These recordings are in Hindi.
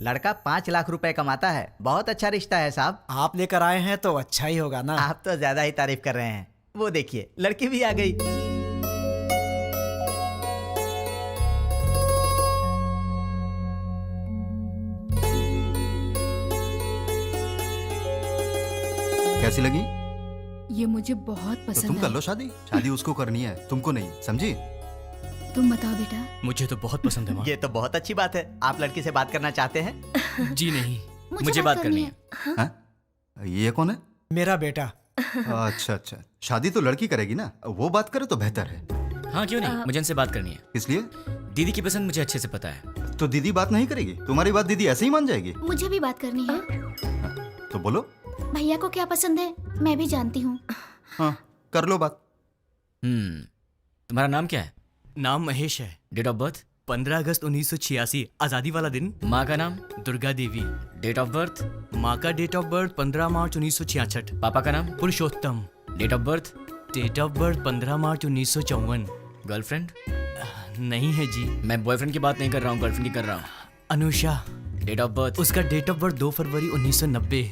लड़का 5 लाख रुपए कमाता है। बहुत अच्छा रिश्ता है साहब। आप लेकर आए हैं तो अच्छा ही होगा ना। आप तो ज्यादा ही तारीफ कर रहे हैं। वो देखिए लड़की भी आ गई। कैसी लगी? ये मुझे बहुत तो पसंद तुम कर है। लो शादी। शादी उसको करनी है, तुमको नहीं, समझी? तुम बताओ बेटा। मुझे तो बहुत पसंद है माँ। ये तो बहुत अच्छी बात है। आप लड़की से बात करना चाहते हैं? जी नहीं, मुझे बात करनी है। हाँ? ये कौन है? मेरा बेटा। अच्छा अच्छा, शादी तो लड़की करेगी ना, वो बात करे तो बेहतर है। हाँ क्यों नहीं, मुझे इनसे बात करनी है। इसलिए दीदी की पसंद मुझे अच्छे से पता है। तो दीदी बात नहीं करेगी? तुम्हारी बात दीदी ऐसे ही मान जाएगी? मुझे भी बात करनी है। तो बोलो। भैया को क्या पसंद है मैं भी जानती हूँ। हाँ कर लो बात। तुम्हारा नाम क्या है? नाम महेश है। Date of birth? 15 अगस्त 1986, आजादी वाला दिन। माँ का नाम? Durga Devi. Date of birth? माँ का डेट ऑफ बर्थ 15 मार्च 1966। पापा का नाम? Purushottam. Date of birth? Date of birth 15 मार्च 1954। गर्लफ्रेंड? नहीं है जी। मैं बॉयफ्रेंड की बात नहीं कर रहा हूँ, गर्लफ्रेंड की कर रहा हूँ। अनुषा। Date of birth? उसका डेट ऑफ बर्थ 2 फरवरी 1990।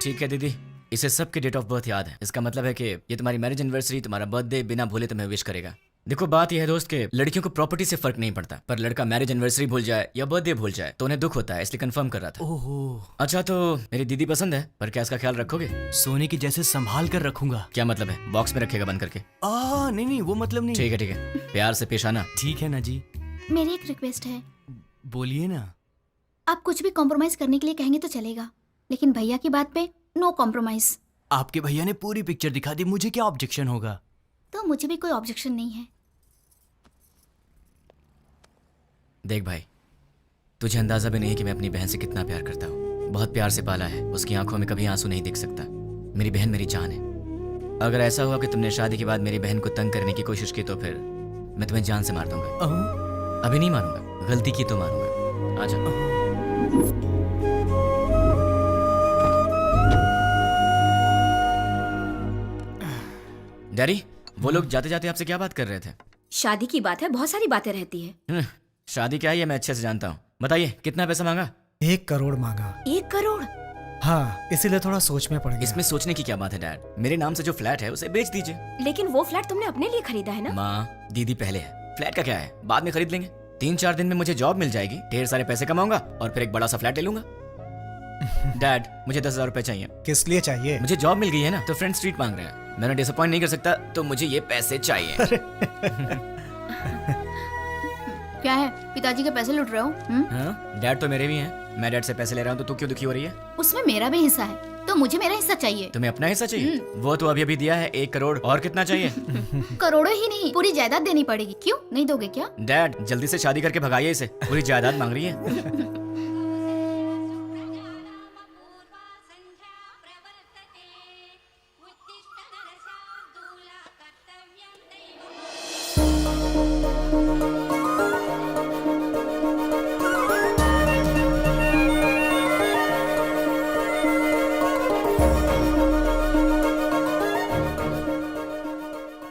ठीक है दीदी, इसे सबके डेट ऑफ बर्थ याद है। इसका मतलब है कि ये तुम्हारी मैरिज एनिवर्सरी, तुम्हारा बर्थडे बिना भूले तुम्हें विश करेगा। देखो बात यह है दोस्त के लड़कियों को प्रॉपर्टी से फर्क नहीं पड़ता, पर लड़का मैरिज एनिवर्सरी भूल जाए या बर्थडे भूल जाए तो उन्हें दुख होता है, इसलिए कंफर्म कर रहा था। ओहो। अच्छा तो मेरी दीदी पसंद है, पर क्या इसका ख्याल रखोगे? सोने की जैसे संभाल कर रखूंगा। क्या मतलब है? बॉक्स में रखेगा बंद करके? नहीं वो मतलब नहीं। ठीक है, प्यार से पेश आना। ठीक है ना जी। मेरी एक रिक्वेस्ट है। बोलिए ना। आप कुछ भी कॉम्प्रोमाइज करने के लिए कहेंगे तो चलेगा, लेकिन भैया की बात पे नो कॉम्प्रोमाइज। आपके भैया ने पूरी पिक्चर दिखा दी, मुझे क्या ऑब्जेक्शन होगा? तो मुझे भी कोई ऑब्जेक्शन नहीं है। देख भाई, तुझे अंदाजा भी नहीं है कि मैं अपनी बहन से कितना प्यार करता हूँ। बहुत प्यार से पाला है, उसकी आंखों में कभी आंसू नहीं दिख सकता। मेरी बहन मेरी जान है। अगर ऐसा हुआ कि तुमने शादी के बाद मेरी बहन को तंग करने की कोशिश की तो फिर मैं तुम्हें जान से मार दूंगा। अभी नहीं मारूंगा, गलती की तो मारूंगा। आजा। डैडी, वो लोग जाते जाते आपसे क्या बात कर रहे थे? शादी की बात है, बहुत सारी बातें रहती है। शादी क्या है ये मैं अच्छे से जानता हूँ। बताइए कितना पैसा मांगा? 1 करोड़ मांगा। 1 करोड़? हाँ, इसीलिए थोड़ा सोच में पड़ गया। इसमें सोचने की क्या बात है डैड? मेरे नाम से जो फ्लैट है उसे बेच दीजिए। लेकिन वो फ्लैट तुमने अपने लिए खरीदा है ना? माँ, दीदी पहले है, फ्लैट का क्या है, बाद में खरीद लेंगे। 3-4 दिन में मुझे जॉब मिल जाएगी, ढेर सारे पैसे कमाऊंगा और फिर एक बड़ा सा फ्लैट ले लूंगा। डैड, मुझे 10,000 रुपए चाहिए। किस लिए चाहिए? मुझे जॉब मिल गई है ना, तो फ्रेंड स्ट्रीट मांग रहे हैं। मैंने डिसअपॉइंट नहीं कर सकता, तो मुझे ये पैसे चाहिए। क्या है, पिताजी के पैसे लूट रहे हो? हाँ, डैड तो मेरे भी हैं। मैं डैड से पैसे ले रहा हूँ तो तू क्यों दुखी हो रही है? उसमें मेरा भी हिस्सा है, तो मुझे मेरा हिस्सा चाहिए। तुम्हें अपना हिस्सा चाहिए? वो तो अभी अभी दिया है 1 करोड़, और कितना चाहिए? करोड़ों ही नहीं, पूरी जायदाद देनी पड़ेगी। क्यों नहीं दोगे क्या? डैड, जल्दी से शादी करके भगाइए इसे, पूरी जायदाद मांग रही है।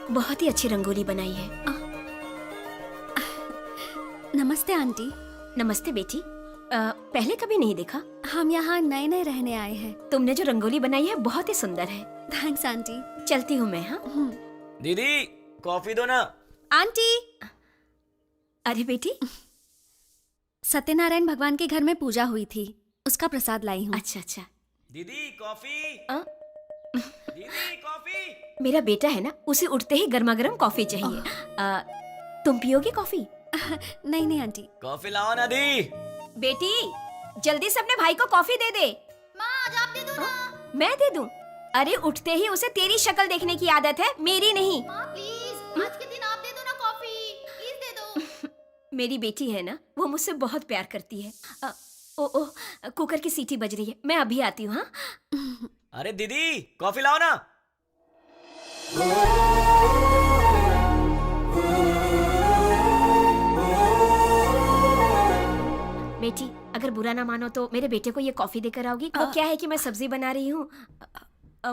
बहुत ही अच्छी रंगोली बनाई है। नमस्ते आंटी। नमस्ते बेटी। पहले कभी नहीं देखा। हम यहाँ नए नए रहने आए हैं। तुमने जो रंगोली बनाई है बहुत ही सुंदर है। Thanks aunty. चलती हूँ मैं। हाँ दीदी, कॉफी दो ना। आंटी। अरे बेटी, सत्यनारायण भगवान के घर में पूजा हुई थी, उसका प्रसाद लाई हूँ। अच्छा अच्छा। दीदी कॉफी। दीदी कॉफी। मेरा बेटा है ना, उसे उठते ही गर्मा गर्म कॉफी चाहिए। तुम पियोगी कॉफी? नहीं नहीं आंटी। कॉफी लाओ ना दी। बेटी, जल्दी से अपने भाई को कॉफी दे दे। माँ, आज आप दे दो ना। मैं दे दूं? अरे उठते ही उसे तेरी शक्ल देखने की आदत है, मेरी नहीं। माँ प्लीज, आज के दिन आप दे दो ना कॉफी, प्लीज दे दो। मेरी बेटी है ना, वो मुझसे बहुत प्यार करती है। ओ कुकर की सीटी बज रही है, मैं अभी आती हूँ। हाँ अरे दीदी, कॉफी लाओ ना। बेटी, अगर बुरा ना मानो तो मेरे बेटे को ये कॉफी देकर आओगी? वो क्या है कि मैं सब्जी बना रही हूँ,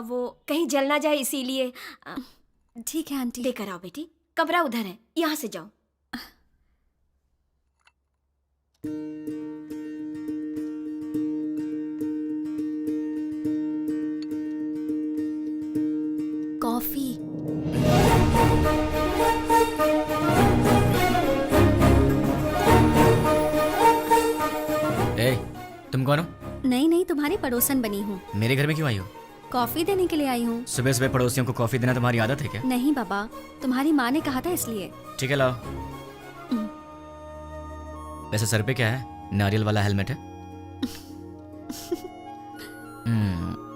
वो कहीं जल ना जाए इसीलिए। ठीक है आंटी। देकर आओ बेटी। कमरा उधर है, यहाँ से जाओ। तुम कौन हो? नहीं नहीं, तुम्हारी पड़ोसन बनी हूँ। मेरे घर में क्यों आई हो? कॉफी देने के लिए आई हूँ। सुबह सुबह पड़ोसियों को कॉफी देना तुम्हारी आदत है क्या? नहीं बाबा, तुम्हारी माँ ने कहा था इसलिए। ठीक है, लाओ। वैसे सर पे क्या है? नारियल वाला हेलमेट है?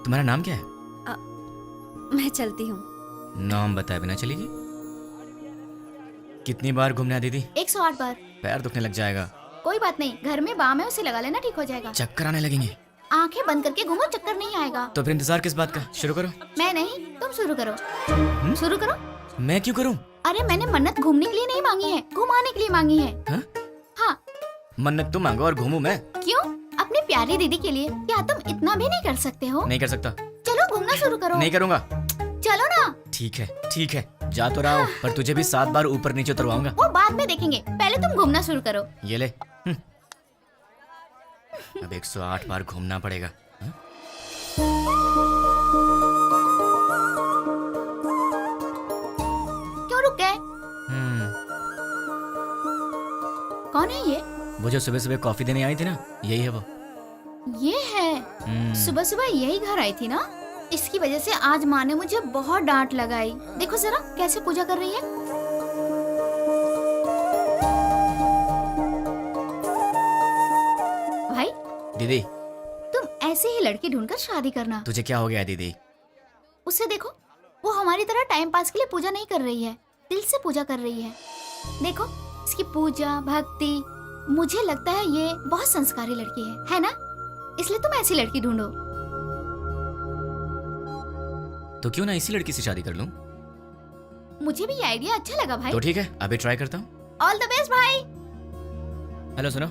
तुम्हारा नाम क्या है? मैं चलती हूँ। नाम बताए बिना चलेगी? कितनी बार घूमना है दीदी? 108 बार। पैर दुखने लग जाएगा। कोई बात नहीं, घर में बाम है, उसे लगा लेना, ठीक हो जाएगा। चक्कर आने लगेंगे। आंखें बंद करके घूमो, चक्कर नहीं आएगा। तो फिर इंतजार किस बात का? शुरू करो। मैं नहीं, तुम शुरू करो। शुरू करो। मैं क्यों करूं? अरे मैंने मन्नत घूमने के लिए नहीं मांगी है, घुमाने के लिए मांगी है। हाँ? हाँ। मन्नत तुम मांगो और घूमूं मैं? क्यों? अपनी प्यारी दीदी के लिए क्या तुम इतना भी नहीं कर सकते हो? नहीं कर सकता। चलो घूमना शुरू करो। नहीं करूंगा। चलो ना। ठीक है ठीक है, जा तो रहा हूं, पर तुझे भी 7 बार ऊपर नीचे उतरवाऊंगा। वो बाद में देखेंगे, पहले तुम घूमना शुरू करो। ये ले। अब 108 बार घूमना पड़ेगा। हाँ? क्यों रुक गए? कौन है ये? वो जो सुबह सुबह कॉफी देने आई थी ना, यही है वो। ये है। सुबह सुबह यही घर आई थी ना, इसकी वजह से आज माँ ने मुझे बहुत डांट लगाई। देखो जरा कैसे पूजा कर रही है। भाई दीदी, तुम ऐसे ही लड़की ढूंढकर शादी करना। तुझे क्या हो गया दीदी? उसे देखो, वो हमारी तरह टाइम पास के लिए पूजा नहीं कर रही है, दिल से पूजा कर रही है। देखो इसकी पूजा भक्ति, मुझे लगता है ये बहुत संस्कारी लड़की है ना? इसलिए तुम ऐसी लड़की ढूंढो। तो क्यों ना इसी लड़की से शादी कर लूं? मुझे भी ये आइडिया अच्छा लगा भाई। तो ठीक है, अभी ट्राई करता हूँ। ऑल द बेस्ट भाई। हेलो सुनो,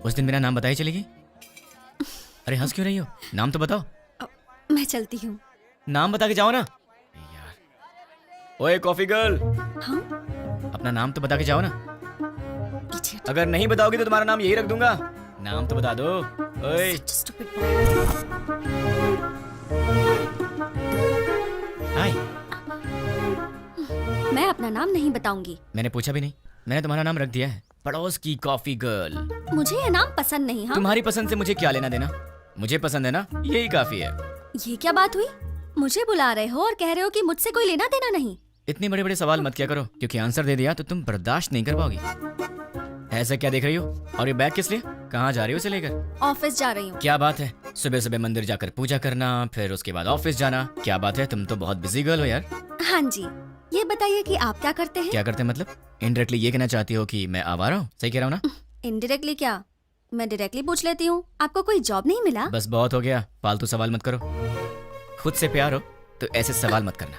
उस दिन मेरा नाम बताई चलेगी? अरे हंस क्यों रही हो? नाम तो बताओ। मैं चलती हूँ। नाम बता के जाओ ना यार। ओए कॉफी गर्ल, हाँ? अपना नाम तो बता के जाओ ना। पीछे हटो। अगर नहीं बताओगी तो तुम्हारा नाम यही रख दूंगा। नाम तो बता दो। ओए Such a stupid boy. हाय। मैं अपना नाम नहीं बताऊंगी। मैंने पूछा भी नहीं, मैंने तुम्हारा नाम रख दिया है, पड़ोस की कॉफी गर्ल। मुझे ये नाम पसंद नहीं। हाँ? तुम्हारी पसंद से मुझे क्या लेना देना? मुझे पसंद है ना, यही काफी है। ये क्या बात हुई? मुझे बुला रहे हो और कह रहे हो कि मुझसे कोई लेना देना नहीं। इतने बड़े बड़े सवाल मत किया करो, क्योंकि आंसर दे दिया तो तुम बर्दाश्त नहीं कर पाओगी। ऐसे क्या देख रही हो? और ये बैग किस लिए? कहाँ जा रही हो इसे लेकर? ऑफिस जा रही हूँ। क्या बात है, सुबह सुबह मंदिर जाकर पूजा करना, फिर उसके बाद ऑफिस जाना। क्या बात है, तुम तो बहुत बिजी गर्ल हो यार। हाँ जी, ये बताइए कि आप क्या करते हैं? क्या करते हैं मतलब? इनडायरेक्टली ये कहना चाहती हो कि मैं आवारा हूँ? सही कह रहा हूँ ना? इनडायरेक्टली क्या? मैं डायरेक्टली पूछ लेती हूँ, आपको कोई जॉब नहीं मिला? बस बहुत हो गया, फालतू सवाल मत करो। खुद से प्यार हो तो ऐसे सवाल मत करना।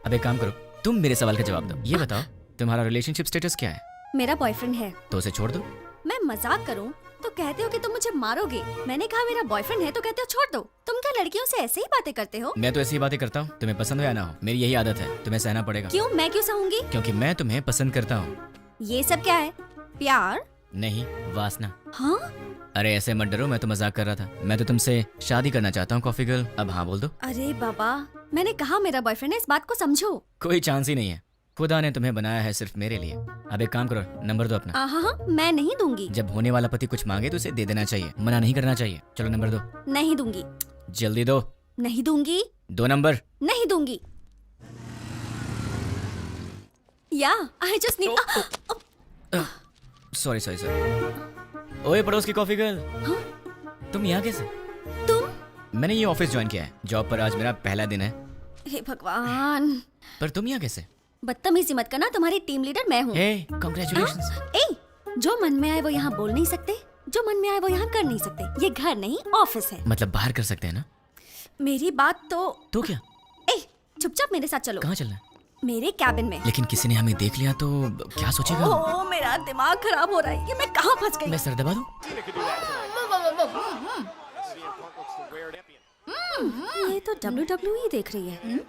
अब एक काम करो, तुम मेरे सवाल का जवाब दो। ये बताओ, तुम्हारा रिलेशनशिप स्टेटस क्या है? मेरा बॉयफ्रेंड है। तो उसे छोड़ दो। मैं मजाक करूं तो कहते हो कि तुम मुझे मारोगे। मैंने कहा मेरा बॉयफ्रेंड है तो कहते हो छोड़ दो। तुम क्या लड़कियों से ऐसे ही बातें करते हो? मैं तो ऐसी ही बातें करता हूँ, तुम्हें पसंद हो या ना हो, मेरी यही आदत है, तुम्हें सहना पड़ेगा। क्यों? मैं क्यों सहूंगी? क्योंकि मैं तुम्हें पसंद करता हूँ। ये सब क्या है? प्यार? नहीं, वासना। हाँ? अरे ऐसे मत डरो, मैं तो मजाक कर रहा था। मैं तो तुमसे शादी करना चाहता हूँ कॉफी गर्ल, अब हाँ बोल दो। अरे बाबा, मैंने कहा मेरा बॉयफ्रेंड है, इस बात को समझो। कोई चांस ही नहीं है, खुदा ने तुम्हें बनाया है सिर्फ मेरे लिए। अब एक काम करो, नंबर दो अपना। हाँ, मैं नहीं दूंगी। जब होने वाला पति कुछ मांगे तो उसे दे देना चाहिए, मना नहीं करना चाहिए। चलो नंबर दो। नहीं दूंगी। जल्दी दो। नहीं दूंगी। 2 नंबर। नहीं दूंगी। या I just need. Sorry sorry sorry. ओए पड़ोस की कॉफी गर्ल, तुम यहाँ कैसे? तुम? मैंने ये ऑफिस ज्वाइन किया है, जॉब पर आज मेरा पहला दिन है। हे भगवान, पर तुम यहाँ कैसे? बदतमीजी मत करना, तुम्हारी टीम लीडर मैं हूँ। हे कांग्रेचुलेशंस। जो मन में आए वो यहाँ बोल नहीं सकते, जो मन में आए वो यहाँ कर नहीं सकते। ये घर नहीं ऑफिस है। मतलब बाहर कर सकते हैं ना? मेरी बात तो क्या? चुपचाप मेरे साथ चलो। कहाँ चलना है? मेरे कैबिन में। लेकिन किसी ने हमें देख लिया तो क्या सोचेगा? ओह, मेरा दिमाग खराब हो रहा है, ये मैं कहाँ फंस गई? मैं सर दबा दूं? ये तो WWE देख रही है।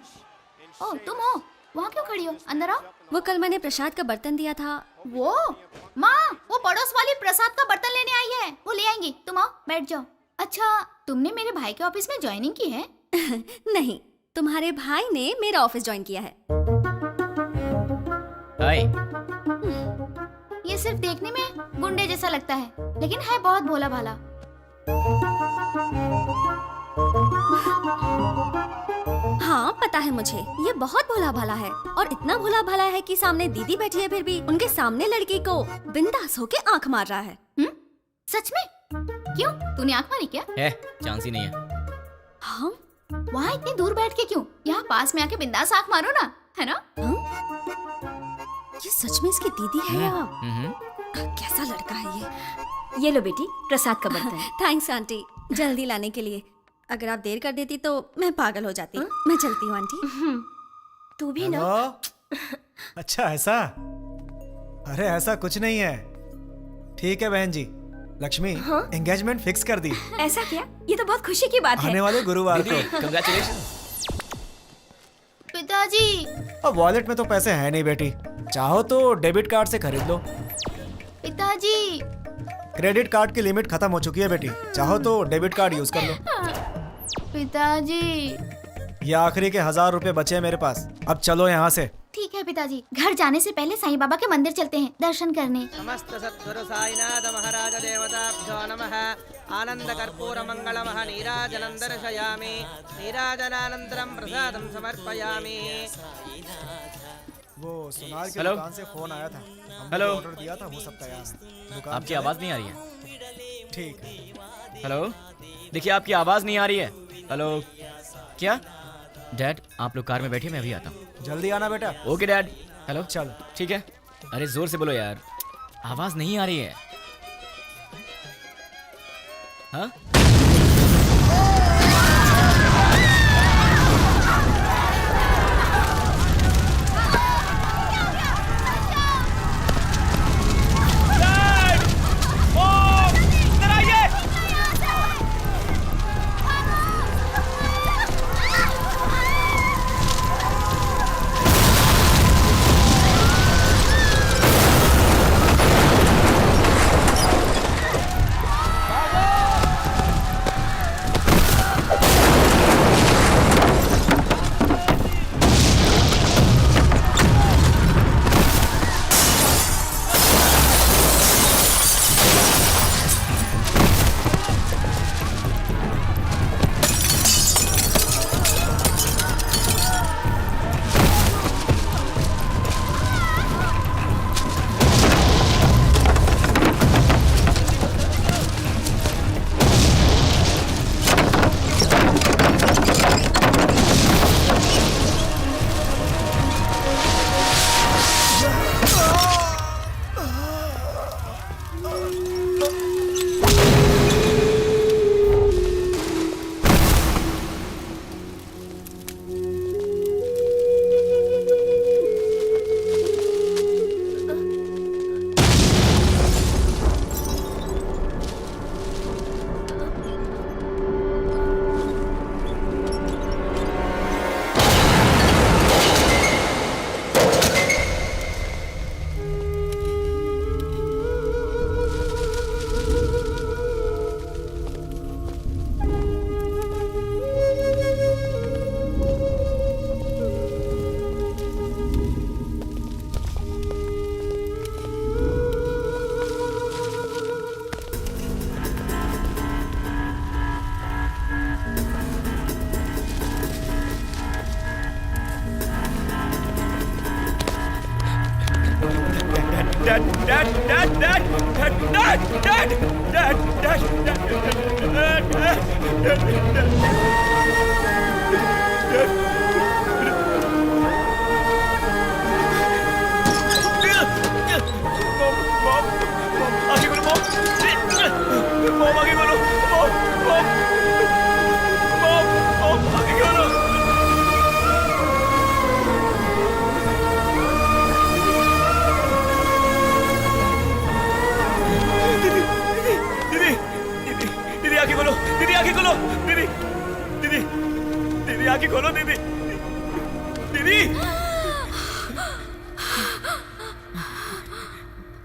ओ तुम हो? वहाँ क्यों खड़ी हो? अंदर आओ। वो कल मैंने प्रसाद का बर्तन दिया था। वो माँ, वो पड़ोस वाली प्रसाद का बर्तन लेने आई है, वो ले आएंगी। तुम आओ, बैठ जाओ। अच्छा, तुमने मेरे भाई के ऑफिस में ज्वाइनिंग की है? नहीं, तुम्हारे भाई ने मेरा ऑफिस ज्वाइन किया है। हाय। ये सिर्फ देखने में गुंडे जैसा लगता है, लेकिन है बहुत भोला भाला। हाँ पता है मुझे, ये बहुत भोला भाला है और इतना भोला भाला है कि सामने दीदी बैठी है फिर भी उनके सामने लड़की को बिंदास होके आंख मार रहा है। सच में? क्यों, तूने आंख मारी क्या? है, चांस ही नहीं है। हाँ? वहाँ इतनी दूर बैठ के क्यों? यहाँ पास में आके बिंदास आंख मारो ना, है ना? ये सच में इसकी दीदी है या हम्म। कैसा लड़का है ये लो बेटी, प्रसाद का बर्तन। थैंक्स आंटी, जल्दी लाने के लिए। अगर आप देर कर देती तो मैं पागल हो जाती। मैं चलती हूँ आंटी। तू भी ना। हेलो? अच्छा ऐसा? अरे ऐसा कुछ नहीं है। ठीक है बहन जी, लक्ष्मी एंगेजमेंट फिक्स कर दी। ऐसा क्या? ये तो बहुत खुशी की बात है। आने वाले गुरुवार को। कंग्रेचुलेशन। पिताजी। अब वॉलेट में तो पैसे हैं नहीं बेटी, चाहो तो डेबिट कार्ड से खरीद लो। पिताजी। क्रेडिट कार्ड की लिमिट खत्म हो चुकी है बेटी, चाहो तो डेबिट कार्ड यूज कर लो। पिताजी। ये आखिरी के 1000 रुपए बचे हैं मेरे पास, अब चलो यहाँ से। ठीक है पिताजी, घर जाने से पहले साईं बाबा के मंदिर चलते हैं दर्शन करने। समस्त सद्गुरु साईनाथ महाराज देवताभ्यो नमः। आनंद कर्पूर मंगलमः नीराजनं दर्शयामि। नीराजनानन्तरं प्रसादं समर्पयामि। वो सोनार की हेलो? दुकान से फोन आया था, हमने हेलो? ऑर्डर दिया था वो सब तैयार है। दुकान आपकी चले? आवाज नहीं आ रही है। ठीक है। हेलो, देखिए आपकी आवाज नहीं आ रही है। हेलो, क्या? डैड आप लोग कार में बैठिए, मैं अभी आता हूँ। जल्दी आना बेटा। Okay dad. हेलो, चलो। ठीक है। अरे जोर से बोलो यार, आवाज नहीं आ रही है। हाँ?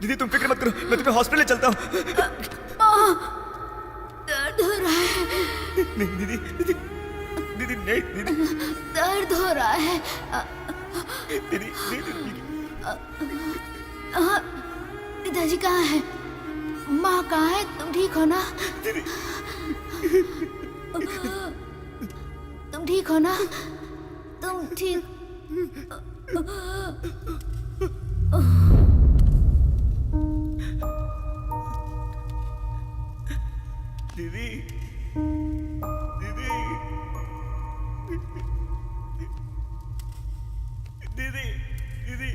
दीदी तुम फिक्र मत करो, मैं तुम्हें हॉस्पिटल ले चलता हूँ। दर्द हो रहा है। नहीं दीदी, दीदी, दीदी नहीं दीदी, दर्द हो रहा है। दीदी, दीदी, पिताजी कहाँ है? माँ कहाँ है? तुम ठीक हो ना? दीदी, तुम ठीक हो ना? तुम ठीक? दीदी, दीदी, दीदी, दीदी।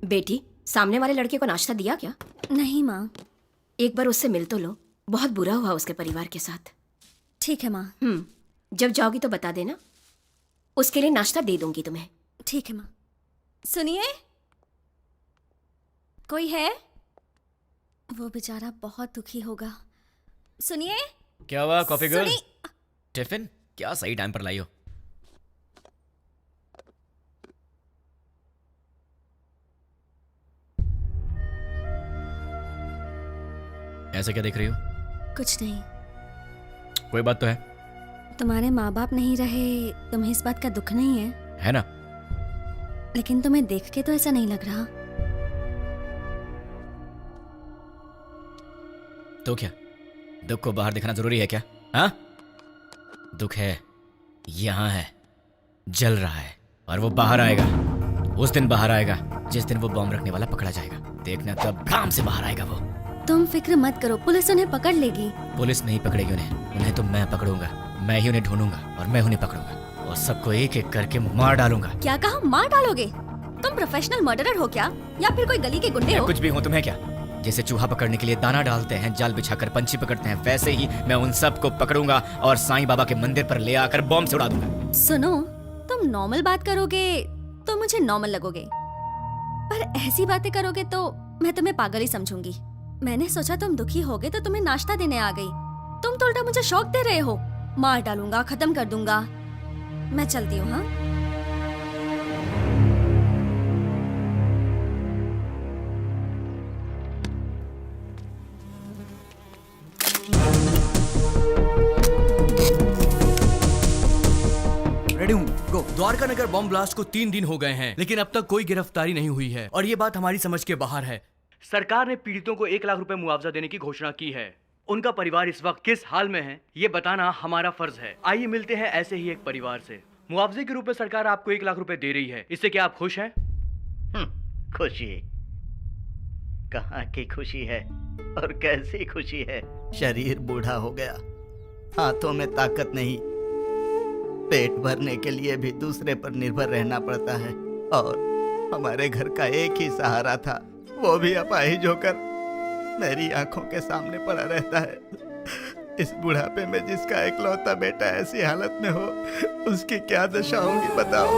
बेटी, सामने वाले लड़के को नाश्ता दिया क्या? नहीं माँ। एक बार उससे मिल तो लो, बहुत बुरा हुआ उसके परिवार के साथ। ठीक है माँ। जब जाओगी तो बता देना, उसके लिए नाश्ता दे दूंगी तुम्हें। ठीक है माँ। सुनिए, कोई है? वो बेचारा बहुत दुखी होगा। सुनिए। क्या हुआ कॉफी गर्ल? सुनी- टिफिन क्या सही टाइम पर लाई हो? ऐसे क्या देख रही हो? कुछ नहीं। कोई बात तो है? तुम्हारे माँ बाप नहीं रहे, तुम्हें इस बात का दुख नहीं है? है ना? लेकिन तुम्हें देख के तो ऐसा नहीं लग रहा। तो क्या दुख को बाहर दिखाना जरूरी है क्या? हाँ, दुख है, यहां है, जल रहा है, और वो बाहर आएगा। उस दिन बाहर आएगा जिस दिन वो बॉम्ब रखने वाला पकड़ा जाएगा। देखना कब काम से बाहर आएगा वो। तुम फिक्र मत करो, पुलिस उन्हें पकड़ लेगी। पुलिस नहीं पकड़ेगी उन्हें तो मैं पकड़ूंगा। मैं ही उन्हें ढूंढूंगा और मैं उन्हें पकड़ूंगा और सबको एक एक करके मार डालूंगा। क्या कहा? मार डालोगे? तुम प्रोफेशनल मर्डरर हो क्या, या फिर कोई गली के गुंडे हो? कुछ भी हूँ, तुम्हें क्या? जैसे चूहा पकड़ने के लिए दाना डालते हैं, जाल बिछाकर पंछी पकड़ते हैं, वैसे ही मैं उन सबको पकड़ूंगा और साईं बाबा के मंदिर पर ले आकर बॉम्ब से उड़ा दूंगा। सुनो, तुम नॉर्मल बात करोगे तो मुझे नॉर्मल लगोगे, पर ऐसी बातें करोगे तो मैं तुम्हें पागल ही समझूंगी। मैंने सोचा तुम दुखी होगे तो तुम्हें नाश्ता देने आ गई, तुम तो उल्टा मुझे शौक दे रहे हो। मार डालूंगा, खत्म कर दूंगा। मैं चलती हूँ। हाँ, रेडी हूँ, गो। द्वारका नगर बॉम्ब ब्लास्ट को 3 दिन हो गए हैं, लेकिन अब तक कोई गिरफ्तारी नहीं हुई है और ये बात हमारी समझ के बाहर है। सरकार ने पीड़ितों को 1 लाख रुपए मुआवजा देने की घोषणा की है। उनका परिवार इस वक्त किस हाल में है, ये बताना हमारा फर्ज है। आइए मिलते हैं ऐसे ही एक परिवार से। मुआवजे के रूप में सरकार आपको 1 लाख रुपए दे रही है, इससे क्या आप खुश हैं? खुशी कहाँ की खुशी है और कैसी खुशी है? शरीर बूढ़ा हो गया, हाथों में ताकत नहीं, पेट भरने के लिए भी दूसरे पर निर्भर रहना पड़ता है, और हमारे घर का एक ही सहारा था, वो भी अपाहिज होकर मेरी आंखों के सामने पड़ा रहता है। इस बुढ़ापे में जिसका इकलौता बेटा ऐसी हालत में हो, उसकी क्या दशा होगी बताओ।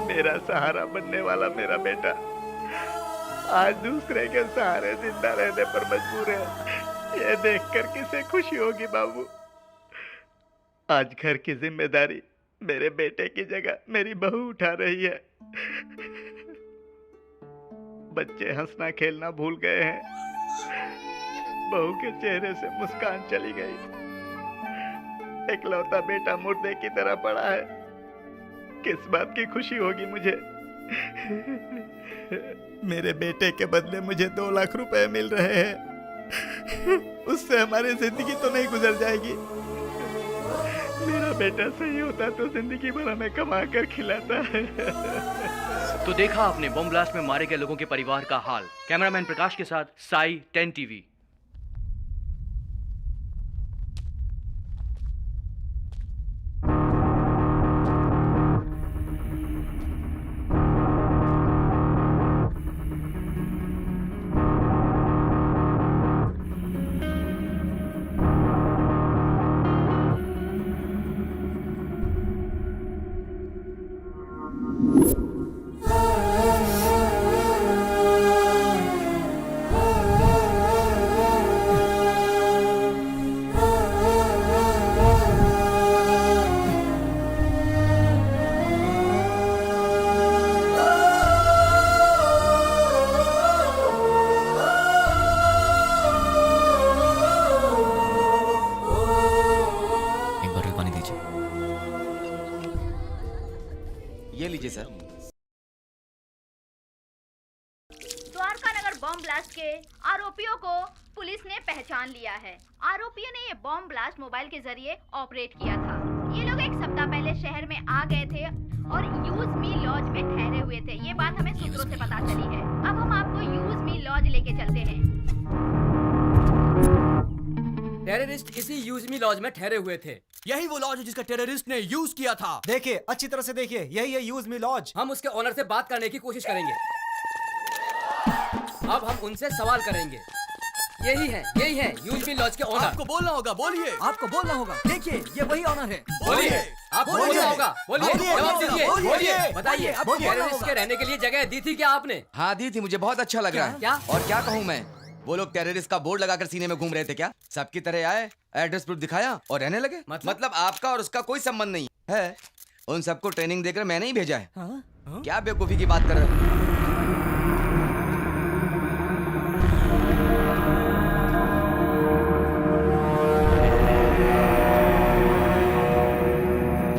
मेरा सहारा बनने वाला मेरा बेटा आज दूसरे के सहारे जिंदा रहने पर मजबूर है। ये देखकर किसे खुशी होगी बाबू। आज घर की जिम्मेदारी मेरे बेटे की जगह मेरी बहू उठा रही है। बच्चे हंसना खेलना भूल गए हैं, बहू के चेहरे से मुस्कान चली गई। इकलौता बेटा मुर्दे की तरह पड़ा है, किस बात की खुशी होगी मुझे। मेरे बेटे के बदले मुझे 2 लाख रुपए मिल रहे हैं, उससे हमारी जिंदगी तो नहीं गुजर जाएगी। मेरा बेटा सही होता तो जिंदगी भर हमें कमा कर खिलाता है। तो देखा आपने बॉम्ब ब्लास्ट में मारे गए लोगों के परिवार का हाल। कैमरामैन प्रकाश के साथ साई, 10 टीवी। के आरोपियों को पुलिस ने पहचान लिया है। आरोपियों ने ये बॉम्ब ब्लास्ट मोबाइल के जरिए ऑपरेट किया था। ये लोग एक सप्ताह पहले शहर में आ गए थे और यूज मी लॉज में ठहरे हुए थे। ये बात हमें सूत्रों से पता चली है। अब हम आपको यूज मी लॉज लेके चलते हैं। टेररिस्ट इसी यूज मी लॉज में ठहरे हुए थे। यही वो लॉज है जिसका टेररिस्ट ने यूज किया था। देखिए, अच्छी तरह से देखिए, यही है यूज मी लॉज। हम उसके ओनर से बात करने की कोशिश करेंगे। अब हम उनसे सवाल करेंगे। यही है यूज मी लॉज के ओनर। आपको बोलना होगा, बोलिए। आपको बोलना होगा। देखिए, ये वही ओनर है। बोलिए। आपको बोलना होगा, बोलिए। जवाब दीजिए, बोलिए। बताइए, टेररिस्ट के रहने के लिए जगह दी थी क्या आपने? हाँ दी थी, मुझे बहुत अच्छा लग रहा है। क्या? और क्या कहूँ मैं, वो लोग टेररिस्ट का बोर्ड लगाकर सीने में घूम रहे थे क्या? सबकी तरह आए, एड्रेस प्रूफ दिखाया और रहने लगे। मतलब आपका और उसका कोई संबंध नहीं है। उन सबको ट्रेनिंग देकर मैंने ही भेजा है। क्या बेवकूफी की बात कर रहे हो?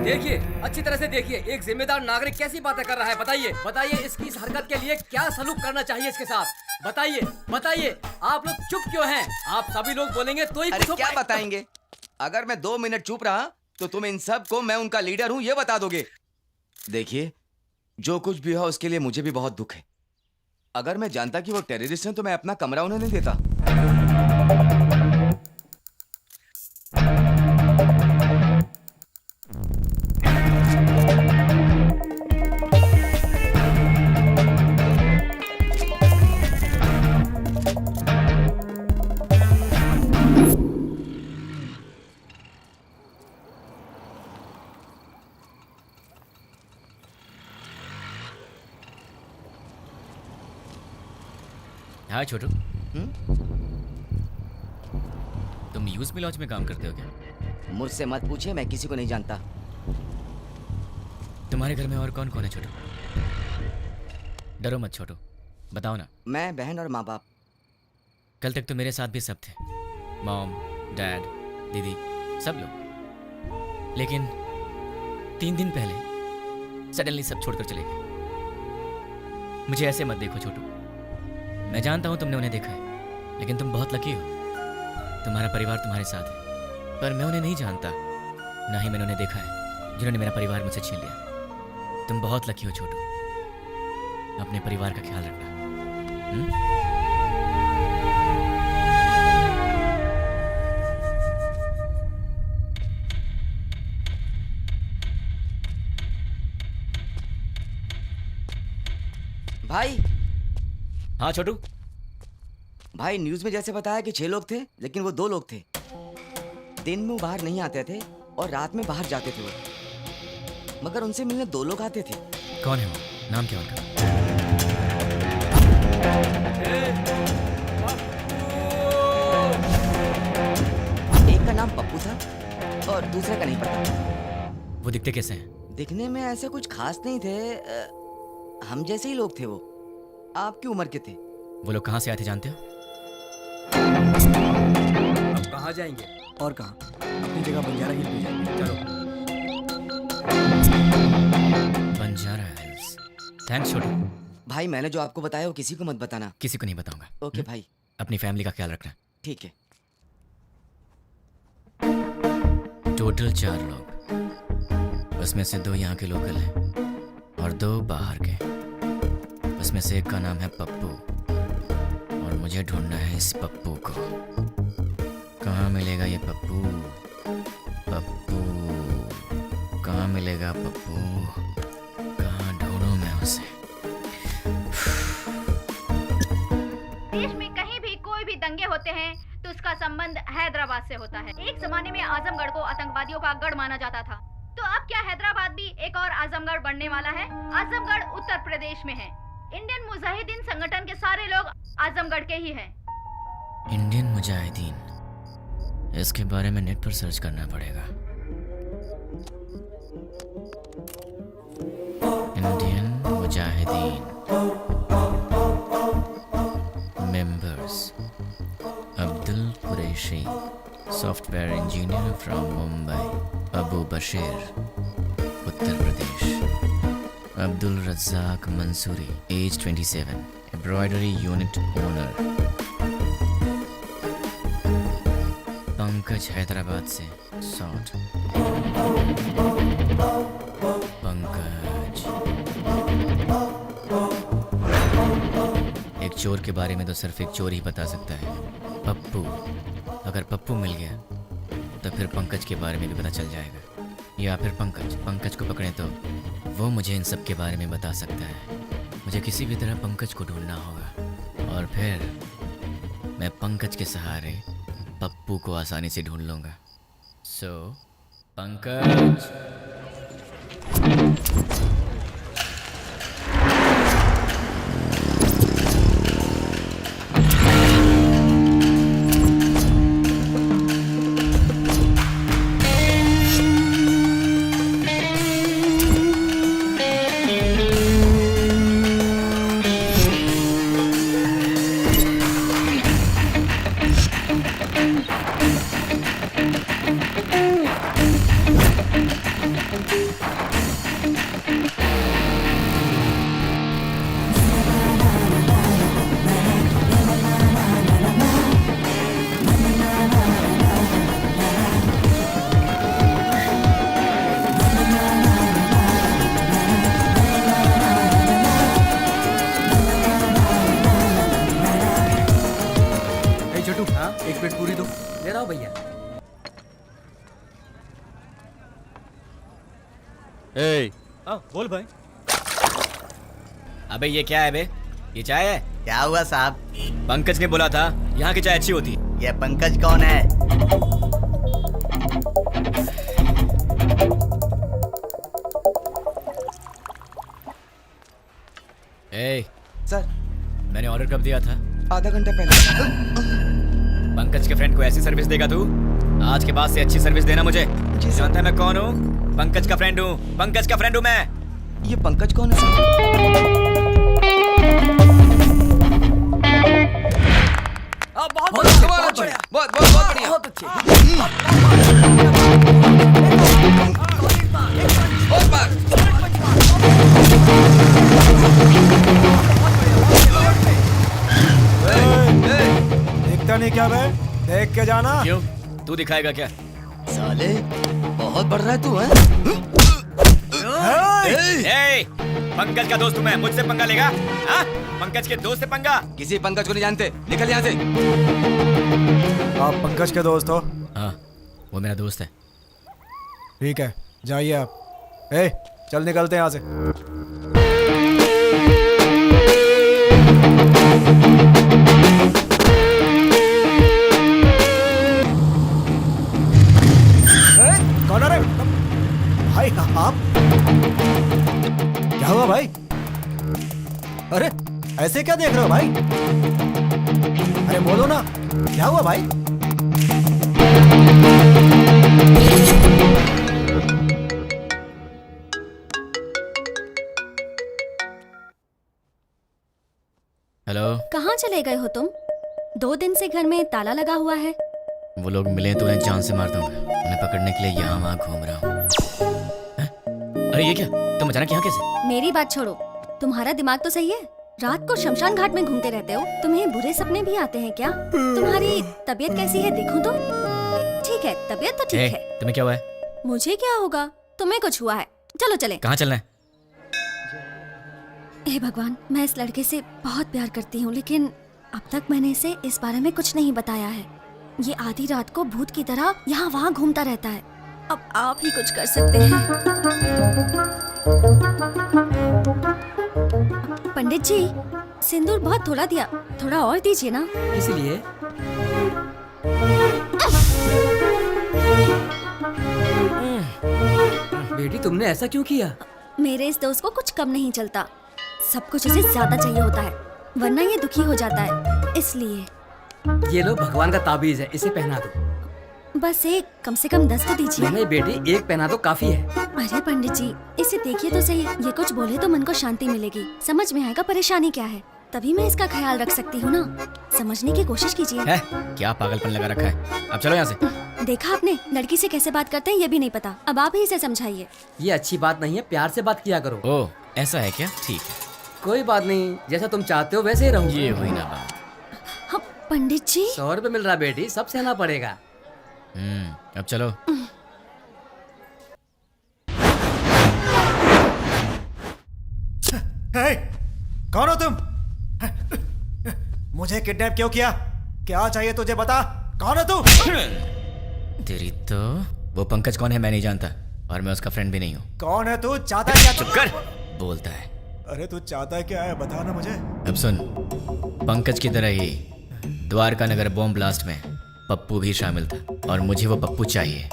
देखिए, अच्छी तरह से देखिए, एक जिम्मेदार नागरिक कैसी बातें कर रहा है। बताइए इसकी इस हरकत के लिए क्या सलूक करना चाहिए इसके साथ। बताइए, आप लोग चुप क्यों हैं? आप सभी लोग बोलेंगे तो ही अरे कुछ क्या बताएंगे? अगर मैं 2 मिनट चुप रहा तो तुम इन सब को मैं उनका लीडर हूँ ये बता दोगे। देखिए, जो कुछ भी हुआ उसके लिए मुझे भी बहुत दुख है। अगर मैं जानता कि वो टेररिस्ट हैं तो मैं अपना कमरा उन्हें नहीं देता। हाँ छोटू, तुम यूज मी लॉज में काम करते हो क्या? मुझसे मत पूछिए, मैं किसी को नहीं जानता। तुम्हारे घर में और कौन कौन है छोटू? डरो मत छोटू, बताओ ना। मैं, बहन और माँ बाप। कल तक तो मेरे साथ भी सब थे, मॉम, डैड, दीदी, सब लोग। लेकिन 3 दिन पहले सडनली सब छोड़कर चले गए। मुझे ऐसे मत देखो छोटू, मैं जानता हूं तुमने उन्हें देखा है, लेकिन तुम बहुत लकी हो। तुम्हारा परिवार तुम्हारे साथ है, पर मैं उन्हें नहीं जानता, ना ही मैंने उन्हें देखा है जिन्होंने मेरा परिवार मुझसे छीन लिया। तुम बहुत लकी हो छोटू, अपने परिवार का ख्याल रखना। भाई। हाँ छोटू। भाई, न्यूज में जैसे बताया कि 6 लोग थे, लेकिन वो 2 लोग थे। दिन में वो बाहर नहीं आते थे और रात में बाहर जाते थे वो, मगर उनसे मिलने 2 लोग आते थे। कौन है वो? नाम क्या उनका? एक का नाम पप्पू था और दूसरे का नहीं पता। वो दिखते कैसे हैं? दिखने में ऐसे कुछ खास नहीं थे, हम जैसे ही लोग थे वो। आपकी उम्र के थे। वो लोग कहाँ से आए थे जानते हो? अब कहाँ जाएंगे? और कहाँ? अपनी जगह बंजारा हिल पे जाएंगे। चलो। बंजारा हिल्स। थैंक्स छोटू। भाई, मैंने जो आपको बताया वो किसी को मत बताना। किसी को नहीं बताऊंगा। ओके भाई। अपनी फैमिली का ख्याल रखना। ठीक है। टोटल 4 लोग, उसमें से 2 यहाँ के लोकल हैं और 2 बाहर के। उसमें से एक का नाम है पप्पू और मुझे ढूंढना है इस पप्पू को। कहाँ मिलेगा ये पप्पू? कहाँ मिलेगा पप्पू? कहाँ ढूंढूं मैं उसे? देश में कहीं भी कोई भी दंगे होते हैं तो उसका संबंध हैदराबाद से होता है। एक जमाने में आजमगढ़ को आतंकवादियों का गढ़ माना जाता था, तो अब क्या हैदराबाद भी एक और आजमगढ़ बनने वाला है? आजमगढ़ उत्तर प्रदेश में है। इंडियन मुजाहिदीन संगठन के सारे लोग आजमगढ़ के ही हैं। इंडियन मुजाहिदीन, इसके बारे में नेट पर सर्च करना पड़ेगा। Indian Mujahideen members: Abdul Qureshi, software engineer from Mumbai, Abu Bashir, Uttar Pradesh, Abdul Razzaq Mansoori, age 27, embroidery unit owner Pankaj, Hyderabad से 60। पंकज, एक चोर के बारे में तो सिर्फ एक चोर ही बता सकता है, पप्पू। अगर पप्पू मिल गया तो फिर पंकज के बारे में भी पता चल जाएगा, या फिर पंकज को पकड़े तो वो मुझे इन सब के बारे में बता सकता है। मुझे किसी भी तरह पंकज को ढूंढना होगा और फिर मैं पंकज के सहारे पप्पू को आसानी से ढूंढ लूंगा। सो पंकज। एक प्लेट पूरी दो। ले रहा हूँ भैया। बोल भाई। अबे ये क्या है बे? ये चाय है? क्या हुआ साहब? पंकज ने बोला था यहाँ की चाय अच्छी होती। ये पंकज कौन है? ए, सर मैंने ऑर्डर कब दिया था? आधा घंटा पहले। पंकज के फ्रेंड को ऐसी सर्विस देगा तू? आज के बाद से अच्छी सर्विस देना मुझे। जानता है मैं कौन हूँ? पंकज का फ्रेंड हूँ। पंकज का फ्रेंड हूँ मैं। ये पंकज कौन है सर? बहुत बढ़िया। बहुत अच्छे। बहुत बार। दिखता नहीं क्या बे? देख के जाना। क्यों? तू दिखाएगा क्या? साले बहुत बढ़ रहा है तू, है? ए, पंकज का दोस्त हूँ मैं, मुझसे पंगा लेगा? हाँ? पंकज के दोस्त से पंगा? किसी पंकज को नहीं जानते, निकल यहाँ से। आप पंकज के दोस्त हो? हाँ, वो मेरा दोस्त है। ठीक है, जाइए आप। चल निकलते हैं यहाँ से। कौन है रे? भाई आप? क्या हुआ भाई? अरे ऐसे क्या देख रहे हो भाई? अरे बोलो ना, क्या हुआ भाई? हेलो। कहाँ चले गए हो तुम? 2 दिन से घर में ताला लगा हुआ है। वो लोग मिले तो उन्हें जान से मार दूंगा। उन्हें पकड़ने के लिए यहाँ वहाँ घूम रहा हूँ। अरे ये क्या? तुम अचानक यहाँ कैसे? मेरी बात छोड़ो, तुम्हारा दिमाग तो सही है? रात को शमशान घाट में घूमते रहते हो। तुम्हें बुरे सपने भी आते हैं क्या? तुम्हारी तबीयत कैसी है देखूं तो? ठीक है, तबीयत तो ठीक है। तुम्हें क्या हुआ है? मुझे क्या होगा? तुम्हें कुछ हुआ है। चलो चले। कहाँ चलना है? हे भगवान, मैं इस लड़के से बहुत प्यार करती हूँ, लेकिन अब तक मैंने इसे इस बारे में कुछ नहीं बताया है। ये आधी रात को भूत की तरह यहाँ वहाँ घूमता रहता है। अब आप ही कुछ कर सकते हैं। पंडित जी, सिंदूर बहुत थोड़ा दिया, थोड़ा और दीजिए ना। इसलिए बेटी तुमने ऐसा क्यों किया? मेरे इस दोस्त को कुछ कम नहीं चलता, सब कुछ इसे ज्यादा चाहिए होता है, वरना ये दुखी हो जाता है। इसलिए ये लो भगवान का ताबीज है, इसे पहना दो। बस एक, कम से कम 10 तो दीजिए। नहीं बेटी, एक पहना दो काफी है। अरे पंडित जी, इसे देखिए तो सही, ये कुछ बोले तो मन को शांति मिलेगी, समझ में आएगा परेशानी क्या है, तभी मैं इसका ख्याल रख सकती हूँ ना। समझने की कोशिश कीजिए। है? क्या पागलपन लगा रखा है? अब चलो यहाँ से। देखा आपने, लड़की से कैसे बात करते हैं ये भी नहीं पता। अब आप ही इसे समझाइए। ये अच्छी बात नहीं है, प्यार से बात किया करो। ओह, ऐसा है क्या? ठीक है। कोई बात नहीं, जैसा तुम चाहते हो वैसे ही रहूंगा। ये हुई ना बात। हाँ, पंडित जी 100 रुपए मिल रहा बेटी, सब सहना पड़ेगा। अब चलो। हे, कौन हो तुम? मुझे किडनैप क्यों किया? क्या चाहिए तुझे, बता। कौन है तू? तेरी तो वो पंकज कौन है मैं नहीं जानता, और मैं उसका फ्रेंड भी नहीं हूँ। कौन है तू? चाहता है क्या? चुप कर। बोलता है। अरे तू चाहता है क्या है, बता ना मुझे। अब सुन, पंकज की तरह ही द्वारका नगर बॉम्ब ब्लास्ट में पप्पू भी शामिल था, और मुझे वो पप्पू चाहिए।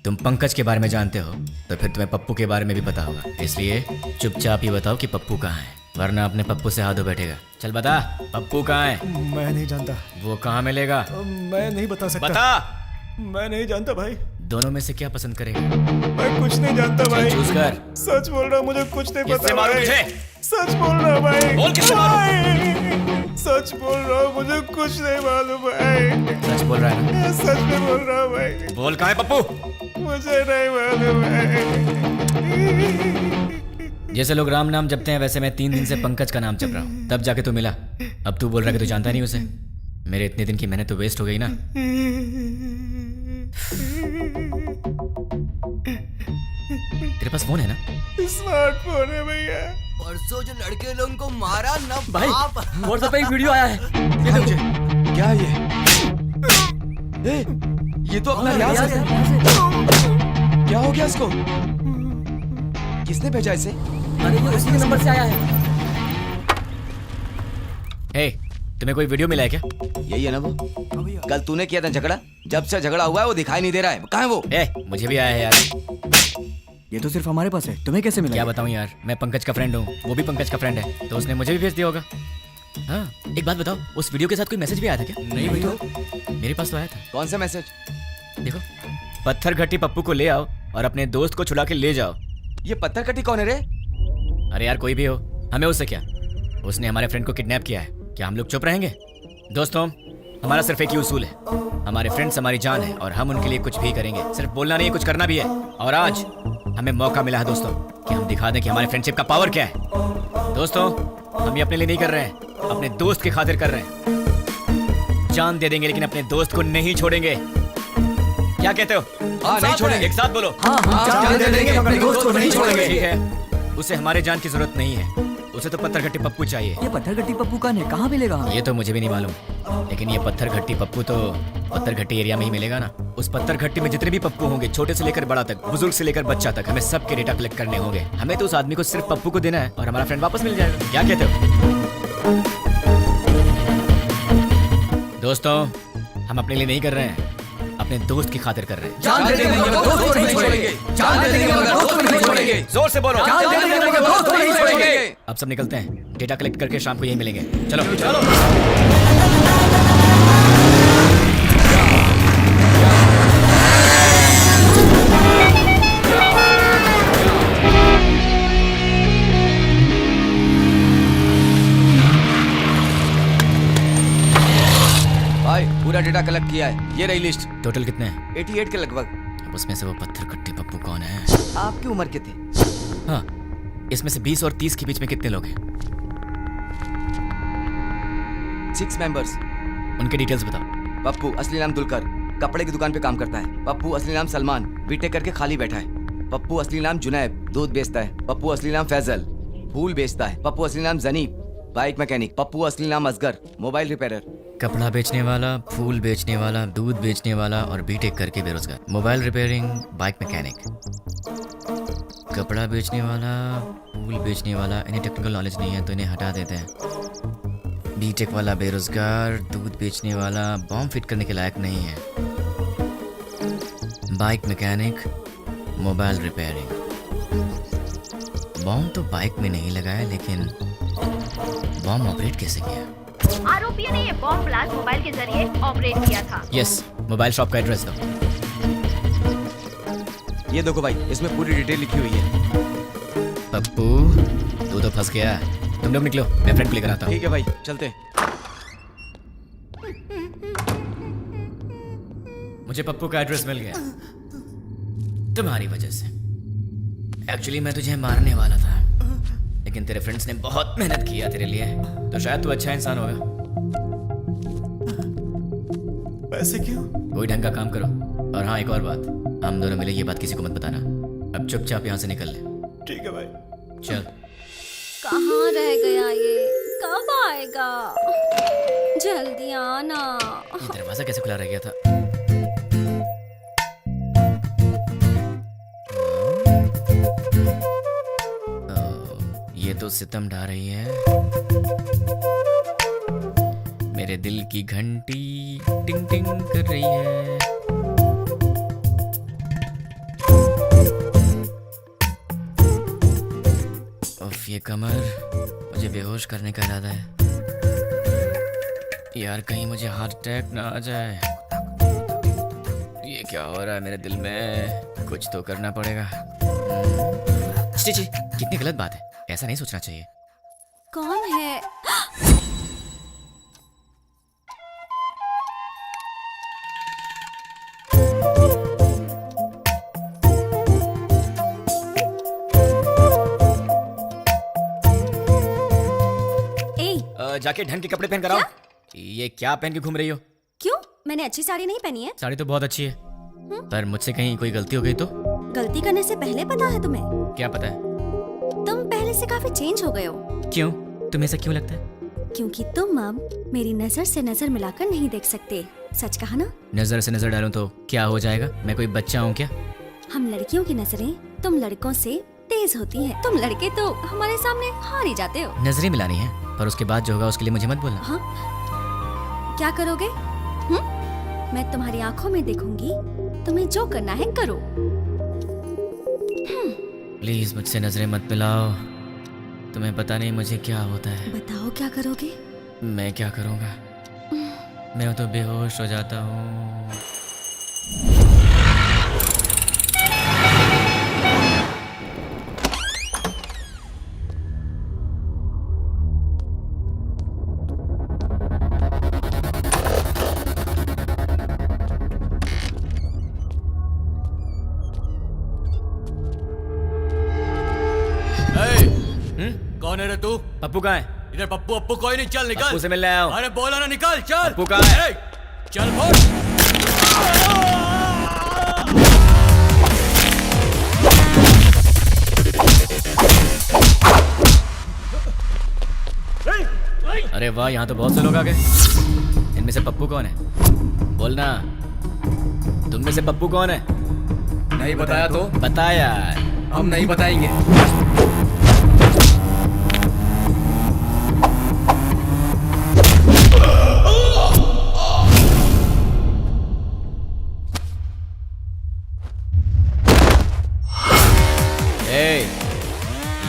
तुम पंकज के बारे में जानते हो तो फिर तुम्हें पप्पू के बारे में भी पता होगा, इसलिए चुपचाप ही बताओ कि पप्पू कहाँ है, वरना अपने पप्पू से हाथ धो बैठेगा। चल बता, पप्पू कहाँ है? मैं नहीं जानता। वो कहाँ मिलेगा? मैं नहीं बता सकता। बता। मैं नहीं जानता भाई। दोनों में से क्या पसंद करेगा? मैं कुछ नहीं जानता भाई। चूज कर। सच बोल रहा हूँ, मुझे कुछ नहीं किससे पता मारूं भाई। तुझे? सच बोल रहा हूँ भाई। बोल किससे भाई, सच बोल रहा हूँ, मुझे कुछ नहीं मालूम भाई। सच बोल रहा है ना? सच में बोल रहा हूँ भाई। बोल कहाँ है पप्पू? मुझे नहीं मालूम भाई। जैसे लोग राम नाम जपते हैं, वैसे मैं 3 दिन से पंकज का नाम जप रहा हूँ, तब जाके तू मिला। अब तू बोल रहा है कि तू जानता नहीं उसे। मेरे इतने दिन की मेहनत तो वेस्ट हो गई ना। तेरे पास फोन है ना? स्मार्टफोन है भैया। परसों जो लड़के लोगों को मारा ना भाई व्हाट्सएप पे एक वीडियो आया है, ये देखो। क्या ये? ये तो अपना रियाज है। क्या हो गया इसको? किसने भेजा इसे? अरे ये उसी के नंबर से आया है। हे, तुम्हें कोई वीडियो मिला है क्या? यही है ना वो? कल तूने किया था झगड़ा, जब से झगड़ा हुआ है वो दिखाई नहीं दे रहा है। कहाँ है वो? मुझे भी आया है यार। ये तो सिर्फ हमारे पास है, तुम्हें कैसे मिला? क्या बताऊं यार, मैं पंकज का फ्रेंड हूँ, वो भी पंकज का फ्रेंड है, तो उसने मुझे भी भेज दिया होगा। हाँ, एक बात बताओ, उस वीडियो के साथ कोई मैसेज भी आया था क्या? नहीं भाई। तो मेरे पास तो आया था। कौन सा मैसेज? देखो, पत्थर घट्टी पप्पू को ले आओ और अपने दोस्त को छुड़ा के ले जाओ। ये पत्थर कट्टी कौन है रे? अरे यार कोई भी हो, हमें उससे क्या? उसने हमारे फ्रेंड को किडनैप किया है, क्या हम लोग चुप रहेंगे? दोस्तों, हमारा सिर्फ एक ही उसूल है, हमारे फ्रेंड्स हमारी जान है और हम उनके लिए कुछ भी करेंगे। सिर्फ बोलना नहीं, कुछ करना भी है। और आज हमें मौका मिला है दोस्तों कि हम दिखा दें कि हमारे फ्रेंडशिप का पावर क्या है। दोस्तों, हम ये अपने लिए नहीं कर रहे हैं, अपने दोस्त की खातिर कर रहे हैं। जान दे देंगे लेकिन अपने दोस्त को नहीं छोड़ेंगे। क्या कहते हो? हाँ, नहीं छोड़ेंगे। एक साथ बोलो। जान दे देंगे, अपने दोस्त को नहीं छोड़ेंगे। ठीक है, उसे हमारे जान की जरूरत नहीं है, उसे तो पत्थर घट्टी पप्पू चाहिए। ये पत्थर घट्टी पप्पू कहाँ मिलेगा? ये तो मुझे भी नहीं मालूम, लेकिन ये पत्थर घट्टी पप्पू तो पत्थर घट्टी एरिया में ही मिलेगा ना। उस पत्थर घट्टी में जितने भी पप्पू होंगे, छोटे से लेकर बड़ा तक, बुजुर्ग से लेकर बच्चा तक, हमें सबके डेटा कलेक्ट करने होंगे। हमें तो उस आदमी को सिर्फ पप्पू को देना है और हमारा फ्रेंड वापस मिल जाएगा। क्या कहते हो दोस्तों? हम अपने लिए नहीं कर रहे हैं, अपने दोस्त की खातिर कर रहे हैं। जान दे देंगे मगर दोस्त को नहीं छोड़ेंगे। जान दे देंगे मगर दोस्त को नहीं छोड़ेंगे। जोर से बोलो। जान दे देंगे मगर दोस्त को नहीं छोड़ेंगे। अब सब निकलते हैं, डेटा कलेक्ट करके शाम को यही मिलेंगे। चलो चलो। भाई पूरा डेटा कलेक्ट किया है, ये रही लिस्ट। टोटल कितने हैं? 88 के लगभग। अब उसमें से वो पत्थर घट्टी पप्पू कौन है? आपकी उम्र के थे? हाँ, इसमें से 20 और 30 के बीच में कितने लोग हैं? 6 मेंबर्स। उनके डिटेल्स बताओ। पप्पू असली नाम दुलकर, कपड़े की दुकान पे काम करता है। पप्पू असली नाम सलमान, बीटेक करके खाली बैठा है। पप्पू असली नाम जुनैब, दूध बेचता है। पप्पू असली नाम फैजल, फूल बेचता है। पप्पू असली नाम जनीब, बाइक मैकेनिक। पप्पू असली नाम असगर, मोबाइल रिपेयरर। कपड़ा बेचने वाला, फूल बेचने वाला, दूध बेचने वाला और बीटेक करके बेरोजगार। Mobile repairing, bike mechanic. कपड़ा बेचने वाला, फूल बेचने वाला, इन्हें टेक्निकल नॉलेज नहीं है तो इन्हें हटा देते हैं। बीटेक वाला बेरोजगार, दूध बेचने वाला बॉम्ब फिट करने के लायक नहीं है। Bike mechanic, mobile repairing. Bomb तो बाइक में नहीं लगाया, लेकिन बॉम्ब ऑपरेट कैसे किया? आरोपियों ने ये बॉम्ब ब्लास्ट मोबाइल के जरिए ऑपरेट किया था। यस, मोबाइल शॉप का एड्रेस दो। ये देखो भाई, इसमें पूरी डिटेल लिखी हुई है। पप्पू, तू तो फंस गया। तुम लोग निकलो, मैं फ्रेंड को लेकर आता हूँ। ठीक है भाई, चलते हैं। मुझे पप्पू का एड्रेस मिल गया तुम्हारी वजह से। एक्चुअली मैं तुझे मारने वाला था, लेकिन तेरे फ्रेंड्स ने बहुत मेहनत किया तेरे लिए, तो शायद तू अच्छा इंसान होगा। पैसे क्यों? कोई ढंग का काम करो। और हाँ, एक और बात, हम दोनों मिले ये बात किसी को मत बताना। अब चुपचाप यहाँ से निकल ले। ठीक है भाई। चल। कहाँ रह गया ये? कब आएगा? जल्दी आना। ये दरवाजा कैसे खुला रह गया था? ये तो सितम ढा रही है। मेरे दिल की घंटी टिंग टिंग कर रही है। उफ, ये कमर, मुझे बेहोश करने का इरादा है। यार कहीं मुझे हार्ट अटैक ना आ जाए। ये क्या हो रहा है मेरे दिल में? कुछ तो करना पड़ेगा। छी छी, कितनी गलत बात है, ऐसा नहीं सोचना चाहिए। कौन है? जाके ढंग के कपड़े पहन कर आओ। ये क्या पहन के घूम रही हो? क्यों? मैंने अच्छी साड़ी नहीं पहनी है। साड़ी तो बहुत अच्छी है, पर मुझसे कहीं कोई गलती हो गई तो? गलती करने से पहले पता है तुम्हें? क्या पता है? तुम पहले से काफी चेंज हो गए हो। क्यों? तुम्हें ऐसा क्यों लगता है? क्योंकि तुम अब मेरी नजर से नजर मिलाकर नहीं देख सकते। सच कहा ना? नजर से नजर डालूं तो क्या हो जाएगा? मैं कोई बच्चा हूँ क्या? हम लड़कियों की नजरें तुम लड़कों से तेज होती हैं। तुम लड़के तो हमारे सामने हार ही जाते हो। नजरें मिलानी है, पर उसके बाद जो होगा उसके लिए मुझे मत बोलना। हाँ? क्या करोगे? मैं तुम्हारी आंखों में देखूंगी, तुम्हें जो करना है करो। प्लीज मुझसे नजरें मत मिलाओ। तुम्हें पता नहीं मुझे क्या होता है। बताओ क्या करोगे? मैं क्या करूँगा? मैं तो बेहोश हो जाता हूँ। कौन है रे तू? पप्पू कहाँ है? इधर पप्पू अप्पू कोई नहीं, चल निकल। पप्पू से मिलने आया हूँ। अरे बोला ना निकल, चल। पप्पू कहाँ है? चल बोल। अरे वाह, यहाँ तो बहुत से लोग आ गए। इनमें से पप्पू कौन है? बोलना। तुम में से पप्पू कौन है? नहीं बताया तो? बता यार। हम नहीं बताएंगे।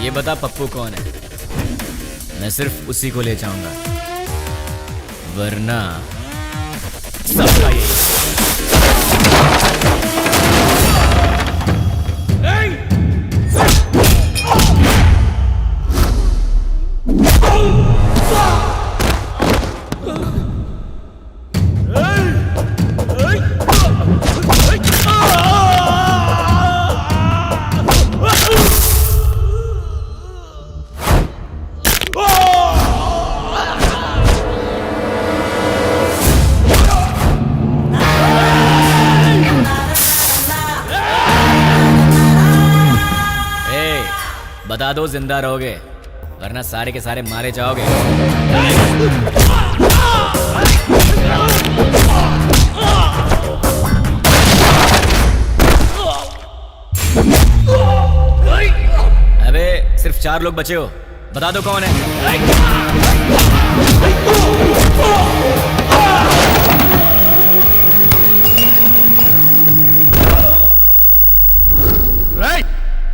ये बता पप्पू कौन है? मैं सिर्फ उसी को ले जाऊंगा, वरना सबका यही। बता दो जिंदा रहोगे, वरना सारे के सारे मारे जाओगे। अबे सिर्फ 4 लोग बचे हो, बता दो कौन है?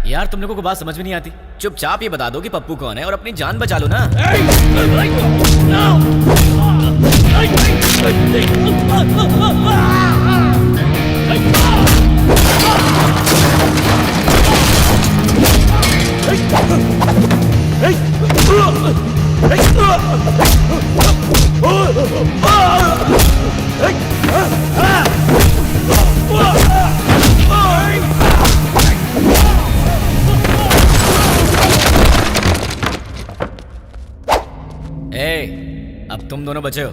यार तुम लोगों को बात समझ में नहीं आती। चुपचाप ये बता दो कि पप्पू कौन है और अपनी जान बचा लो ना। तुम दोनों बचे हो,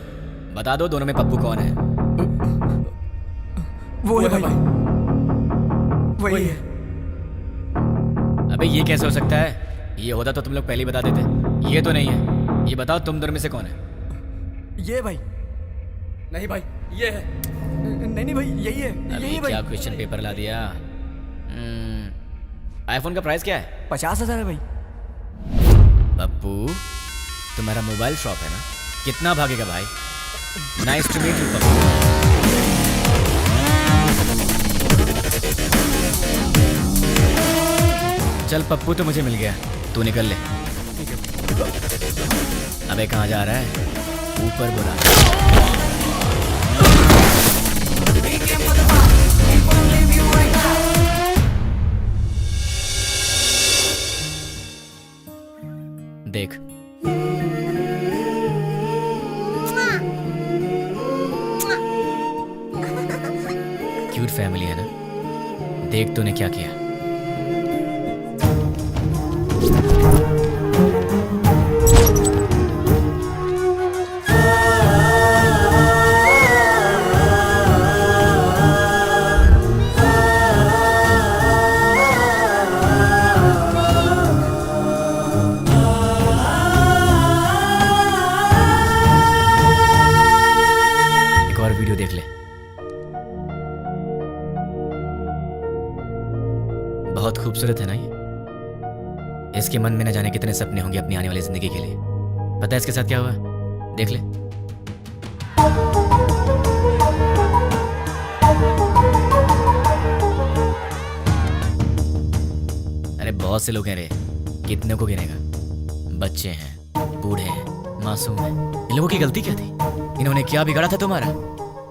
बता दो दोनों में पप्पू कौन है? वो है भाई, वही है। अबे ये कैसे हो सकता है? ये होता तो तुम लोग पहले ही बता देते। ये तो नहीं है। ये बताओ तुम दोनों में से कौन है? ये भाई, नहीं भाई, ये है। नहीं भाई, यही है, अभी यही है भाई। क्या क्वेश्चन पेपर ला दिया? आईफोन का प्राइस क्या है? 50,000 है भाई। पप्पू, तुम्हारा मोबाइल शॉप है ना? कितना भागेगा भाई? Nice to meet you Pappu. चल पप्पू तो मुझे मिल गया, तू निकल ले। अबे कहाँ जा रहा है? ऊपर बुला। देख क्यूट फैमिली है ना? देख तूने क्या किया। एक और वीडियो देख ले। बहुत खूबसूरत है ना ये? इसके मन में न जाने कितने सपने होंगे अपनी आने वाली जिंदगी के लिए। पता है इसके साथ क्या हुआ? देख ले। अरे बहुत से लोग हैं रे, कितने को गिनेगा? बच्चे हैं, बूढ़े हैं, मासूम हैं। इन लोगों की गलती क्या थी? इन्होंने क्या बिगाड़ा था तुम्हारा?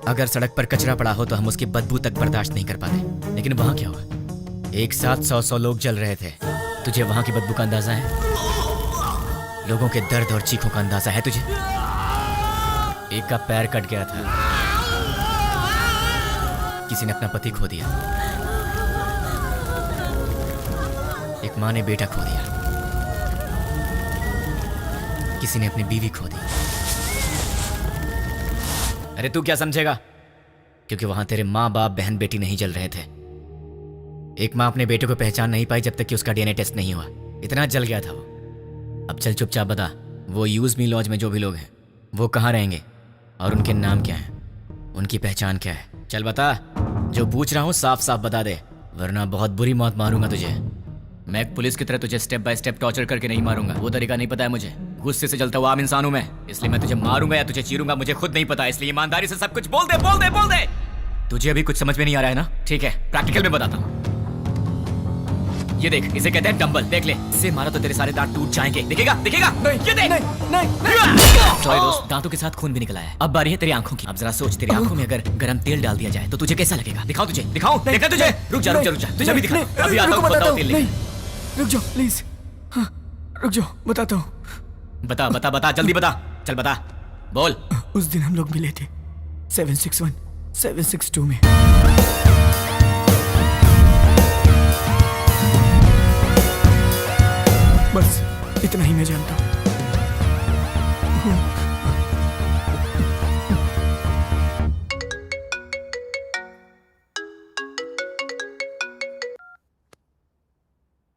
अगर सड़क पर कचरा पड़ा हो तो हम उसकी बदबू तक बर्दाश्त नहीं कर पाते, लेकिन वहां क्या हुआ? एक साथ 100 लोग जल रहे थे। तुझे वहां की बदबू का अंदाजा है? लोगों के दर्द और चीखों का अंदाजा है तुझे? एक का पैर कट गया था, किसी ने अपना पति खो दिया, एक माँ ने बेटा खो दिया, किसी ने अपनी बीवी खो दी। अरे तू क्या समझेगा? क्योंकि वहां तेरे माँ बाप बहन बेटी नहीं जल रहे थे। एक माँ अपने बेटे को पहचान नहीं पाई जब तक कि उसका डीएनए टेस्ट नहीं हुआ। इतना जल गया था वो। अब चल चुपचाप बता, वो यूज मी लॉज में जो भी लोग हैं वो कहाँ रहेंगे और उनके नाम क्या हैं, उनकी पहचान क्या है? चल बता। जो पूछ रहा हूँ साफ साफ बता दे, वरना बहुत बुरी मौत मारूंगा तुझे। मैं एक पुलिस की तरह तुझे स्टेप बाय स्टेप टॉर्चर करके नहीं मारूंगा, वो तरीका नहीं पता है मुझे। गुस्से से जलता हुआ आम इंसान हूं मैं, इसलिए मैं तुझे मारूंगा या तुझे चीरूंगा मुझे खुद नहीं पता। इसलिए ईमानदारी से सब कुछ बोल दे, बोल दे, बोल दे। तुझे अभी कुछ समझ में नहीं आ रहा है ना? ठीक है, प्रैक्टिकल में बताता हूँ। ये देख, इसे कहते हैं डंबल। देख ले, इससे मारा तो तेरे सारे दांत टूट जाएंगे। दिखेगा? दिखेगा? नहीं, ये देख। नहीं। सॉरी दोस्त, दांतों के साथ खून भी निकला है। अब बारी है तेरी आंखों की। अब जरा सोच, तेरी आंखों में अगर गरम तेल डाल दिया जाए तो तुझे कैसा लगेगा? दिखाओ तुझे, दिखाओ। देखा तुझे? रुक जा, रुक जा, रुक जा, तुझे अभी दिखा। अभी आता हूँ, बताओ तेल लेके। रुक जाओ प्लीज। हाँ, रुक जाओ, बताता हूँ। बता बता बता, जल्दी बता। चल बता, बोल। उस दिन हम लोग मिले थे 761 762 में। बस इतना ही मैं जानता हूँ।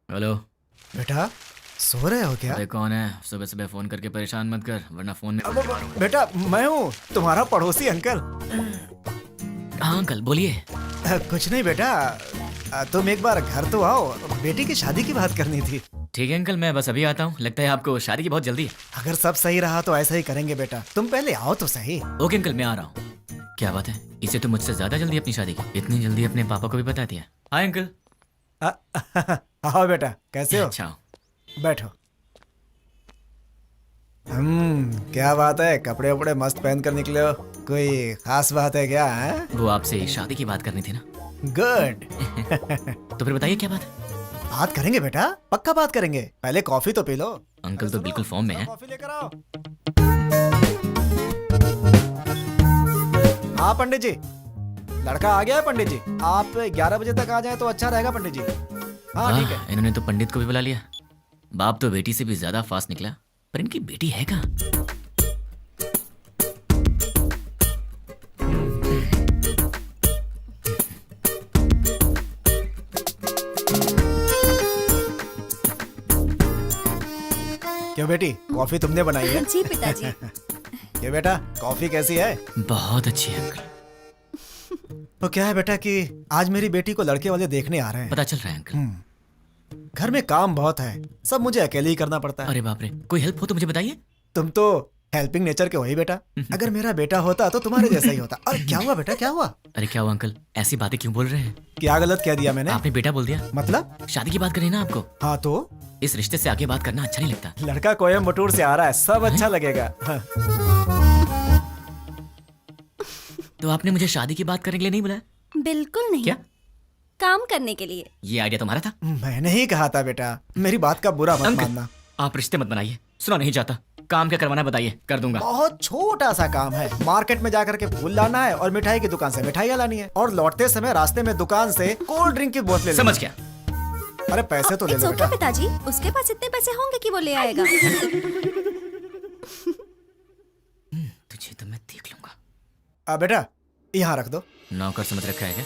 हेलो बेटा, सो रहे हो क्या? अरे कौन है? सुबह सुबह फोन करके परेशान मत कर, वरना फोन में। बेटा मैं हूँ, तुम्हारा पड़ोसी अंकल। हाँ अंकल, बोलिए। कुछ नहीं बेटा, तुम एक बार घर तो आओ, बेटी की शादी की बात करनी थी। ठीक है अंकल, मैं बस अभी आता हूँ। लगता है आपको शादी की बहुत जल्दी है। अगर सब सही रहा तो ऐसा ही करेंगे बेटा, तुम पहले आओ तो सही। ओके अंकल, मैं आ रहा हूँ। क्या बात है, इसे तो मुझसे ज्यादा जल्दी अपनी शादी की। इतनी जल्दी अपने पापा को भी बता दिया। Hi uncle. आओ बेटा, कैसे हो? अच्छा, बैठो। क्या बात है, कपड़े वपड़े मस्त पहन कर निकले हो, कोई खास बात है क्या? है वो आपसे शादी की बात करनी थी ना। गुड। तो फिर बताइए क्या बात है? बात करेंगे बेटा, पक्का बात करेंगे। पहले कॉफी तो पी लो। अंकल तो बिल्कुल फॉर्म में है। कॉफी लेकर आओ। हाँ पंडित जी, लड़का आ गया है पंडित जी। आप 11 बजे तक आ जाए तो अच्छा रहेगा पंडित जी। हाँ ठीक है। इन्होंने तो पंडित को भी बुला लिया। बाप तो बेटी से भी ज्यादा फास्ट निकला, पर इनकी बेटी है कहाँ? क्यों बेटी, कॉफी तुमने बनाई है? जी पिताजी। ये बेटा, कॉफी कैसी है? बहुत अच्छी है अंकल। तो क्या है बेटा कि आज मेरी बेटी को लड़के वाले देखने आ रहे हैं। पता चल रहा है अंकल। घर में काम बहुत है, सब मुझे अकेले ही करना पड़ता है। अरे बाप रे, कोई हेल्प हो तो मुझे बताइए। तुम तो हेल्पिंग नेचर के हो ही बेटा। अगर मेरा बेटा होता तो तुम्हारे जैसा ही होता। अरे क्या हुआ बेटा, क्या हुआ? अरे क्या हुआ अंकल, ऐसी बातें क्यों बोल रहे हैं? क्या गलत कह दिया मैंने? आपने बेटा बोल दिया। मतलब? शादी की बात करी ना आपको। हाँ तो इस रिश्ते से आगे बात करना अच्छा नहीं लगता। लड़का कोयम्बटूर से आ रहा है, सब अच्छा लगेगा। हाँ। तो आपने मुझे शादी की बात करने के लिए नहीं बुलाया? बिल्कुल नहीं। क्या? काम करने के लिए। ये आइडिया तुम्हारा था? मैंने ही कहा था बेटा, मेरी बात का बुरा मत मानना। आप रिश्ते मत बनाइए, सुना नहीं चाहता। काम क्या करवाना बताइए, कर दूंगा। बहुत छोटा सा काम है, मार्केट में जाकर के फूल लाना है और मिठाई की दुकान से मिठाइयाँ लानी है, और लौटते समय रास्ते में दुकान से कोल्ड ड्रिंक की बोतलें। समझ गया। अरे पैसे तो ले लो It's okay, बेटा। पिताजी, उसके पास इतने पैसे होंगे कि वो ले आएगा। तुझे तो मैं देख लूंगा। बेटा यहाँ रख दो। नौकर समझ रखा है क्या?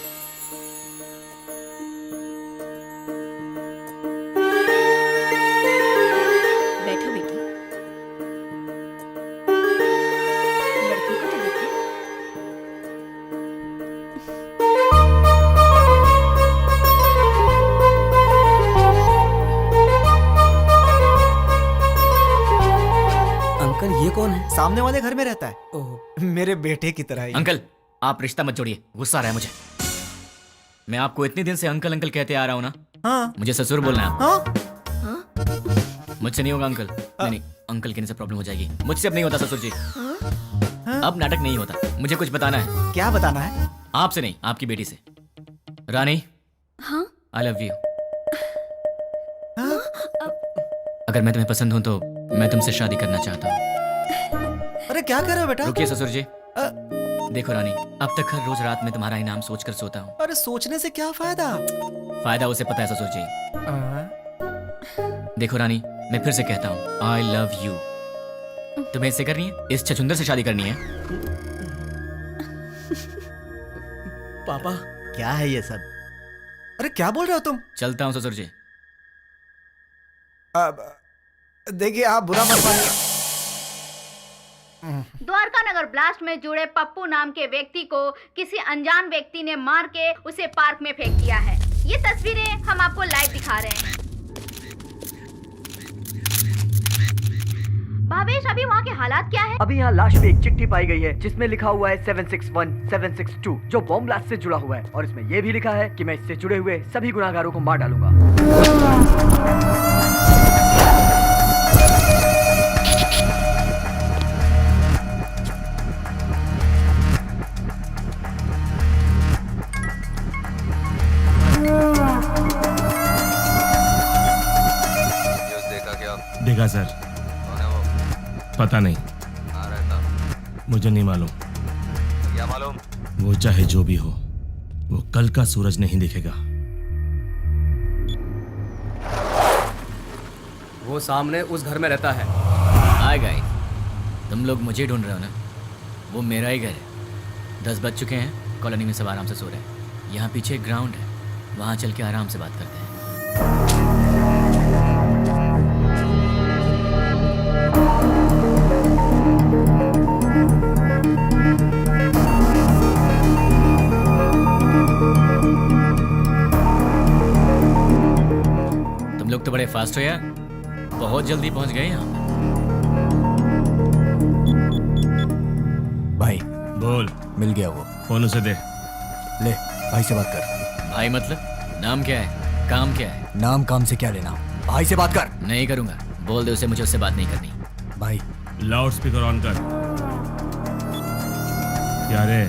बैठो बेटी। लड़की को तो देखो। अंकल ये कौन है? सामने वाले घर में रहता है। ओह, मेरे बेटे की तरह ही। अंकल आप रिश्ता मत जोड़िए, गुस्सा आ रहा है मुझे। मैं आपको इतने दिन से अंकल अंकल कहते आ रहा हूँ ना। हाँ मुझे ससुर बोलना है। हाँ मुझसे नहीं होगा अंकल। नहीं नहीं, अंकल कहने से प्रॉब्लम हो जाएगी। मुझसे अब नहीं होता ससुर जी। अब नाटक नहीं होता। मुझे कुछ बताना है। क्या बताना है? आपसे नहीं, आपकी बेटी से। रानी, हाँ? I love you. अगर मैं तुम्हें पसंद हूं तो मैं तुमसे शादी करना चाहता हूँ। अरे क्या कर रहे हो बेटा? रुकिए ससुर जी। देखो रानी, अब तक हर रोज रात में तुम्हारा इनाम सोचकर सोता हूँ। अरे सोचने से क्या फायदा? फायदा उसे पता है ससुर जी। देखो रानी, मैं फिर से कहता हूँ, आई लव यू। तुम्हें इससे करनी है? इस छछुंदर से शादी करनी है? पापा क्या है ये सब? अरे क्या बोल रहे हो तुम? चलता हूँ ससुर जी। देखिए आप बुरा मत मानिए। द्वारका नगर ब्लास्ट में जुड़े पप्पू नाम के व्यक्ति को किसी अनजान व्यक्ति ने मार के उसे पार्क में फेंक दिया है। ये तस्वीरें हम आपको लाइव दिखा रहे हैं। भावेश, अभी वहाँ के हालात क्या है? अभी यहाँ लाश पे एक चिट्ठी पाई गई है जिसमें लिखा हुआ है 761 762 जो बॉम्ब ब्लास्ट से जुड़ा हुआ है, और इसमें यह भी लिखा है कि मैं इससे जुड़े हुए सभी गुनाहगारों को मार डालूंगा। देखा सर? कौन है वो? पता नहीं, कहाँ रहता? मुझे नहीं मालूम। क्या मालूम? वो चाहे जो भी हो, वो कल का सूरज नहीं दिखेगा। वो सामने उस घर में रहता है। हाय गाइस, तुम लोग मुझे ढूंढ रहे हो ना? वो मेरा ही घर है। 10 बज चुके हैं, कॉलोनी में सब आराम से सो रहे हैं। यहाँ पीछे एक ग्राउंड है, वहाँ चल के आराम से बात करते हैं। तुम लोग तो बड़े फास्ट हो यार, बहुत जल्दी पहुंच गए यहाँ। भाई बोल। मिल गया वो। फोन उसे दे। ले भाई से बात कर। भाई मतलब? नाम क्या है, काम क्या है? नाम काम से क्या लेना, भाई से बात कर। नहीं करूंगा, बोल दे उसे मुझे उससे बात नहीं करनी। भाई लाउड स्पीकर ऑन कर। क्या रे,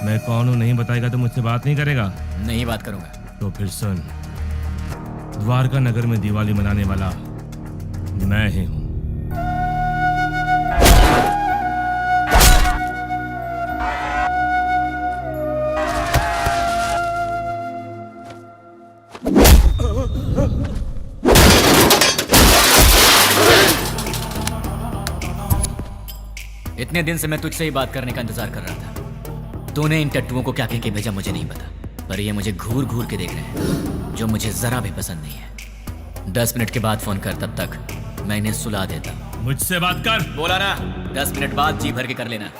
मैं कौन हूँ नहीं बताएगा तो मुझसे बात नहीं करेगा? नहीं बात करूंगा। तो फिर सुन, द्वारका नगर में दिवाली मनाने वाला मैं ही हूँ। इतने दिन से मैं तुझसे ही बात करने का इंतजार कर रहा था। तूने इन टट्टुओं को क्या कह के भेजा मुझे नहीं पता, पर ये मुझे घूर घूर के देख रहे हैं, जो मुझे जरा भी पसंद नहीं है। 10 मिनट के बाद फोन कर, तब तक मैं इन्हें सुला देता। मुझसे बात कर। बोला ना, 10 मिनट बाद जी भर के कर लेना।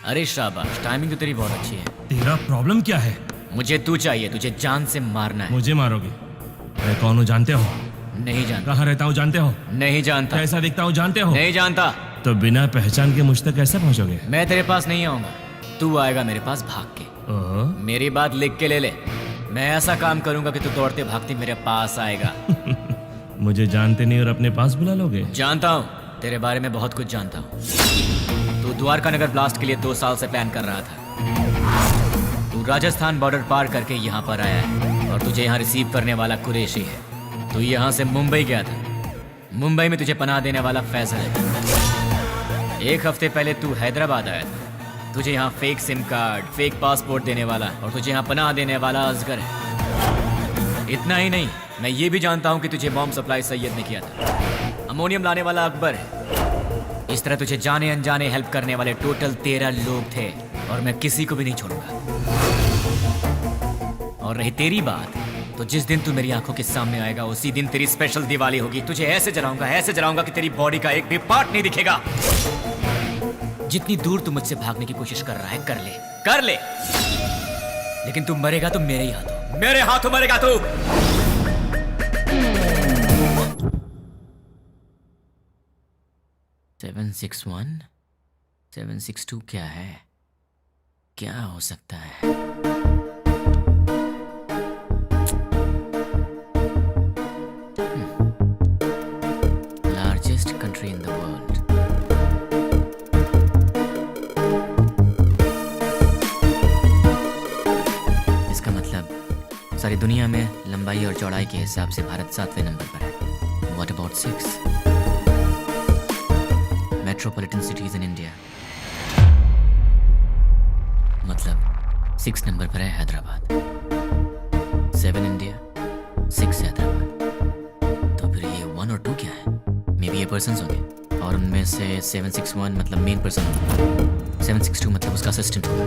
अरे शाबाश, टाइमिंग तो तेरी बहुत अच्छी है। तेरा प्रॉब्लम क्या है? मुझे तू चाहिए, तुझे जान से मारना है। मुझे मारोगे? मैं कौन हूँ जानते हो? नहीं जानता। कहाँ रहता हूँ जानते हो? नहीं जानता। कैसा दिखता हूँ जानते हो? नहीं जानता। तो बिना पहचान के मुझ तक कैसे पहुँचोगे? मैं तेरे पास नहीं आऊंगा, तू आएगा मेरे पास भाग के। ओह, मेरी बात लिख के ले ले। मैं ऐसा काम करूंगा कि तू दौड़ते भागते मेरे पास आएगा। मुझे जानते नहीं और अपने पास बुला लोगे? जानता हूँ, तेरे बारे में बहुत कुछ जानता हूँ। तू द्वारका नगर ब्लास्ट के लिए 2 साल से प्लान कर रहा था। तू राजस्थान बॉर्डर पार करके यहाँ पर आया है और तुझे यहाँ रिसीव करने वाला कुरैशी है। तू यहाँ से मुंबई गया था। मुंबई में तुझे पनाह देने वाला फैजल है। 1 हफ्ते पहले तू हैदराबाद आया था। तुझे यहाँ fake SIM card, fake passport देने वाला और तुझे यहाँ पनाह देने वाला असगर है। इतना ही नहीं, मैं ये भी जानता हूँ कि तुझे बॉम्ब सप्लाई सैयद ने किया था। अमोनियम लाने वाला अकबर है। इस तरह तुझे जाने अनजाने हेल्प करने वाले टोटल 13 लोग थे और मैं किसी को भी नहीं छोड़ूंगा। और रही तेरी बात, तो जिस दिन तू मेरी आंखों के सामने आएगा उसी दिन तेरी स्पेशल दिवाली होगी। तुझे ऐसे जलाऊंगा कि तेरी बॉडी का एक भी पार्ट नहीं दिखेगा। जितनी दूर तू मुझसे भागने की कोशिश कर रहा है कर ले, लेकिन तू मरेगा तो मेरे ही हाथों, मेरे हाथों मरेगा तू। सेवन 6-1 762 क्या है? क्या हो सकता है? Largest country in the world. इसका मतलब सारी दुनिया में लंबाई और चौड़ाई के हिसाब से भारत 7वें नंबर पर है। What about 6? Metropolitan cities in India, मतलब 6 नंबर पर है हैदराबाद। 7 इंडिया, 6 हैदराबाद। तो फिर ये 1 और 2 क्या है? मे बी ये पर्सन्स होंगे और उनमें से 761 मतलब मेन पर्सन होगा, 762 मतलब उसका असिस्टेंट होगा।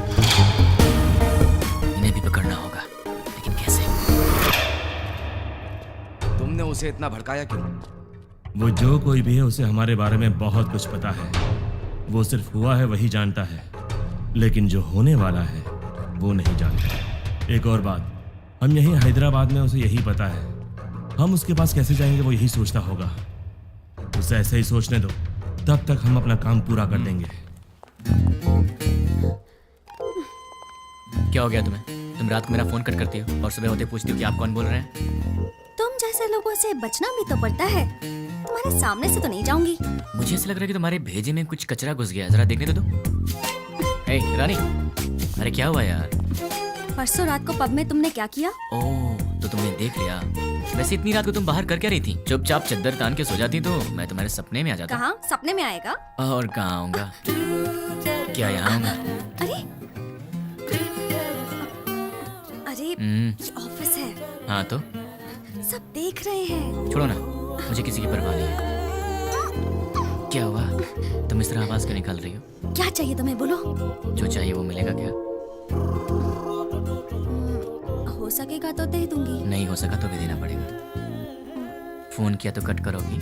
इन्हें भी पकड़ना होगा, लेकिन कैसे? तुमने उसे इतना भड़काया क्यों? वो जो कोई भी है उसे हमारे बारे में बहुत कुछ पता है। वो सिर्फ हुआ है वही जानता है, लेकिन जो होने वाला है वो नहीं जानता। एक और बात, हम यहीं हैदराबाद में उसे यही पता है। हम उसके पास कैसे जाएंगे वो यही सोचता होगा। उसे ऐसे ही सोचने दो, तब तक हम अपना काम पूरा कर देंगे। क्या हो गया तुम्हें? तुम रात को मेरा फोन कट करती हो और सुबह होते पूछती हो कि आप कौन बोल रहे हैं। तुम जैसे लोगों से बचना भी तो पड़ता है। तुम्हारे सामने से तो नहीं जाऊंगी। मुझे ऐसा लग रहा है कि तुम्हारे भेजे में कुछ कचरा घुस गया। जरा देखने दो। ए रानी, अरे क्या हुआ यार? परसों रात को पब में तुमने क्या किया? ओह, तो तुमने देख लिया। वैसे इतनी रात को तुम बाहर कर क्या रही थी? चुपचाप चद्दर तान के सो जाती तो मैं तुम्हारे सपने में आ जाता। कहाँ? सपने में आएगा? और कहाँ आऊंगा? क्या यहाँ हूँ मैं? अरे अरे ये ऑफिस है। हाँ तो सब देख रहे हैं। छोड़ो ना, मुझे किसी की परवाह नहीं है। क्या हुआ, तुम इस तरह आवाज क्यों निकाल रही हो? क्या चाहिए तुम्हें, बोलो। जो चाहिए वो मिलेगा क्या? हो सकेगा तो दे दूंगी। नहीं हो सका तो भी देना पड़ेगा। फोन किया तो कट करोगी?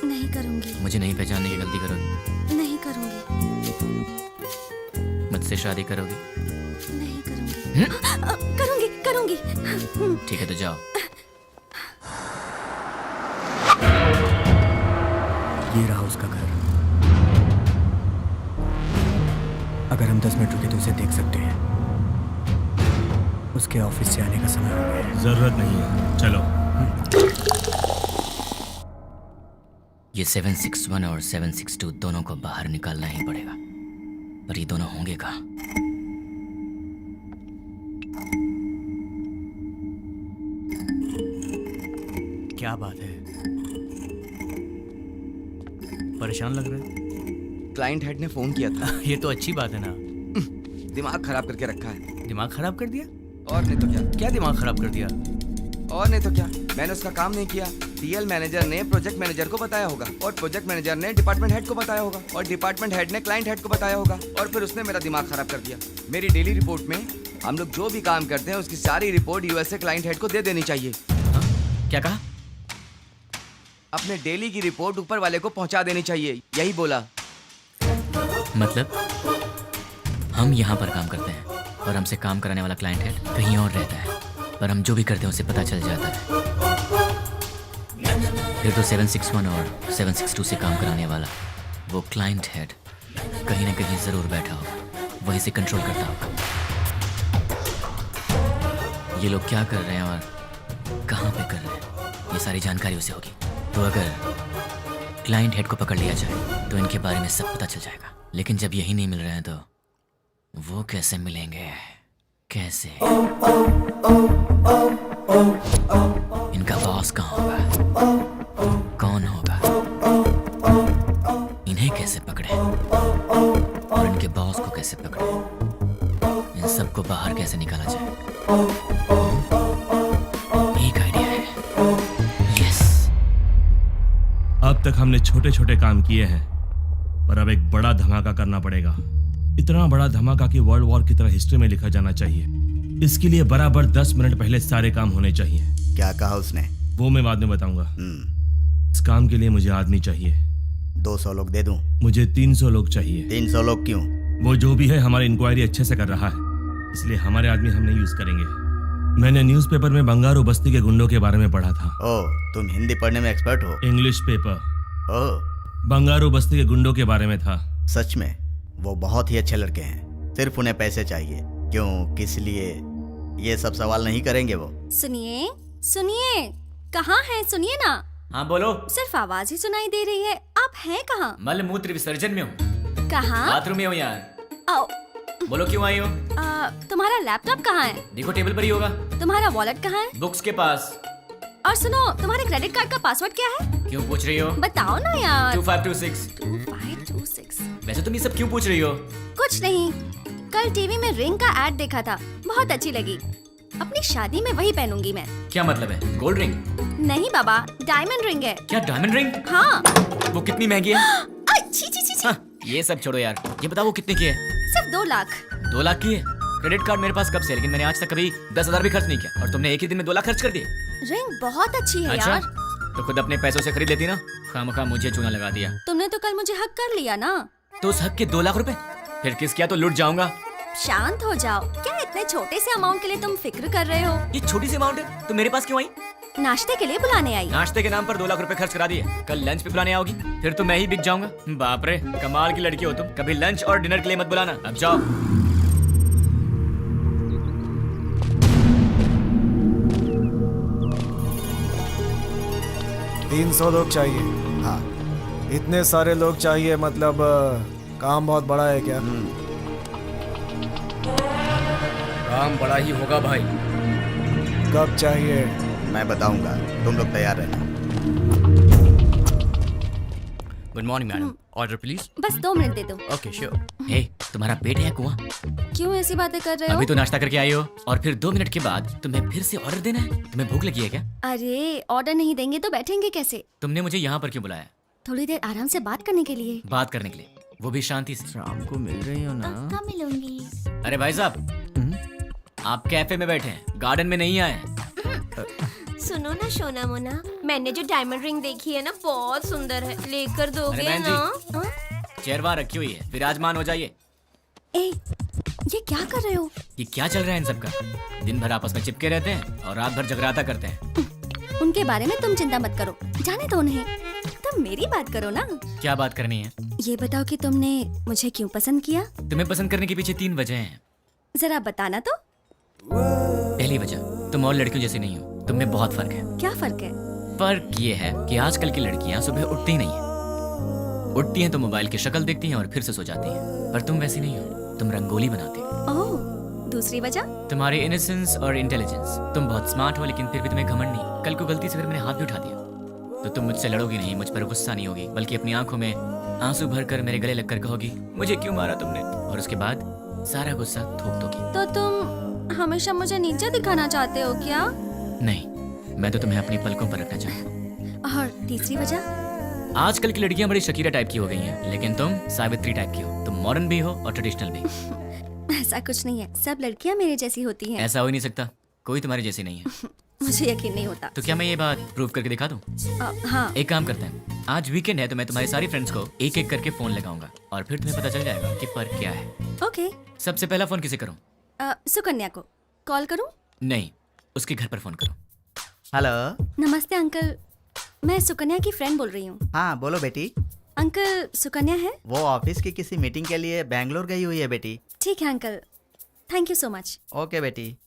नहीं करूंगी। मुझे नहीं पहचानने की गलती करोगी? नहीं करूंगी। मुझसे शादी करोगी? नहीं करूंगी। करूंगी करूंगी। ठीक है तो जाओ। ये रहा उसका घर। अगर हम 10 मिनट रुके तो उसे देख सकते हैं। उसके ऑफिस से आने का समय हो गया है। जरूरत नहीं है, चलो। ये 761 और 762 दोनों को बाहर निकालना ही पड़ेगा, पर ये दोनों होंगे कहाँ? क्या बात है, परेशान लग रहे हैं? क्लाइंट हेड ने फोन किया था। ये तो अच्छी बात है ना। दिमाग खराब करके रखा है। दिमाग खराब कर दिया? और नहीं तो क्या। क्या दिमाग खराब कर दिया? और नहीं तो क्या, मैंने उसका काम नहीं किया। डीएल मैनेजर ने प्रोजेक्ट मैनेजर को बताया होगा, और प्रोजेक्ट मैनेजर ने डिपार्टमेंट हेड को बताया होगा, और डिपार्टमेंट हेड ने क्लाइंट हेड को बताया होगा, और फिर उसने मेरा दिमाग खराब कर दिया। मेरी डेली रिपोर्ट में हम लोग जो भी काम करते हैं उसकी सारी रिपोर्ट यूएसए क्लाइंट हेड को दे देनी चाहिए। क्या कहा? अपने डेली की रिपोर्ट ऊपर वाले को पहुंचा देनी चाहिए, यही बोला। मतलब हम यहाँ पर काम करते हैं और हमसे काम कराने वाला क्लाइंट हेड कहीं और रहता है, पर हम जो भी करते हैं उसे पता चल जाता है। फिर तो 761 और 762 से काम कराने वाला वो क्लाइंट हेड कहीं ना कहीं जरूर बैठा होगा, वहीं से कंट्रोल करता होगा। ये लोग क्या कर रहे हैं और कहाँ पे कर रहे हैं, ये सारी जानकारी उसे होगी। तो अगर क्लाइंट हेड को पकड़ लिया जाए तो इनके बारे में सब पता चल जाएगा। लेकिन जब यही नहीं मिल रहे हैं तो वो कैसे मिलेंगे? कैसे? इनका बॉस कहाँ होगा? कौन होगा? इन्हें कैसे पकड़े और इनके बॉस को कैसे पकड़े? इन सबको बाहर कैसे निकाला जाए? एक आइडिया है। यस। अब तक हमने छोटे छोटे काम किए हैं, पर अब एक बड़ा धमाका करना पड़ेगा। इतना बड़ा धमाका कि वर्ल्ड वॉर की तरह हिस्ट्री में लिखा जाना चाहिए। इसके लिए बराबर 10 मिनट पहले सारे काम होने चाहिए। क्या कहा उसने? वो मैं बाद में बताऊंगा। इस काम के लिए मुझे आदमी चाहिए। 200 लोग दे दूं? मुझे 300 लोग चाहिए। 300 लोग क्यों? वो जो भी है हमारी इंक्वायरी अच्छे से कर रहा है, इसलिए हमारे आदमी हम नहीं यूज करेंगे। मैंने न्यूज़पेपर में बंगारू बस्ती के गुंडों के बारे में पढ़ा था। ओह, तुम हिंदी पढ़ने में एक्सपर्ट हो? English paper. ओह, बंगारू बस्ती के गुंडों के बारे में था। सच में? वो बहुत ही अच्छे लड़के हैं, सिर्फ उन्हें पैसे चाहिए। क्यों, किस लिए, ये सब सवाल नहीं करेंगे वो। सुनिए सुनिए, कहाँ हैं? सुनिए ना। हाँ बोलो। सिर्फ आवाज ही सुनाई दे रही है, आप हैं कहाँ? मल मूत्र विसर्जन में हूँ। कहाँ? बाथरूम में हूँ यार। आओ। बोलो क्यों आई हो? तुम्हारा लैपटॉप कहाँ है? देखो टेबल पर ही होगा। तुम्हारा वॉलेट कहाँ है? बुक्स के पास। और सुनो, तुम्हारे क्रेडिट कार्ड का पासवर्ड क्या है? क्यों पूछ रही हो? बताओ ना यार। 2526। 2526। वैसे तुम ये सब क्यों पूछ रही हो? कुछ नहीं, कल टीवी में रिंग का एड देखा था, बहुत अच्छी लगी। अपनी शादी में वही पहनूंगी मैं। क्या मतलब है? Gold ring? नहीं बाबा, डायमंड रिंग है। क्या डायमंड रिंग? हाँ। वो कितनी महंगी है? छी छी छी छी। हाँ, ये सब छोड़ो यार, ये बताओ वो कितने की है? सिर्फ 2 लाख। 2 लाख की है? क्रेडिट कार्ड मेरे पास कब से, लेकिन मैंने आज तक कभी 10,000 भी खर्च नहीं किया, और तुमने एक ही दिन में 2 लाख खर्च कर दिए। रिंग बहुत अच्छी है अच्छा? यार। तो खुद अपने पैसों से खरीद लेती ना, खामखा मुझे चूना लगा दिया। तुमने तो कल मुझे हक कर लिया ना। तो उस हक के 2 लाख रुपए फिर किस किया तो लुट जाऊंगा। शांत हो जाओ, क्या इतने छोटे से अमाउंट के लिए तुम फिक्र कर रहे हो? ये छोटी सी अमाउंट है, तो मेरे पास क्यों आई? नाश्ते के लिए बुलाने आई। नाश्ते के नाम पर 2 लाख रुपए खर्च करा दिए, कल लंच पे बुलाने आओगी, फिर तो मैं ही बिक जाऊंगा। बाप रे, कमाल की लड़की हो तुम। कभी लंच और डिनर के लिए मत बुलाना, अब जाओ। 300 लोग चाहिए। हाँ। इतने सारे लोग चाहिए, मतलब काम बहुत बड़ा है क्या? काम बड़ा ही होगा भाई। कब चाहिए? मैं बताऊंगा, तुम लोग तैयार रहना। Good morning madam, order please. बस 2 मिनट दे दो। Okay sure. हे, तुम्हारा पेट है कुआं? क्यों ऐसी बातें कर रहे हो? अभी तो नाश्ता करके आई हो और फिर 2 मिनट के बाद तुम्हें फिर से ऑर्डर देना है? तुम्हें भूख लगी है क्या? अरे ऑर्डर नहीं देंगे तो बैठेंगे कैसे? तुमने मुझे यहाँ पर क्यों बुलाया? थोड़ी देर आराम से बात करने के लिए। बात करने के लिए, वो भी शांति से। शाम को मिल रही हो ना? कब मिलूंगी? अरे भाई साहब, आप कैफे में बैठे हैं, गार्डन में नहीं आए हैं। सुनो ना सोना मोना, मैंने जो डायमंड रिंग देखी है ना बहुत सुंदर है, लेकर दोगे बहन जी, ना? चेयर वहाँ रखी हुई है, विराजमान हो जाइए। ए, ये क्या कर रहे हो? ये क्या चल रहा है इन सबका? दिन भर आपस में चिपके रहते हैं और रात भर जगराता करते हैं। उनके बारे में तुम चिंता मत करो, जाने दो उन्हें। तुम मेरी बात करो ना। क्या बात करनी है? ये बताओ कि तुमने मुझे क्यों पसंद किया? तुम्हें पसंद करने के पीछे 3 वजह हैं। जरा बताना तो। पहली वजह, तुम और लड़कियों जैसी नहीं हो, तुम में बहुत फर्क है। क्या फर्क है? फर्क ये है कि आजकल की लड़कियां सुबह उठती ही नहीं है। उठती हैं तो मोबाइल की शक्ल देखती हैं और फिर से सो जाती हैं। पर तुम वैसी नहीं हो, तुम रंगोली बनाती हो। ओह, दूसरी वजह? तुम्हारी इनोसेंस और इंटेलिजेंस। तुम बहुत स्मार्ट हो लेकिन फिर भी तुम्हें घमंड नहीं। कल को गलती से अगर मैंने हाथ भी उठा दिया तो तुम मुझसे लड़ोगी नहीं, मुझ पर गुस्सा नहीं होगी, बल्कि अपनी आंखों में आंसू भरकर मेरे गले लगकर कहोगी मुझे क्यों मारा तुमने, और उसके बाद सारा गुस्सा थूक दोगी। तो तुम हमेशा मुझे नीचे दिखाना चाहते हो क्या? नहीं, मैं तो तुम्हें अपनी पलकों पर रखना चाहता हूँ। और तीसरी वजह? आजकल की लड़कियां बड़ी शकीरा टाइप की हो गई हैं, लेकिन तुम सावित्री टाइप की हो। तुम मॉडर्न भी हो और ट्रेडिशनल भी। ऐसा कुछ नहीं है, सब लड़कियां मेरे जैसी होती हैं। ऐसा हो ही नहीं सकता, कोई तुम्हारी जैसी नहीं है। मुझे यकीन नहीं होता। तो क्या मैं ये बात प्रूव करके दिखा दूं? हाँ। एक काम करते हैं, आज वीकेंड है तो मैं तुम्हारी सारी फ्रेंड्स को एक एक करके फोन लगाऊंगा और फिर तुम्हें पता चल जाएगा कि फर्क क्या है। ओके। सबसे पहला फोन किसे करूं? सुकन्या को कॉल करूं? नहीं, उसके घर पर फोन करो। हेलो। नमस्ते अंकल, मैं सुकन्या की फ्रेंड बोल रही हूँ। हाँ बोलो बेटी। अंकल, सुकन्या है? वो ऑफिस की किसी मीटिंग के लिए बैंगलोर गई हुई है बेटी। ठीक है uncle, thank you so much. Okay बेटी।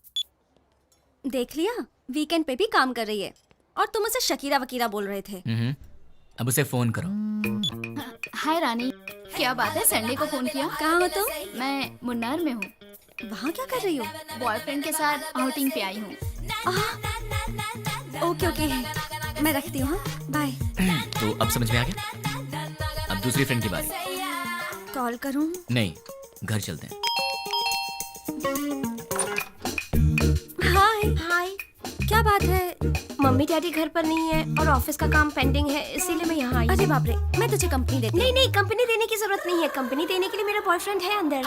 देख लिया, वीकेंड पे भी काम कर रही है और तुम उसे शकीरा वकीरा बोल रहे थे। अब उसे फोन करो। हाय रानी, क्या बात है, संडे को फोन किया? कहाँ हो तुम? मैं मुन्नार में हूँ। वहाँ क्या कर रही हो? बॉयफ्रेंड के साथ आउटिंग पे आई हूँ। ओके ओके, मैं रखती हूँ, बाय। तो अब समझ में आ गया? अब दूसरी फ्रेंड की बारी। कॉल करूँ? नहीं, घर चलते हैं। हाय। हाय। क्या बात है? मम्मी डैडी घर पर नहीं है और ऑफिस का काम पेंडिंग है, इसीलिए मैं यहाँ आई। अरे बाप रे, मैं तुझे कंपनी देती हूँ। नहीं, कंपनी देने की जरूरत नहीं है। कंपनी देने के लिए मेरा बॉयफ्रेंड है अंदर।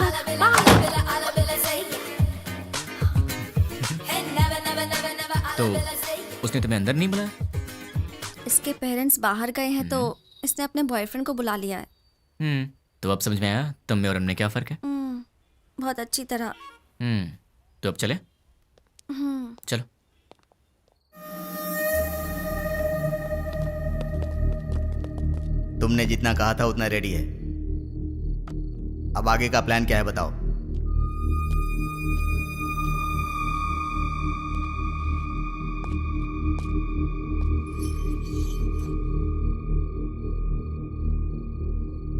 तो उसने तुम्हें अंदर नहीं बुलाया? इसके पेरेंट्स बाहर गए हैं तो इसने अपने बॉयफ्रेंड को बुला लिया है। तो अब समझ में आया तुम में और हमने क्या फर्क है? बहुत अच्छी तरह। तो अब चले? चलो। तुमने जितना कहा था उतना रेडी है। अब आगे का प्लान क्या है बताओ।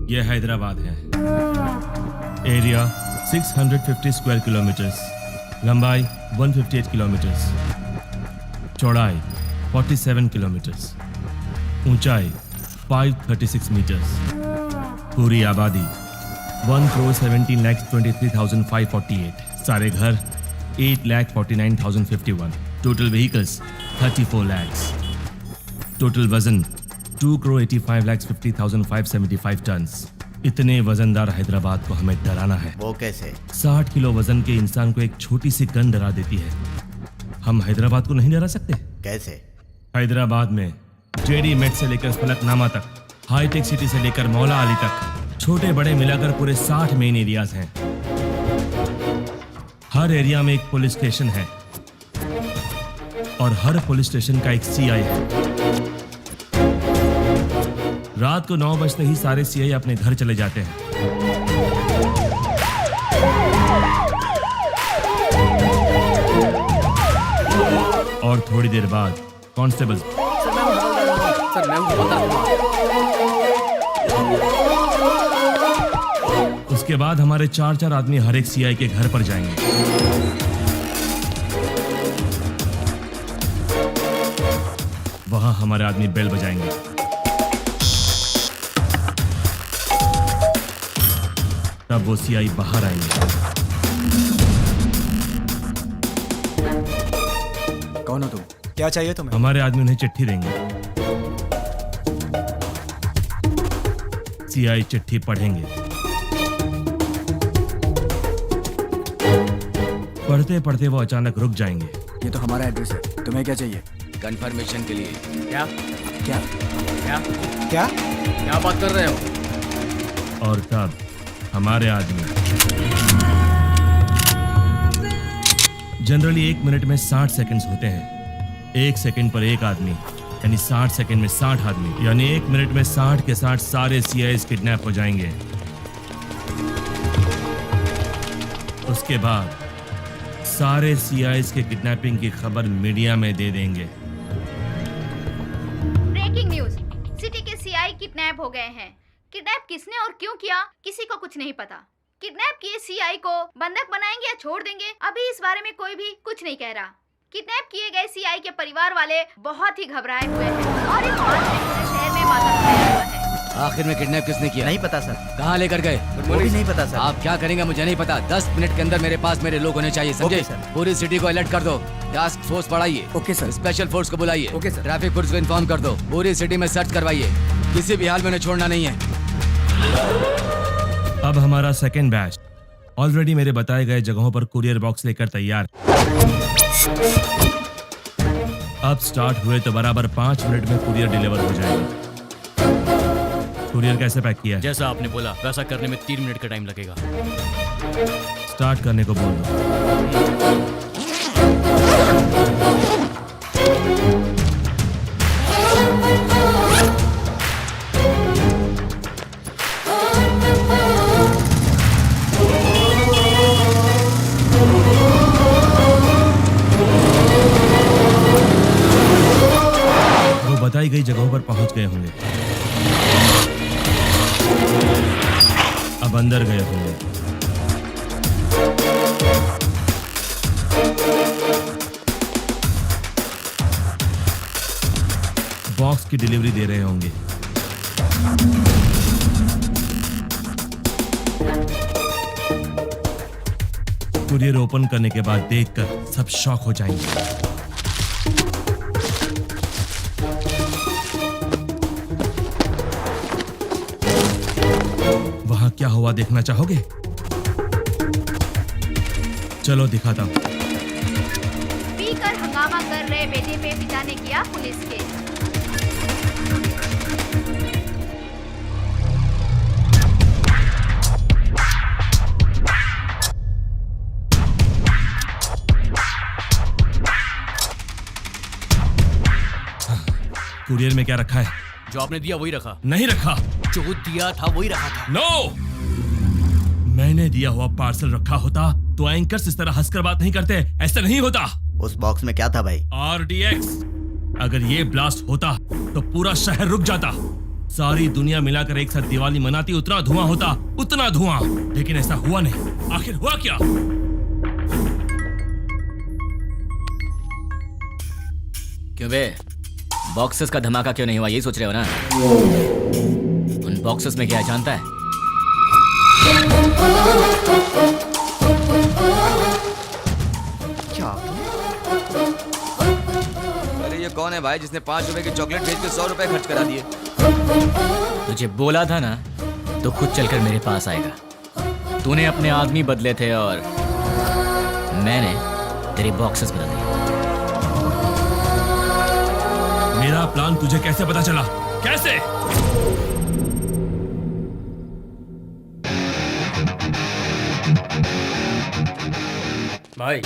यह हैदराबाद है। एरिया 650 स्क्वायर किलोमीटर्स, लंबाई 158 किलोमीटर्स, चौड़ाई 47 किलोमीटर्स, ऊंचाई 536 मीटर्स, पूरी आबादी 1,17,23,548, सारे घर 8,49,051, टोटल व्हीकल्स 34 lakhs, टोटल वजन 2,85,50,575 टन्स। इतने वजनदार हैदराबाद को हमें डराना है। वो कैसे? 60 किलो वजन के इंसान को एक छोटी सी गन डरा देती है। हम हैदराबाद को नहीं डरा सकते? कैसे? हैदराबाद में जेडी मेट से लेकर फलकनामा तक, हाईटेक सिटी से लेकर मौला अली तक, छोटे बड़े मिलाकर पूरे 60 मेन एरियाज हैं। हर एरिया में एक पुलिस स्टेशन है और हर पुलिस स्टेशन का एक सीआई है। रात को 9 बजते ही सारे सीआई अपने घर चले जाते हैं। और थोड़ी देर बाद कांस्टेबल उसके बाद हमारे 4 आदमी हर एक सीआई के घर पर जाएंगे। वहां हमारे आदमी बेल बजाएंगे। तब वो सीआई बाहर आएंगे। कौन हो तुम? क्या चाहिए तुम्हें? हमारे आदमी उन्हें चिट्ठी देंगे। सीआई चिट्ठी पढ़ेंगे। पढ़ते पढ़ते वो अचानक रुक जाएंगे। ये तो हमारा एड्रेस है, तुम्हें क्या चाहिए? कंफर्मेशन के लिए। क्या क्या क्या क्या क्या बात कर रहे हो? और तब हमारे आदमी जनरली 1 मिनट में 60 सेकंड्स होते हैं। 1 सेकंड पर एक आदमी यानी 60 सेकंड में 60 आदमी, यानी 1 मिनट में 60 के 60 सारे सीआईएस किडनैप हो जाएंगे। उसके बाद सारे सीआईएस के किडनैपिंग की खबर मीडिया में दे देंगे। ब्रेकिंग न्यूज, सिटी के सीआई किडनैप हो गए हैं। किडनैप किसने और क्यों किया किसी को कुछ नहीं पता। किडनैप किए सीआई को बंधक बनाएंगे या छोड़ देंगे, अभी इस बारे में कोई भी कुछ नहीं कह रहा। किडनैप किए गए सीआई के परिवार वाले बहुत ही घबराए हुए हैं और इस बात से पूरे शहर में मातम छाया हुआ है। आखिर में किडनैप किसने किया? नहीं पता सर। कहाँ लेकर गए? वो भी नहीं पता सर। आप क्या करेंगे मुझे नहीं पता। 10 मिनट के अंदर मेरे पास मेरे लोग होने चाहिए, समझे? पूरी सिटी को अलर्ट कर दो। टास्क फोर्स बढ़ाइए। Okay sir. स्पेशल फोर्स को बुलाइए। Okay sir. ट्रैफिक पुलिस को इन्फॉर्म कर दो। पूरी सिटी में सर्च करवाइए, किसी भी हाल में उन्हें छोड़ना नहीं है। अब हमारा सेकेंड बैच ऑलरेडी मेरे बताए गए जगहों पर कुरियर बॉक्स लेकर तैयार। अब स्टार्ट हुए तो बराबर 5 मिनट में कुरियर डिलीवर हो जाएगा। कुरियर कैसे पैक किया है? जैसा आपने बोला वैसा करने में 3 मिनट का टाइम लगेगा। स्टार्ट करने को बोल दो। वो बताई गई जगहों पर पहुंच गए होंगे। अब अंदर गए होंगे। बॉक्स की डिलीवरी दे रहे होंगे। कुरियर ओपन करने के बाद देखकर सब शॉक हो जाएंगे। वहां क्या हुआ देखना चाहोगे? चलो दिखाता हूं। पीकर हंगामा कर रहे बेटे पे पिता ने किया पुलिस केस। कुरियर में क्या रखा है? जो आपने दिया वही रखा। नहीं रखा। जो दिया था वही रखा था। नो! मैंने दिया हुआ पार्सल रखा होता तो एंकर्स इस तरह हंसकर बात नहीं करते, ऐसा नहीं होता। उस बॉक्स में क्या था भाई? RDX। अगर ये ब्लास्ट होता तो पूरा शहर रुक जाता। सारी दुनिया मिलाकर एक साथ दिवाली मनाती, उतना धुआं होता, उतना धुआं। लेकिन ऐसा हुआ नहीं। आखिर हुआ क्या? क्यों बे, बॉक्सेस का धमाका क्यों नहीं हुआ, यही सोच रहे हो ना? उन बॉक्सेस में क्या है जानता है? अरे ये कौन है भाई जिसने 5 रुपए की चॉकलेट भेज के 100 रुपए खर्च करा दिए? तुझे बोला था ना, तो खुद चलकर मेरे पास आएगा। तूने अपने आदमी बदले थे और मैंने तेरे बॉक्सेस बदल दिए। मेरा प्लान तुझे कैसे पता चला? कैसे? भाई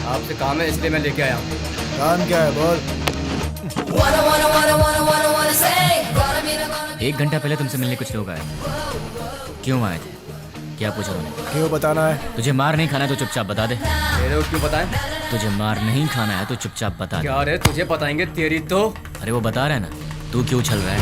आपसे काम है इसलिए मैं लेके आया हूँ। काम क्या है बोल? 1 घंटा पहले तुमसे मिलने कुछ लोग आए। क्यों आए थे? क्या पूछा उन्होंने? क्यों बताना है? तुझे मार नहीं खाना है तो चुपचाप बता दे। तेरे को क्यों बताएं? तुझे मार नहीं खाना है तो चुपचाप बता दे। क्या रे, तुझे बताएंगे तेरी तो। अरे वो बता रहा है ना, तू क्यों उछल रहा है?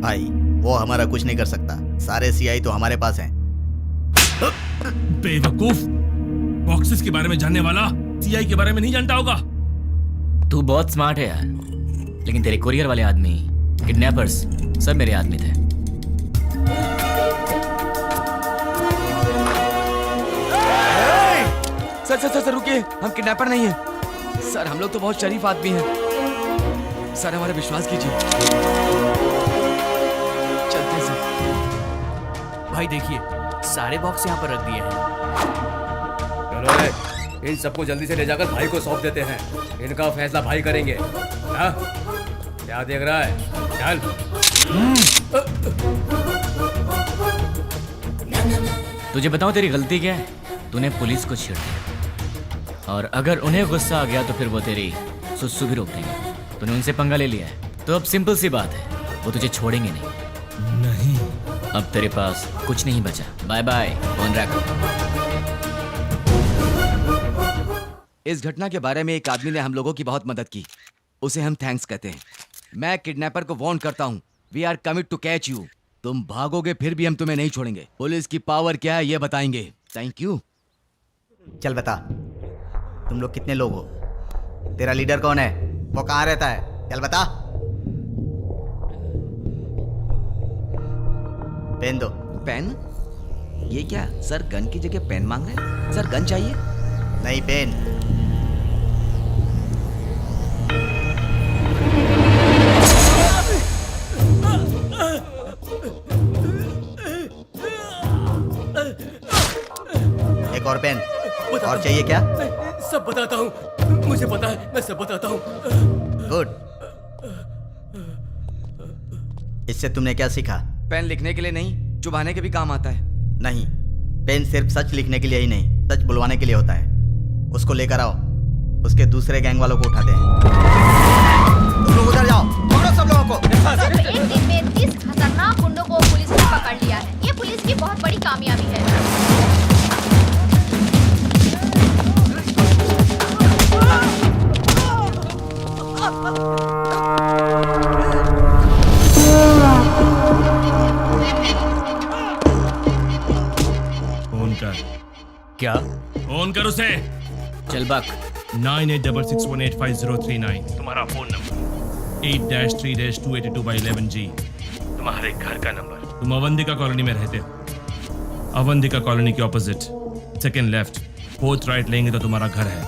भाई वो हमारा कुछ नहीं कर सकता। सारे सीआई तो हमारे पास हैं। बेवकूफ, बॉक्सेस के बारे में जानने वाला सीआई के बारे में नहीं जानता होगा। तू बहुत स्मार्ट है यार, लेकिन तेरे कोरियर वाले आदमी, किडनैपर्स सब मेरे आदमी थे। सर सर सर सर रुकिए, हम किडनैपर नहीं हैं। सर हम लोग तो बहुत शरीफ आदमी हैं। सर हमारा विश्वास कीजिए। चलते हैं सर। भाई देखिए, सारे बॉक्स यहाँ पर रख दिए हैं। चलो इन सबको जल्दी से ले जाकर भाई को सौंप देते हैं। इनका फैसला भाई करेंगे। हाँ? क्या देख रहा है? चल। तुझे बताऊं तेरी गलती क्या है? तूने पुलिस को छेड़ दिया, और अगर उन्हें गुस्सा आ गया तो फिर वो तेरी सुसु भी रोक देंगे। तूने उनसे पंगा ले लिया है, तो अब सिंपल सी बात है, वो तुझे छोड़ेंगे नहीं। अब तेरे पास कुछ नहीं बचा। बाय बाय, फोन रख। इस घटना के बारे में एक आदमी ने हम लोगों की बहुत मदद की, उसे हम थैंक्स कहते हैं। मैं किडनैपर को वार्न करता हूँ, we are commit to catch you. तुम भागोगे फिर भी हम तुम्हें नहीं छोड़ेंगे। पुलिस की पावर क्या है ये बताएंगे। Thank you. चल बता, तुम लोग कितने लोग हो? तेरा लीडर कौन है? वो कहाँ रहता है? चल बता। पेन दो। पेन? ये क्या सर, गन की जगह पेन मांग रहे हैं? सर गन चाहिए? नहीं, पेन। एक और पेन। और चाहिए क्या? सब बताता हूँ, मुझे पता है, मैं सब बताता हूँ। गुड। इससे तुमने क्या सीखा? पेन लिखने के लिए नहीं, चुभाने के भी काम आता है। नहीं, पेन सिर्फ सच लिखने के लिए ही नहीं, सच बुलवाने के लिए होता है। उसको लेकर आओ, उसके दूसरे गैंग वालों को उठाते हैं। तुम लोग उधर जाओ, पकड़ो सब लोगों को। सिर्फ एक दिन में 30 खतरनाक गुंडों को पुलिस ने पकड़ लिया है। ये पुलिस की बहुत बड़ी कामयाबी है। फोन कर। क्या? फोन कर उसे। चल बक। 9866185039 तुम्हारा फोन नंबर। 8-3-282/11G तुम्हारे घर का नंबर। तुम अवंतिका कॉलोनी में रहते हो। अवंतिका कॉलोनी के opposite, second left, fourth right लेंगे तो तुम्हारा घर है।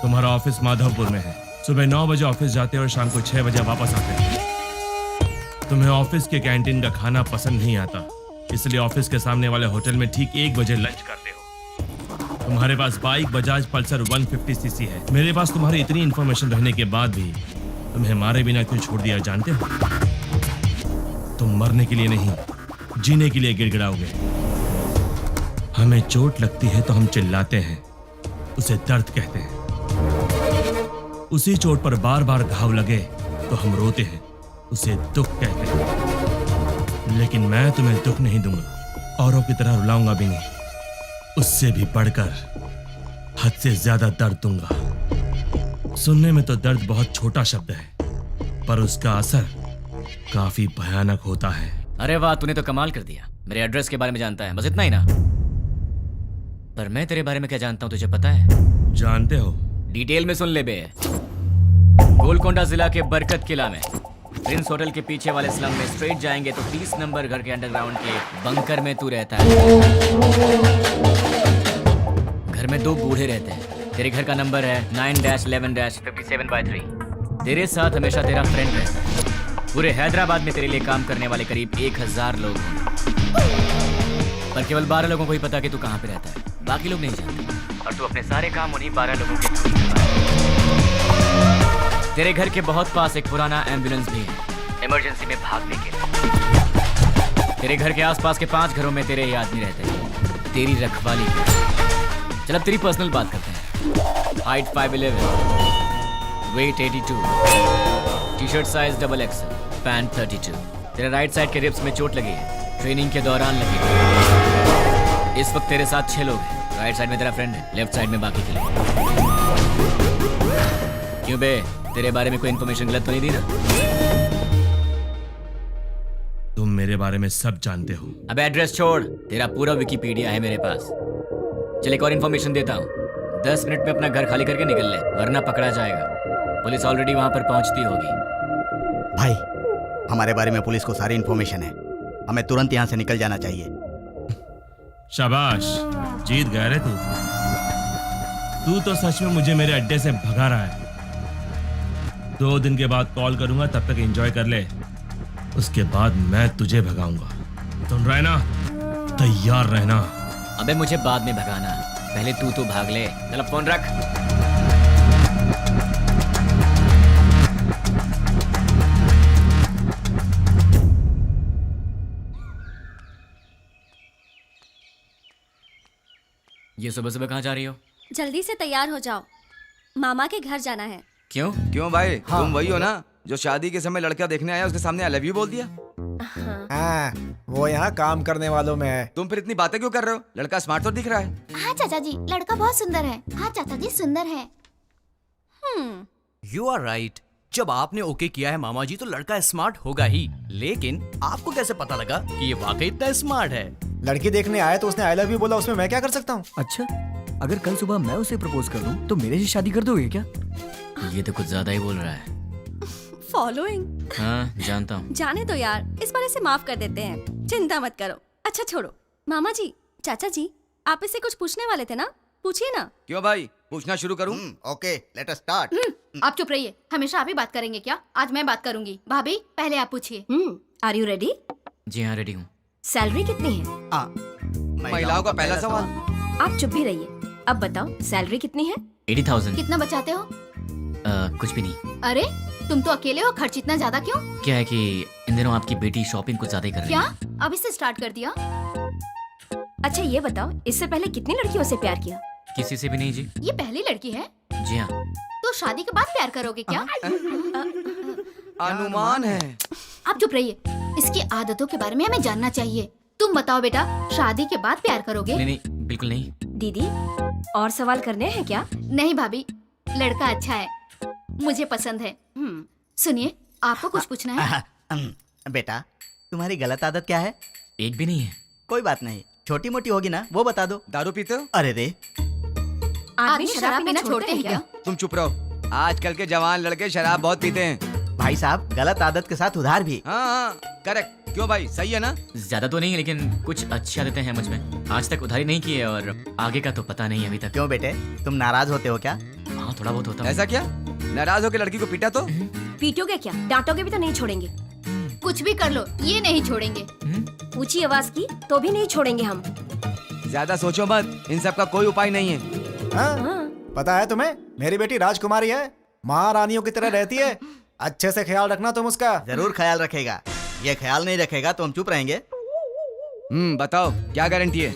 तुम्हारा ऑफिस माधवपुर में है। सुबह 9 बजे ऑफिस जाते हो और शाम को 6 बजे वापस आते हो। तुम्हें ऑफिस के कैंटीन का खाना पसंद नहीं आता, इसलिए ऑफिस के सामने वाले होटल में ठीक 1 बजे लंच करते हो। तुम्हारे पास बाइक बजाज पल्सर 150cc है। मेरे पास तुम्हारी इतनी इंफॉर्मेशन रहने के बाद भी तुम्हें मारे बिना क्यों छोड़ दिया जानते हो? तुम मरने के लिए नहीं, जीने के लिए गिड़गिड़ाओगे। हमें चोट लगती है तो हम चिल्लाते हैं, उसे दर्द कहते हैं। उसी चोट पर बार बार घाव लगे तो हम रोते हैं, उसे दुख कहते हैं। लेकिन मैं तुम्हें दुख नहीं दूंगा, औरों की तरह रुलाऊंगा भी नहीं। उससे भी बढ़कर हद से ज्यादा दर्द दूंगा। सुनने में तो दर्द बहुत छोटा शब्द है, पर उसका असर काफी भयानक होता है। अरे वाह, तूने तो कमाल कर दिया। मेरे एड्रेस के बारे में जानता है, बस इतना ही ना? पर मैं तेरे बारे में क्या जानता हूं तुझे पता है? जानते हो? डिटेल में सुन ले बे। गोलकोंडा जिला के बरकत किला में प्रिंस होटल के पीछे वाले स्लम में स्ट्रेट जाएंगे तो 30 नंबर घर के अंडरग्राउंड के बंकर में तू रहता है। घर में 2 बूढ़े रहते हैं। तेरे घर का नंबर है 9-11-57/3। तेरे साथ हमेशा तेरा फ्रेंड रहता है। पूरे हैदराबाद में तेरे लिए काम करने वाले करीब 1000 लोग होंगे, पर केवल 12 लोगों को ही पता कि तू कहाँ पे रहता है। बाकी लोग नहीं जानते, और तू अपने सारे काम उन्हीं 12 लोगों के थ्रू करवाता है। तेरे घर के बहुत पास एक पुराना एम्बुलेंस भी है, इमरजेंसी में भागने के लिए। तेरे घर के आसपास के 5 घरों में तेरे ही आदमी रहते हैं, तेरी रखवाली के। चल अब तेरी पर्सनल बात करते हैं। Height 5'11", weight 82, T-shirt size XXL, pant 32। तेरे राइट साइड के रिब्स में चोट लगी है, ट्रेनिंग के दौरान लगी है। इस वक्त तेरे साथ 6 लोग हैं। राइट साइड में तेरा फ्रेंड है, लेफ्ट साइड में बाकी के लोग। क्यों बे, तेरे बारे में कोई इन्फॉर्मेशन गलत तो नहीं दी ना? तुम मेरे बारे में सब जानते हो। अब एड्रेस छोड़, तेरा पूरा विकिपीडिया है मेरे पास। चल एक और इन्फॉर्मेशन देता हूँ, 10 मिनट में अपना घर खाली करके निकल ले, वरना पकड़ा जाएगा। पुलिस ऑलरेडी वहां पर पहुंचती होगी। भाई, हमारे बारे में पुलिस को सारी इन्फॉर्मेशन है, हमें तुरंत यहाँ से निकल जाना चाहिए। शाबाश, जीत गया रे तू। तू तो सच में मुझे मेरे अड्डे से भगा रहा है। 2 दिन के बाद कॉल करूंगा, तब तक एंजॉय कर ले, उसके बाद मैं तुझे भगाऊंगा। सुन रहा है ना? तैयार रहना। अबे मुझे बाद में भगाना, पहले तू तो भाग ले। चल अब फोन रख। ये सुबह सुबह कहाँ जा रही हो? जल्दी से तैयार हो जाओ, मामा के घर जाना है। क्यों? क्यों भाई? तुम वही हो ना जो शादी के समय लड़का देखने आया, उसके सामने आई लव यू बोल दिया? हाँ, वो यहाँ काम करने वालों में है। तुम फिर इतनी बातें क्यों कर रहे हो? लड़का स्मार्ट तो दिख रहा है। हाँ चाचा जी, लड़का बहुत सुंदर है। हाँ चाचा जी, सुंदर है। You are right. जब आपने ओके किया है मामा जी, तो लड़का स्मार्ट होगा ही। लेकिन आपको कैसे पता लगा कि ये वाकई इतना स्मार्ट है? लड़की देखने आए तो उसने आई लव यू बोला, उसमें मैं क्या कर सकता हूँ? अच्छा, अगर कल सुबह मैं उसे प्रपोज कर दूं तो मेरे से शादी कर दोगे क्या? ये तो कुछ ज्यादा ही बोल रहा है। फॉलोइंग। हाँ जानता हूँ। जाने दो यार, इस बार इसे माफ कर देते हैं, चिंता मत करो। अच्छा छोड़ो, मामा जी, चाचा जी, आप इससे कुछ पूछने वाले थे ना, पूछिए ना। क्यों भाई, पूछना शुरू करूं? Okay, let us start. आप चुप रहिए, हमेशा आप ही बात करेंगे क्या? आज मैं बात करूंगी। भाभी पहले आप पूछिए। Are you ready? जी हाँ, रेडी हूँ। सैलरी कितनी है? महिलाओं का पहला सवाल। आप चुप भी रहिए। अब बताओ, सैलरी कितनी है? 80,000। कितना बचाते हो? कुछ भी नहीं। अरे तुम तो अकेले हो, खर्च इतना ज्यादा क्यों? क्या है कि इन दिनों आपकी बेटी शॉपिंग कुछ ज्यादा ही कर रही क्या? है। अभी से स्टार्ट कर दिया? अच्छा ये बताओ, इससे पहले कितनी लड़कियों से प्यार किया? किसी से भी नहीं जी। ये पहली लड़की है? जी हाँ। तो शादी के बाद प्यार करोगे क्या? अनुमान है। आप चुप रहिए, इसकी आदतों के बारे में हमें जानना चाहिए। तुम बताओ बेटा, शादी के बाद प्यार करोगे? नहीं नहीं, बिल्कुल नहीं। दीदी, और सवाल करने हैं क्या? नहीं भाभी, लड़का अच्छा है, मुझे पसंद है। सुनिए, आपको कुछ पूछना है? बेटा, तुम्हारी गलत आदत क्या है? एक भी नहीं है। कोई बात नहीं, छोटी मोटी होगी ना, वो बता दो। दारू पीते हो? अरे रे, आदमी शराब पीना छोड़ते हैं क्या? तुम चुप रहो। आजकल के जवान लड़के शराब बहुत पीते हैं। भाई साहब, गलत आदत के साथ उधार भी। हाँ, करेक्ट। क्यों भाई, सही है ना? ज्यादा तो नहीं, लेकिन कुछ अच्छी आदतें हैं मुझ में। आज तक उधारी नहीं की है और आगे का तो पता नहीं अभी तक। क्यों बेटे, तुम नाराज होते हो क्या? हाँ, थोड़ा बहुत होता है। ऐसा क्या? नाराज होकर लड़की को पीटा तो? पीटोगे क्या? डांटोगे भी तो नहीं छोड़ेंगे। कुछ भी कर लो, ये नहीं छोड़ेंगे। ऊंची आवाज की तो भी नहीं छोड़ेंगे हम। ज्यादा सोचो मत, इन सब का कोई उपाय नहीं है। हाँ? पता है तुम्हें, मेरी बेटी राजकुमारी है, महारानियों की तरह रहती है। अच्छे से ख्याल रखना तुम उसका। जरूर ख्याल रखेगा। ये ख्याल नहीं रखेगा तो हम चुप रहेंगे। बताओ क्या गारंटी है?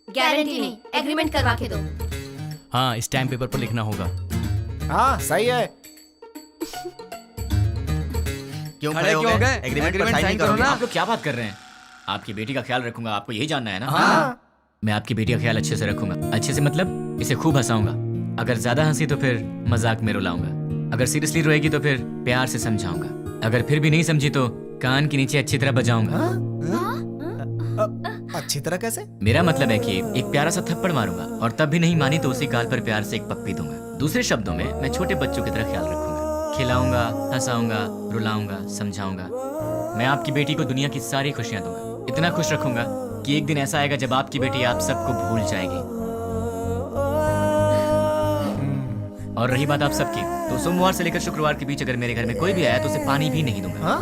गारंटी नहीं, एग्रीमेंट करवा के दो। हाँ, स्टैम्प पेपर पर लिखना होगा। हाँ सही है। क्यों खड़े क्यों हो गए? एग्रीमेंट पर Agreement साइन sign करो करो ना। ना। आप लोग क्या बात कर रहे हैं? आपकी बेटी का ख्याल रखूंगा, आपको यही जानना है ना? हाँ। मैं आपकी बेटी का ख्याल अच्छे से रखूंगा। अच्छे से मतलब इसे खूब हंसाऊंगा। अगर ज्यादा हंसी तो फिर मजाक में रुलाऊंगा। अगर सीरियसली रोएगी तो फिर प्यार से समझाऊंगा। अगर फिर भी नहीं समझी तो कान के नीचे अच्छी तरह बजाऊंगा। अच्छी तरह कैसे? मेरा मतलब है कि एक प्यारा सा थप्पड़ मारूंगा और तब भी नहीं मानी तो उसी गाल पर प्यार से एक पप्पी दूंगा। दूसरे शब्दों में मैं छोटे बच्चों की तरह ख्याल रखूंगा, खिलाऊंगा, हंसाऊंगा, रुलाऊंगा, समझाऊंगा। मैं आपकी बेटी को दुनिया की सारी खुशियां दूंगा। इतना खुश रखूंगा कि एक दिन ऐसा आएगा जब आपकी बेटी आप सबको भूल जाएगी। और रही बात आप सबकी, तो सोमवार से लेकर शुक्रवार के बीच अगर मेरे घर में कोई भी आया तो उसे पानी भी नहीं दूंगा।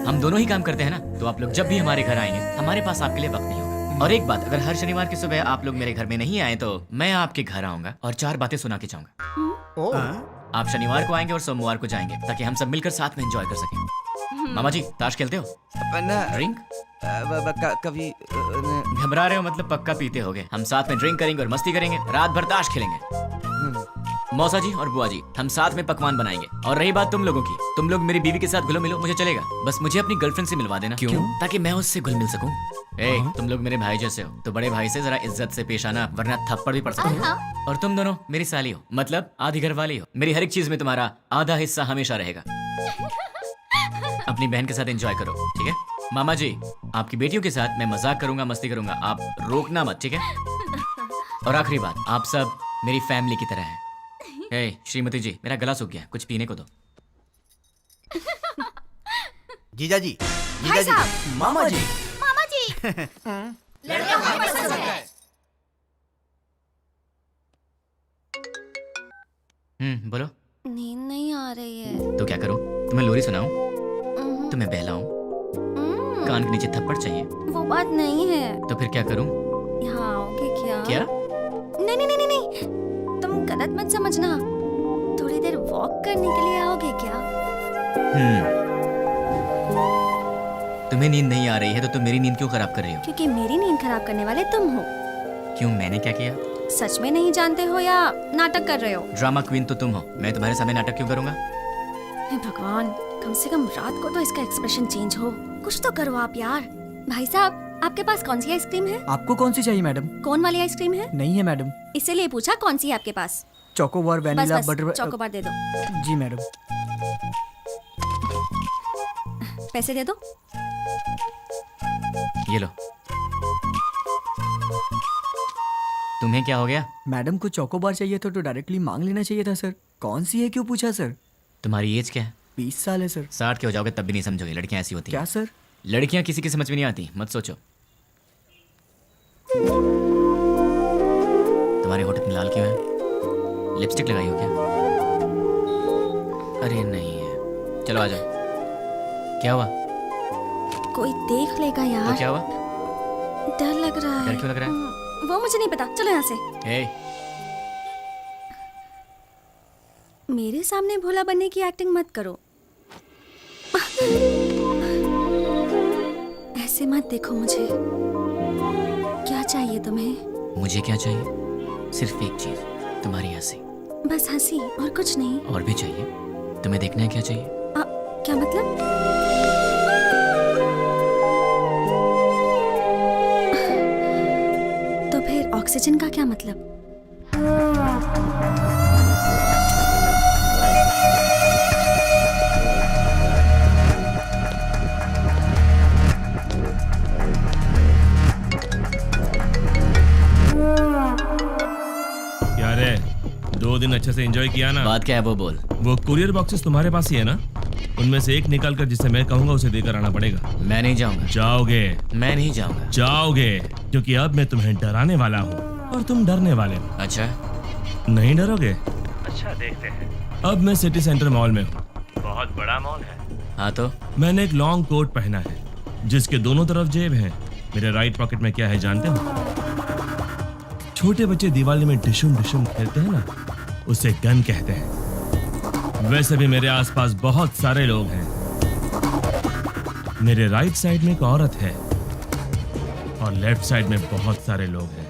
हम दोनों ही काम करते हैं ना, तो आप लोग जब भी हमारे घर आएंगे हमारे पास आपके लिए वक्त नहीं होगा। और एक बात, अगर हर शनिवार की सुबह आप लोग मेरे घर में नहीं आए तो मैं आपके घर आऊंगा और 4 बातें सुना के जाऊंगा। आप शनिवार को आएंगे और सोमवार को जाएंगे ताकि हम सब मिलकर साथ में एंजॉय कर सकें। मामा जी, ताश खेलते हो? ड्रिंक? कभी घबरा रहे हो मतलब पक्का पीते होगे। हम साथ में ड्रिंक करेंगे और मस्ती करेंगे, रात भर ताश खेलेंगे। मौसा जी और बुआ जी, हम साथ में पकवान बनाएंगे। और रही बात तुम लोगों की, तुम लोग मेरी बीवी के साथ घुलो मिलो, मुझे चलेगा। बस मुझे अपनी गर्लफ्रेंड से मिलवा देना। क्यों? ताकि मैं उससे घुल मिल सकूं। तुम लोग मेरे भाई जैसे हो, तो बड़े भाई से जरा इज्जत से पेश आना, वरना थप्पड़ भी पड़ सकता है। और तुम दोनों मेरी साली हो, मतलब आधी घर वाली हो। मेरी हर एक चीज में तुम्हारा आधा हिस्सा हमेशा रहेगा। अपनी बहन के साथ एंजॉय करो, ठीक है? मामा जी, आपकी बेटियों के साथ मैं मजाक करूंगा, मस्ती करूंगा, आप रोकना मत, ठीक है? और आखिरी बात, आप सब मेरी फैमिली की तरह हैं। हे श्रीमती जी, मेरा गला सूख गया, कुछ पीने को दो। जीजा जी, जीजा जी, मामा जी, मामा जी लड़का हमें पसंद है। बोलो। नींद नहीं आ रही है। तो क्या करूं? तुम्हें लोरी सुनाऊं? तुम्हें बहलाऊं? कान के नीचे थप्पड़ चाहिए? वो बात नहीं है। तो फिर क्या करूं? यहाँ आओगे क्या? क्या? नहीं नहीं नहीं नहीं, तुम गलत मत समझना। थोड़ी देर वॉक करने के लिए आओगे क्या? तुम्हें नींद नहीं आ रही है तो तुम मेरी नींद क्यों खराब कर रही हो? क्योंकि मेरी नींद खराब करने वाले तुम हो। क्यों, मैंने क्या किया? सच में नहीं जानते हो या नाटक कर रहे हो? ड्रामा क्वीन तो तुम हो, मैं तुम्हारे सामने नाटक क्यों करूंगा? हे भगवान, कम से कम रात को तो इसका एक्सप्रेशन चेंज हो। कुछ तो करो आप यार। भाई साहब, आपके पास कौन सी आइसक्रीम है? आपको कौन सी चाहिए मैडम? कौन वाली आइसक्रीम है? नहीं है मैडम। इसीलिए पूछा कौन सी है आपके पास। चोकोबार, बस वैनिला, बस बटर। चोकोबार दे दो। जी मैडम। पैसे दे दो। ये लो। तुम्हें क्या हो गया? मैडम को चोकोबार चाहिए था तो डायरेक्टली मांग लेना चाहिए था सर। कौन सी है क्यों पूछा सर? तुम्हारी एज क्या है? 20 साल है सर। 60 के हो जाओगे तब भी नहीं समझोगे, लड़कियां ऐसी होती हैं। क्या सर? लड़कियां किसी की समझ में नहीं आती, मत सोचो। तुम्हारे होठ इतने लाल क्यों है? लिपस्टिक लगाई हो क्या? अरे नहीं है। चलो आ जाओ। क्या हुआ? कोई देख लेगा यार। तो क्या हुआ? डर लग रहा है। डर क्यों लग रहा है? वो मुझे नहीं पता, चलो यहाँ से। मेरे सामने भोला बनने की एक्टिंग मत करो। ऐसे मत देखो मुझे। क्या चाहिए तुम्हें? मुझे क्या चाहिए? सिर्फ एक चीज, तुम्हारी हंसी। बस हंसी और कुछ नहीं? और भी चाहिए। तुम्हें देखना है क्या चाहिए? क्या मतलब? तो फिर ऑक्सीजन का क्या मतलब? क्या रे, 2 दिन अच्छे से एंजॉय किया ना? बात क्या है वो बोल। वो कुरियर बॉक्सेस तुम्हारे पास ही है ना? उनमें से एक निकाल कर जिसे मैं कहूंगा उसे देकर आना पड़ेगा। मैं नहीं जाऊंगा। जाओगे? मैं नहीं जाऊंगा। जाओगे, क्योंकि अब मैं तुम्हें डराने वाला हूँ और तुम डरने वाले हो। अच्छा, नहीं डरोगे? अच्छा, देखते हैं। अब मैं सिटी सेंटर मॉल में हूँ। बहुत बड़ा मॉल है। हाँ तो? मैंने एक लॉन्ग कोट पहना है जिसके दोनों तरफ जेब है। मेरे राइट पॉकेट में क्या है जानते हो? छोटे बच्चे दिवाली में डिशुम डिशुम खेलते हैं ना, उसे गन कहते हैं। वैसे भी मेरे आसपास बहुत सारे लोग हैं। मेरे राइट साइड में एक औरत है और लेफ्ट साइड में बहुत सारे लोग हैं।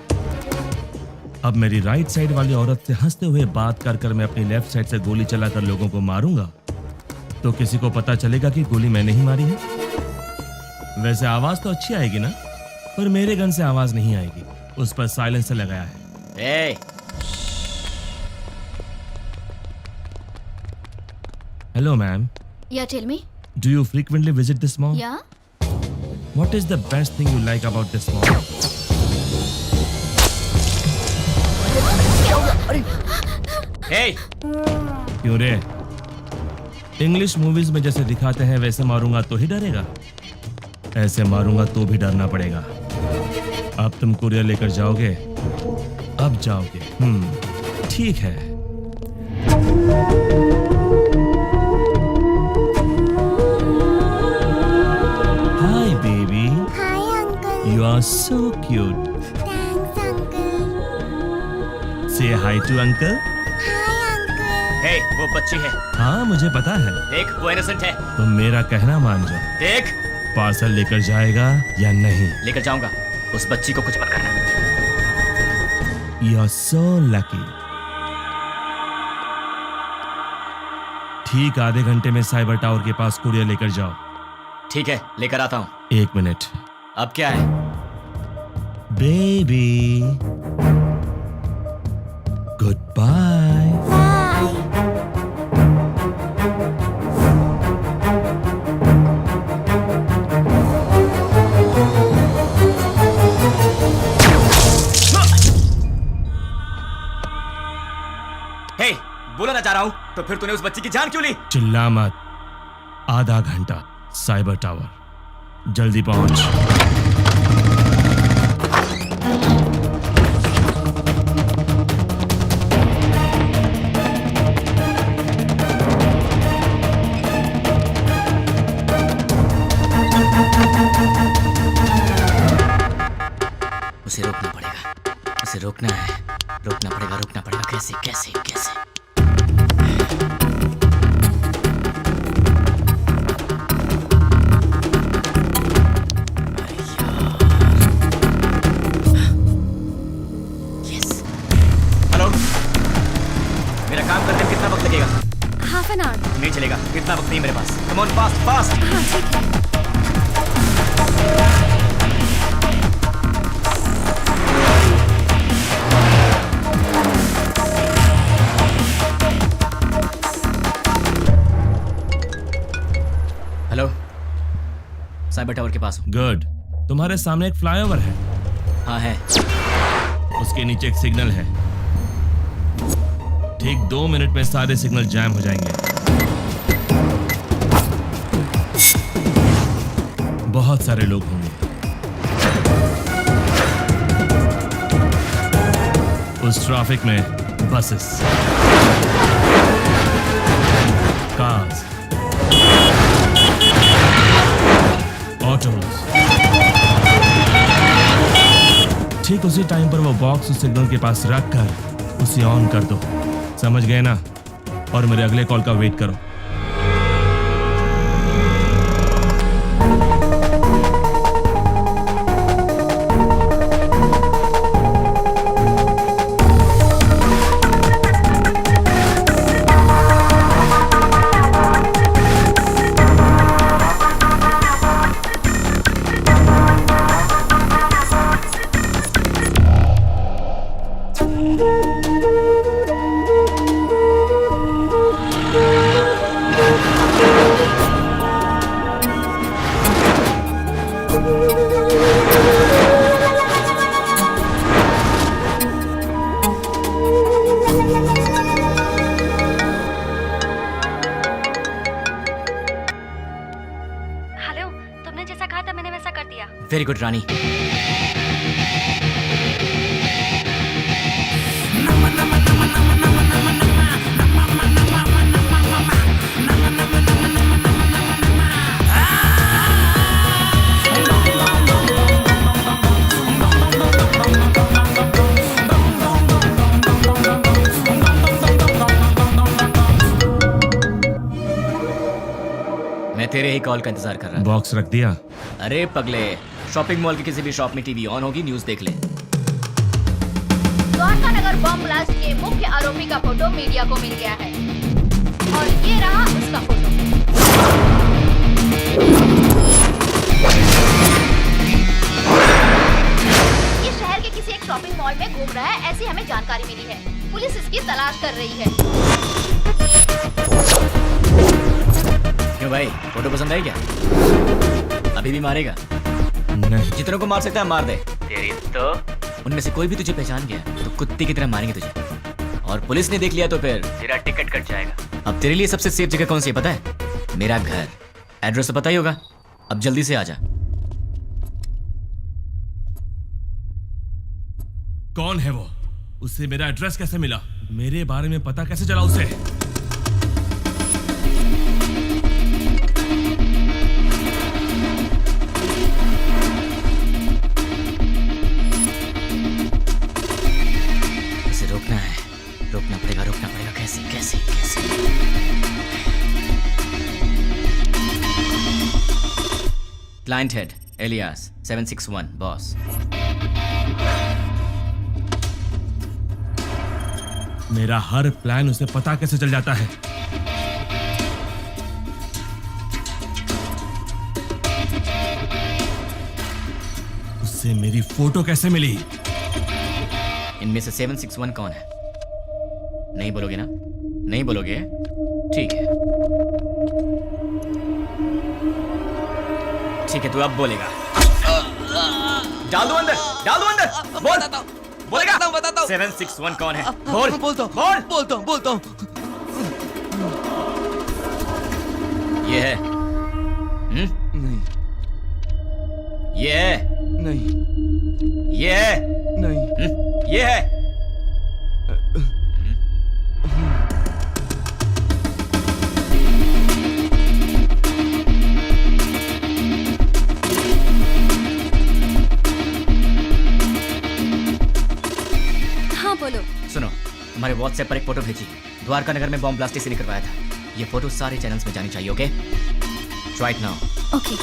अब मेरी राइट साइड वाली औरत से हंसते हुए बात कर कर मैं अपनी लेफ्ट साइड से गोली चलाकर लोगों को मारूंगा तो किसी को पता चलेगा कि गोली मैंने ही मारी है। वैसे आवाज तो अच्छी आएगी ना, पर मेरे गन से आवाज नहीं आएगी, उस पर साइलेंसर लगाया है। Hello, ma'am. Yeah, tell me. Do you frequently visit this mall? Yeah. What is the best thing you like about this mall? Hey! क्यों रे? इंग्लिश मूवीज में जैसे दिखाते हैं वैसे मारूंगा तो ही डरेगा, ऐसे मारूंगा तो भी डरना पड़ेगा। अब तुम कुरियर लेकर जाओगे? अब जाओगे? ठीक है। Hi, baby. Hi, uncle. You are so cute. Thanks, uncle. Say hi to uncle. Hi, uncle. Hey, वो बच्ची है। हाँ, मुझे पता है। देख, वो इनोसेंट है। तुम मेरा कहना मान जाओ। देख, पार्सल लेकर जाएगा या नहीं? लेकर जाऊंगा। उस बच्ची को कुछ मत करना। You are so lucky. ठीक आधे घंटे में साइबर टावर के पास कुरियर लेकर जाओ। ठीक है, लेकर आता हूँ। 1 मिनट। अब क्या है? Baby, goodbye. Bye. तो फिर तूने उस बच्ची की जान क्यों ली? चिल्ला मत। आधा घंटा साइबर टावर, जल्दी पहुंच। उसे रोकना पड़ेगा, उसे रोकना है, रोकना पड़ेगा। कैसे कैसे कैसे? हेलो, मेरा काम करने में कितना वक्त लगेगा? Half an hour. नहीं चलेगा, इतना वक्त नहीं मेरे पास। Come on, fast fast. हाँ ठीक है। हेलो, साइबर टावर के पास हूँ। गुड। तुम्हारे सामने एक फ्लाईओवर है। हाँ है। उसके नीचे एक सिग्नल है। ठीक 2 मिनट में सारे सिग्नल जैम हो जाएंगे। बहुत सारे लोग होंगे। उस ट्रैफिक में बसेस, कार्स, ऑटोज। ठीक उसी टाइम पर वो बॉक्स उस सिग्नल के पास रख कर उसे ऑन कर दो। समझ गए ना? और मेरे अगले कॉल का वेट करो। हेलो, तुमने जैसा कहा था मैंने वैसा कर दिया। वेरी गुड रानी। मैं तेरे ही कॉल का इंतजार कर रहा था। बॉक्स रख दिया? अरे पगले, शॉपिंग मॉल की किसी भी शॉप में टीवी ऑन होगी, न्यूज़ देख ले। द्वारका नगर बॉम्ब ब्लास्ट के मुख्य आरोपी का फोटो मीडिया को मिल गया है और ये रहा उसका फोटो। ये शहर के किसी एक शॉपिंग मॉल में घूम रहा है, ऐसी हमें जानकारी मिली है। पुलिस इसकी तलाश कर रही है। क्यों भाई, फोटो पसंद आई क्या? अभी भी मारेगा? नहीं। जितनों को मार सकता है मार दे। तेरी तो उनमें से कोई भी तुझे पहचान गया तो कुत्ते की तरह मारेंगे तुझे, और पुलिस ने देख लिया तो फिर तेरा टिकट कट जाएगा। अब तेरे लिए सबसे सेफ जगह कौन सी है पता है? मेरा घर। एड्रेस तो पता ही होगा। अब जल्दी से आ जा। कौन है वो? उससे मेरा एड्रेस कैसे मिला? मेरे बारे में पता कैसे चला उसे? उसे रोकना है, रोकना पड़ेगा। कैसे कैसे कैसे? Client head alias 761 boss. मेरा हर प्लान उसे पता कैसे चल जाता है? उससे मेरी फोटो कैसे मिली? इनमें से 761 कौन है? नहीं बोलोगे ना? नहीं बोलोगे? ठीक है, ठीक है, तू अब बोलेगा। डाल दो अंदर, डाल दो अंदर। बोल, बोलेगा? बताता हूँ। 761 कौन है? बोल, बोलता हूँ। ये है नहीं ये है नहीं ये है नहीं ये है हाँ बोलो। सुनो, तुम्हारे व्हाट्सएप पर एक फोटो भेजी। द्वारका नगर में बॉम्ब ब्लास्ट इसी ने करवाया था। ये फोटो सारे चैनल्स में जानी चाहिए। Okay, try it now. Okay.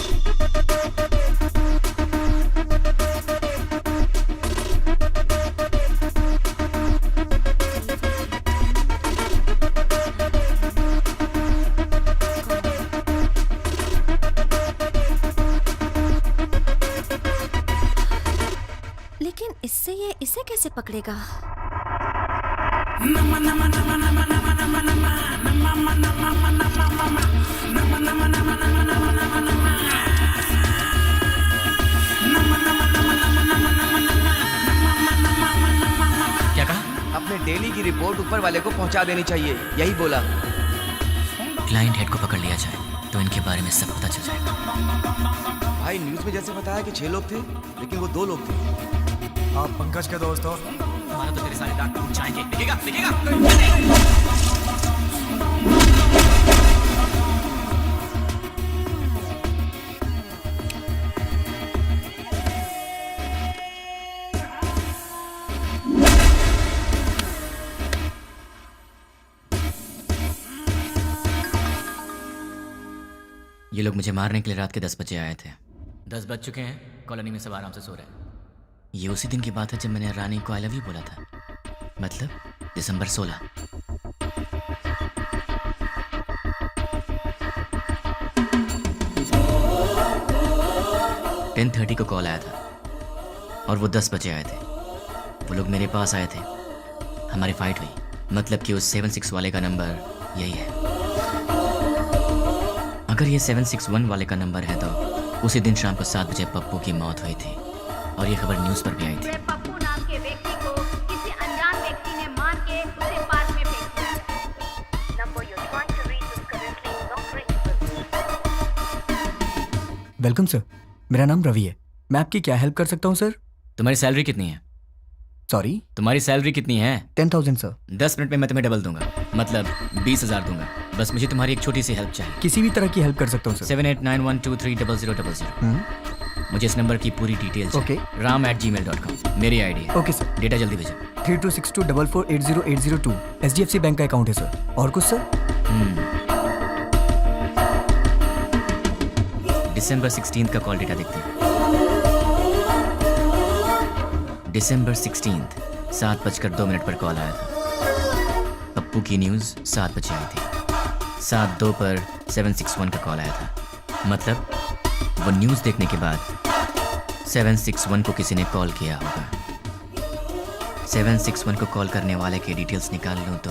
लेकिन इससे ये इसे कैसे पकड़ेगा? क्या कहा? अपने डेली की रिपोर्ट ऊपर वाले को पहुंचा देनी चाहिए, यही बोला। क्लाइंट हेड को पकड़ लिया जाए तो इनके बारे में सब पता चल जाएगा। भाई न्यूज में जैसे बताया कि 6 लोग थे, लेकिन वो 2 लोग थे। आप पंकज के दोस्त हो? हमारा तो तेरे सारे दांत टूट जाएंगे। दिखेगा दिखेगा। ये लोग मुझे मारने के लिए रात के 10 बजे आए थे। 10 बज चुके हैं, कॉलोनी में सब आराम से सो रहे हैं। ये उसी दिन की बात है जब मैंने रानी को आई लव यू बोला था, मतलब दिसंबर 16। (10:30) को कॉल आया था और वो 10 बजे आए थे। वो लोग मेरे पास आए थे, हमारी फाइट हुई। मतलब कि उस 76 वाले का नंबर यही है। अगर ये 761 वाले का नंबर है तो उसी दिन शाम को 7 बजे पप्पू की मौत हुई थी और ये खबर न्यूज़ पर भी आई थी। पप्पू नाम के व्यक्ति को किसी अनजान व्यक्ति ने मार के उसे पार्क में फेंक दिया। Number you trying to reach is currently not reachable. Welcome sir, मेरा नाम रवि है। मैं आपकी क्या हेल्प कर सकता हूँ सर? तुम्हारी सैलरी कितनी है? सॉरी? तुम्हारी सैलरी कितनी है? 10,000 सर। 10 मिनट में मैं तुम्हें डबल दूंगा, मतलब 20,000 दूंगा। बस मुझे तुम्हारी एक छोटी सी हेल्प चाहिए। किसी भी तरह की हेल्प कर सकता हूँ सर। 7891230000। मुझे इस नंबर की पूरी डिटेल चाहिए। ram@gmail.com मेरी आईडी है। Okay sir. डेटा जल्दी भेजो। 326244808002 HDFC बैंक का अकाउंट है सर। और कुछ सर? दिसंबर 16 का कॉल डेटा देखते हैं। दिसंबर 16 7:02 पर कॉल आया था। पप्पू की न्यूज़ 7 बजे आई थी। 7:02 पर 761 का कॉल आया था। मतलब वो न्यूज़ देखने के बाद 761 को किसी ने कॉल किया होगा। 761 को कॉल करने वाले के डिटेल्स निकाल लूँ तो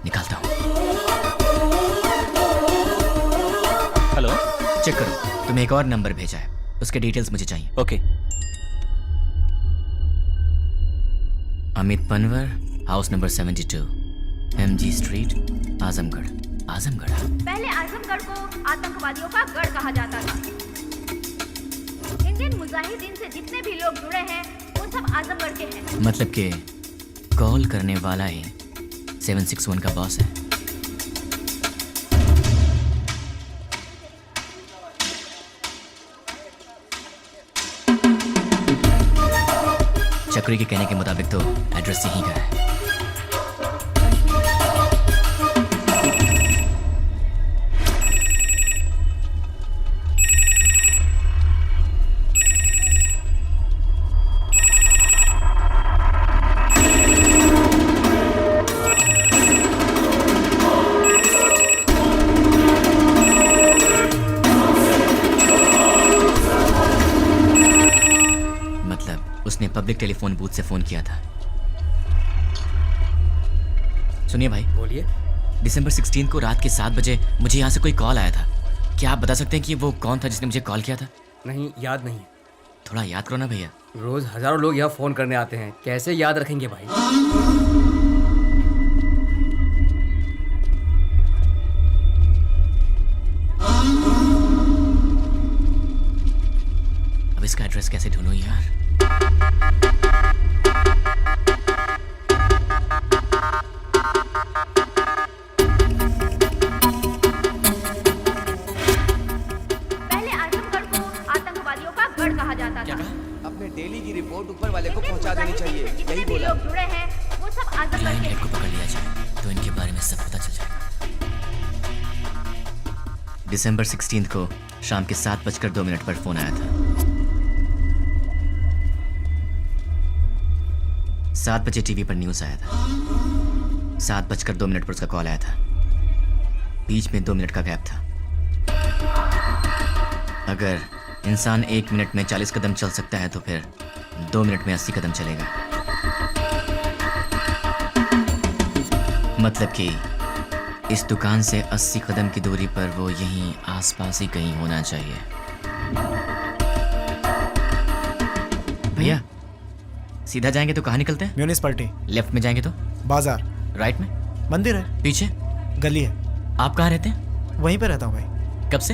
निकालता हूँ। हेलो, चेक करो, तुम्हें एक और नंबर भेजा है, उसके डिटेल्स मुझे चाहिए। Okay. Amit Panwar, house number 72, MG street, Azamgarh. Azamgarh? पहले आजमगढ़ को आतंकवादियों का गढ़ कहा जाता था। इंडियन मुजाहिदीन से जितने भी लोग जुड़े हैं वो सब आजमगढ़ के हैं। मतलब कि कॉल करने वाला ही 761 का बॉस है। चक्री के कहने के मुताबिक तो एड्रेस यहीं का है। उसने पब्लिक टेलीफोन बूथ से फोन किया था। सुनिए भाई। बोलिए। दिसंबर 16 को रात के 7 बजे मुझे यहाँ से कोई कॉल आया था। क्या आप बता सकते हैं कि वो कौन था जिसने मुझे कॉल किया था? नहीं, याद नहीं। थोड़ा याद करो ना भैया। रोज हजारों लोग यहाँ फोन करने आते हैं, कैसे याद रखेंगे भाई? इसका एड्रेस कैसे ढूंढूं यार? पहले आजमगढ़ को आतंकवादियों का गढ़ कहा जाता था। अपने डेली की रिपोर्ट ऊपर वाले को पहुंचा देनी चाहिए, जितने यही भी बोला। लोग जुड़े हैं वो सब आजमगढ़ क्लाइंट के हेड को पकड़ लिया जाए तो इनके बारे में सब पता चल जाएगा। दिसंबर 16 को शाम के 7:02 पर फोन आया था। 7 बजे टीवी पर न्यूज आया था। 7:02 पर उसका कॉल आया था। बीच में 2 मिनट का गैप था। अगर इंसान 1 मिनट में 40 कदम चल सकता है तो फिर 2 मिनट में 80 कदम चलेगा। मतलब कि इस दुकान से 80 कदम की दूरी पर वो यहीं आसपास ही कहीं होना चाहिए। भैया सीधा जाएंगे तो कहाँ निकलते हैं? म्यूनिसिपैलिटी। लेफ्ट में जाएंगे तो? बाजार। राइट में? मंदिर है। पीछे? गली है। आप कहाँ रहते हैं? वहीं पे रहता हूँ भाई। कब से?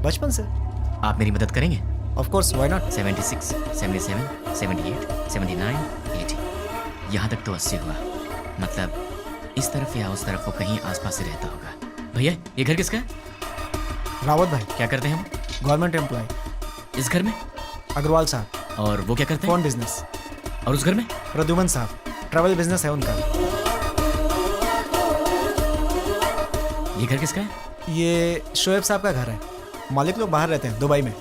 बचपन से। आप मेरी मदद करेंगे? Of course, why not. 76, 77, 78, 79, 80। यहाँ तक तो 80 हुआ। मतलब इस तरफ या उस तरफ वो कहीं आसपास ही रहता होगा। भैया ये घर किसका है? रावत भाई। क्या करते हैं हम? Government employ. इस घर में? अग्रवाल साहब। और वो क्या करते हैं? Phone business. और उस घर में? प्रद्युमन साहब, ट्रैवल बिजनेस है उनका। ये घर किसका है? ये शोएब साहब का घर है। मालिक लोग बाहर रहते हैं, दुबई में।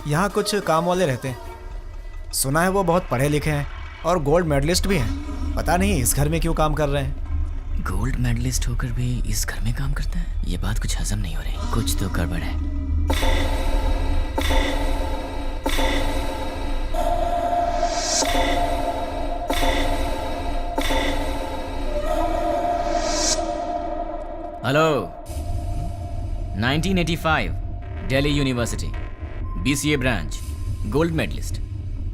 यहाँ कुछ काम वाले रहते हैं। सुना है वो बहुत पढ़े लिखे हैं और गोल्ड मेडलिस्ट भी हैं। पता नहीं इस घर में क्यों काम कर रहे हैं। गोल्ड मेडलिस्ट होकर भी इस घर में काम करता है? ये बात कुछ हजम नहीं हो रही। कुछ तो गड़बड़ है। Hello. 1985 Delhi university, BCA branch, gold medalist.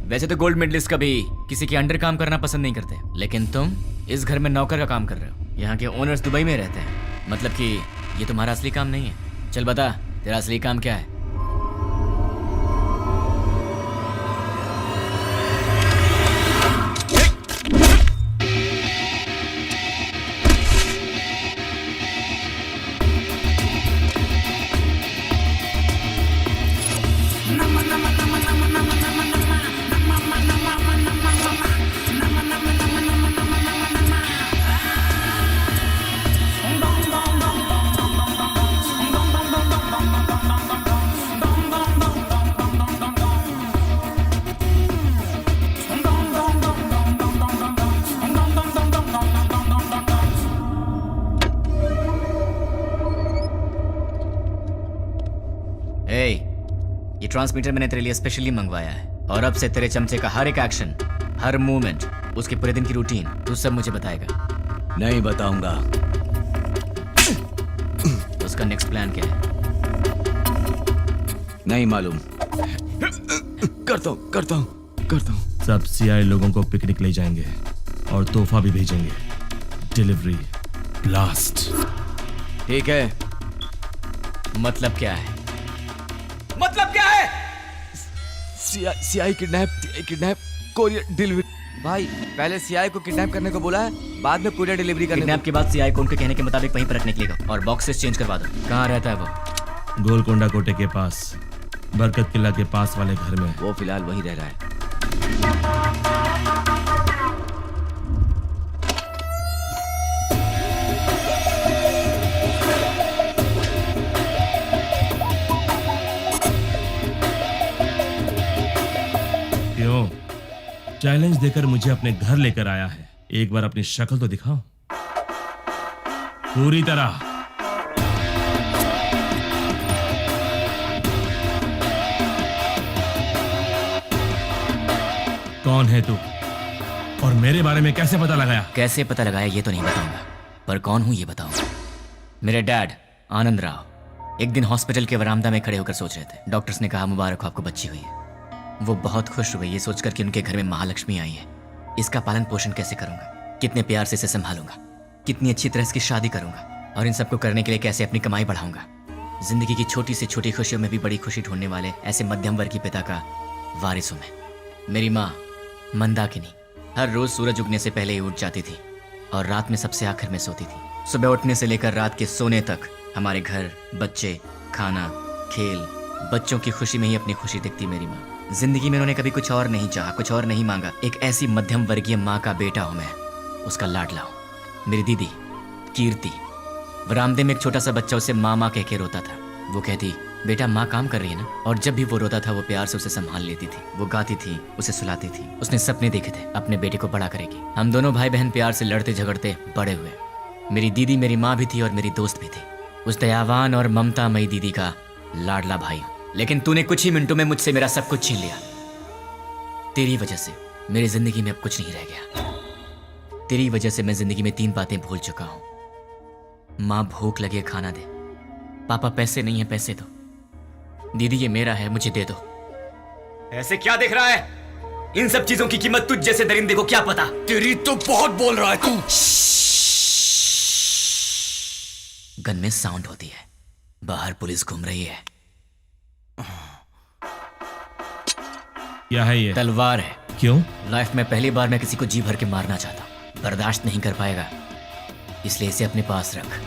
वैसे तो गोल्ड मेडलिस्ट कभी किसी के अंडर काम करना पसंद नहीं करते, लेकिन तुम इस घर में नौकर का काम कर रहे हो। यहाँ के ओनर्स दुबई में रहते हैं। मतलब कि ये तुम्हारा असली काम नहीं है। चल बता, तेरा असली काम क्या है? ये ट्रांसमीटर मैंने तेरे लिए स्पेशली मंगवाया है और अब से तेरे चमचे का हर एक एक्शन, हर मूवमेंट, उसके पूरे दिन की रूटीन तू सब मुझे बताएगा। नहीं बताऊंगा। उसका नेक्स्ट प्लान क्या है? नहीं मालूम। करता हूँ। सब सीआई लोगों को पिकनिक ले जाएंगे और तोहफा भी भेजेंगे। Delivery blast. ठीक है। मतलब क्या है? मतलब क्या है? CI kidnap courier delivery. भाई पहले सीआई को किडनैप करने को बोला है, बाद में कोरियर डिलीवरी करने किडनैप के बाद सीआई को उनके कहने के मुताबिक वहीं पर रखने के लिए और बॉक्सेस चेंज करवा दो। कहाँ रहता है वो? गोलकोंडा कोटे के पास, बरकत किला के पास वाले घर में। वो फिलहाल वहीं रह रहा है। क्यों? चैलेंज देकर मुझे अपने घर लेकर आया है। एक बार अपनी शक्ल तो दिखाओ पूरी तरह। कौन है तू और मेरे बारे में कैसे पता लगाया? कैसे पता लगाया ये तो नहीं बताऊंगा, पर कौन हूं ये बताऊंगा। मेरे डैड आनंद राव एक दिन हॉस्पिटल के वरामदा में खड़े होकर सोच रहे थे। डॉक्टर्स ने कहा मुबारक हो, आपको बच्ची हुई है। वो बहुत खुश हुए ये सोचकर कि उनके घर में महालक्ष्मी आई है। इसका पालन पोषण कैसे करूंगा, कितने प्यार से इसे संभालूंगा, कितनी अच्छी तरह इसकी शादी करूंगा और इन सबको करने के लिए कैसे अपनी कमाई बढ़ाऊंगा। जिंदगी की छोटी से छोटी खुशियों में भी बड़ी खुशी ढूंढने वाले ऐसे मध्यम वर्ग के पिता का वारिस हूं मैं। मेरी माँ मंदाकिनी हर रोज सूरज उगने से पहले ही उठ जाती थी और रात में सबसे आखिर में सोती थी। सुबह उठने से लेकर रात के सोने तक हमारे घर, बच्चे, खाना, खेल, बच्चों की खुशी में ही अपनी खुशी देखती मेरी माँ। जिंदगी में उन्होंने कभी कुछ और नहीं चाहा, कुछ और नहीं मांगा। एक ऐसी मध्यम वर्गीय माँ का बेटा हूं मैं, उसका लाडला हूं। मेरी दीदी कीर्ति, बरामदे में एक छोटा सा बच्चा उसे माँ माँ कह के रोता था। वो कहती, बेटा माँ काम कर रही है ना। और जब भी वो रोता था वो प्यार से उसे संभाल लेती थी। वो गाती थी, उसे सुलाती थी। उसने सपने देखे थे अपने बेटे को बड़ा करेगी। हम दोनों भाई बहन प्यार से लड़ते झगड़ते बड़े हुए। मेरी दीदी मेरी माँ भी थी और मेरी दोस्त भी थी। उस दयावान और ममतामयी दीदी का लाडला भाई हूं। लेकिन तूने कुछ ही मिनटों में मुझसे मेरा सब कुछ छीन लिया। तेरी वजह से मेरी जिंदगी में अब कुछ नहीं रह गया। तेरी वजह से मैं जिंदगी में 3 बातें भूल चुका हूं। माँ भूख लगे खाना दे, पापा पैसे नहीं है पैसे दो, दीदी ये मेरा है मुझे दे दो। ऐसे क्या देख रहा है? इन सब चीजों की कीमत तुझ जैसे दरिंदे को क्या पता? तेरी तो बहुत बोल रहा है तू। गन में साउंड होती है, बाहर पुलिस घूम रही है। क्या है ये? तलवार है। क्यों? लाइफ में पहली बार मैं किसी को जी भर के मारना चाहता हूं। बर्दाश्त नहीं कर पाएगा, इसलिए इसे अपने पास रख।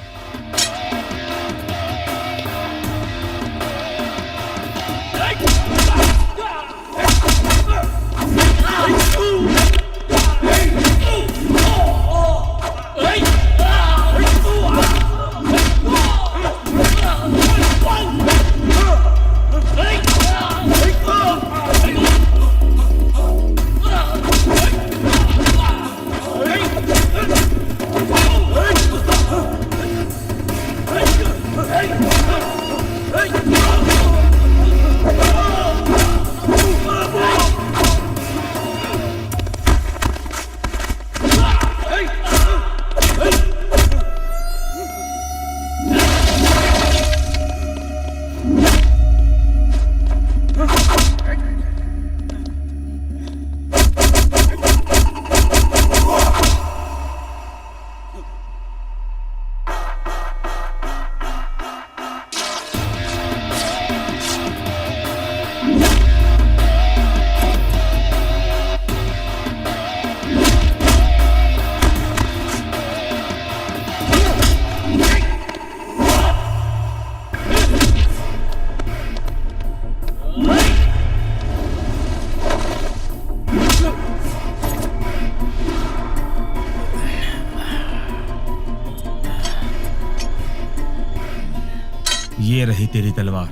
ये रही तेरी तलवार,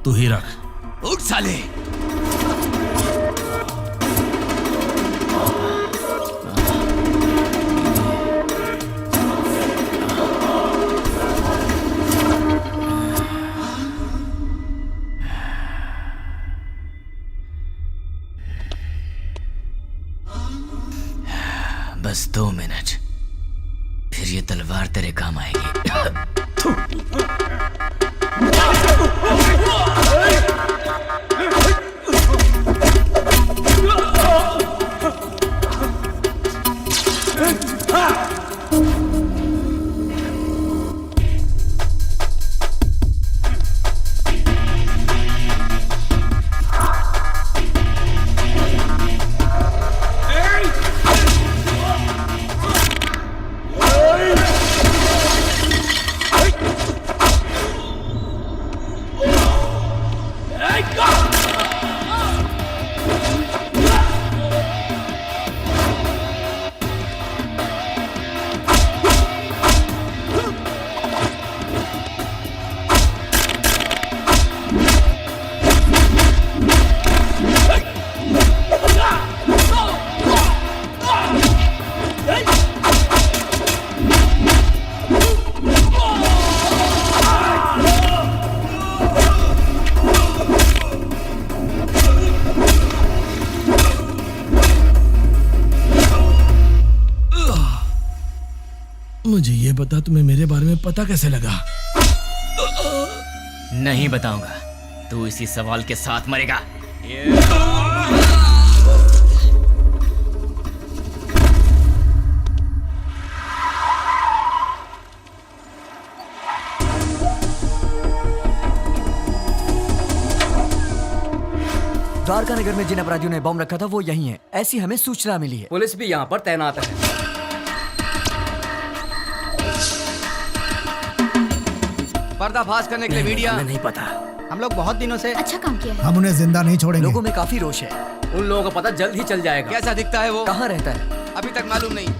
तू ही रख। उठ साले। बस 2 मिनट, फिर ये तलवार तेरे काम आएगी। मुझे ये बता, तुम्हें मेरे बारे में पता कैसे लगा? नहीं बताऊंगा, तू इसी सवाल के साथ मरेगा। द्वारका नगर में जिन अपराधियों ने बम रखा था वो यही है, ऐसी हमें सूचना मिली है। पुलिस भी यहाँ पर तैनात है। पर्दाफाश करने के लिए मीडिया। नहीं पता। हम लोग बहुत दिनों से अच्छा काम किया है। हम उन्हें जिंदा नहीं छोड़ेंगे। लोगों में काफी रोष है। उन लोगों को पता जल्द ही चल जाएगा। कैसा दिखता है वो? कहाँ रहता है? अभी तक मालूम नहीं।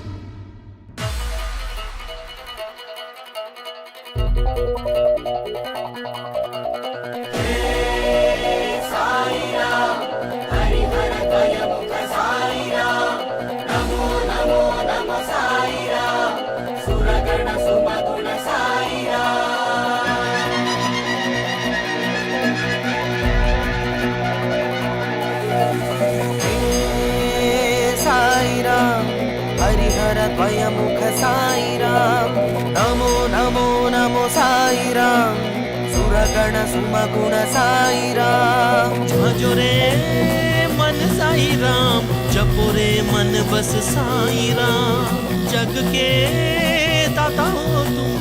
हरिहरद्वयमुख साईराम नमो नमो नमो साईराम सुरगण सुमगुण साईराम भजो रे मन साईराम जपो रे मन बस साईराम जग के दाता हो तुम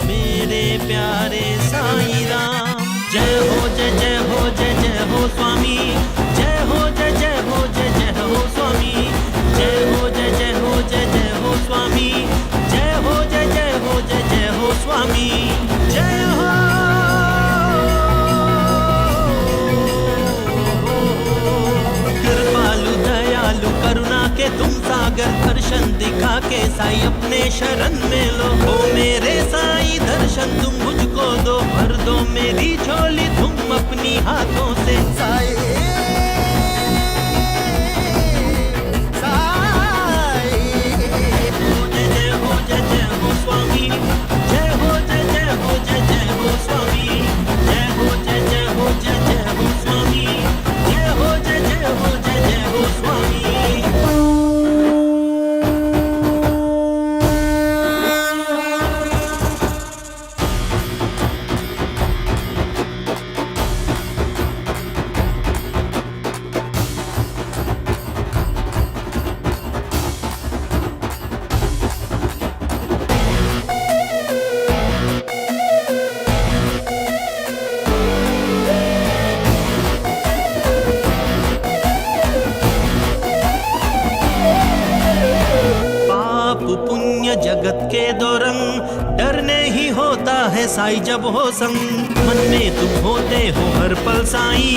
मेरे प्यारे साईराम जय हो जय हो जय हो स्वामी जय हो जय हो जय हो स्वामी जय हो जय हो जय हो स्वामी जय हो जय हो जय हो स्वामी जय हो। कृपालु दयालु करुणा के तुम सागर दर्शन दिखा के साई अपने शरण में लो हो मेरे साई दर्शन तुम मुझको दो भर दो मेरी झोली तुम अपनी हाथों से साई स्वामी जय हो जय हो जय हो स्वामी जय हो जय हो जय हो स्वामी जय हो जय हो जय हो स्वामी। जगत के दो रंग डरने ही होता है साई जब हो संग मन में तुम होते हो हर पल साई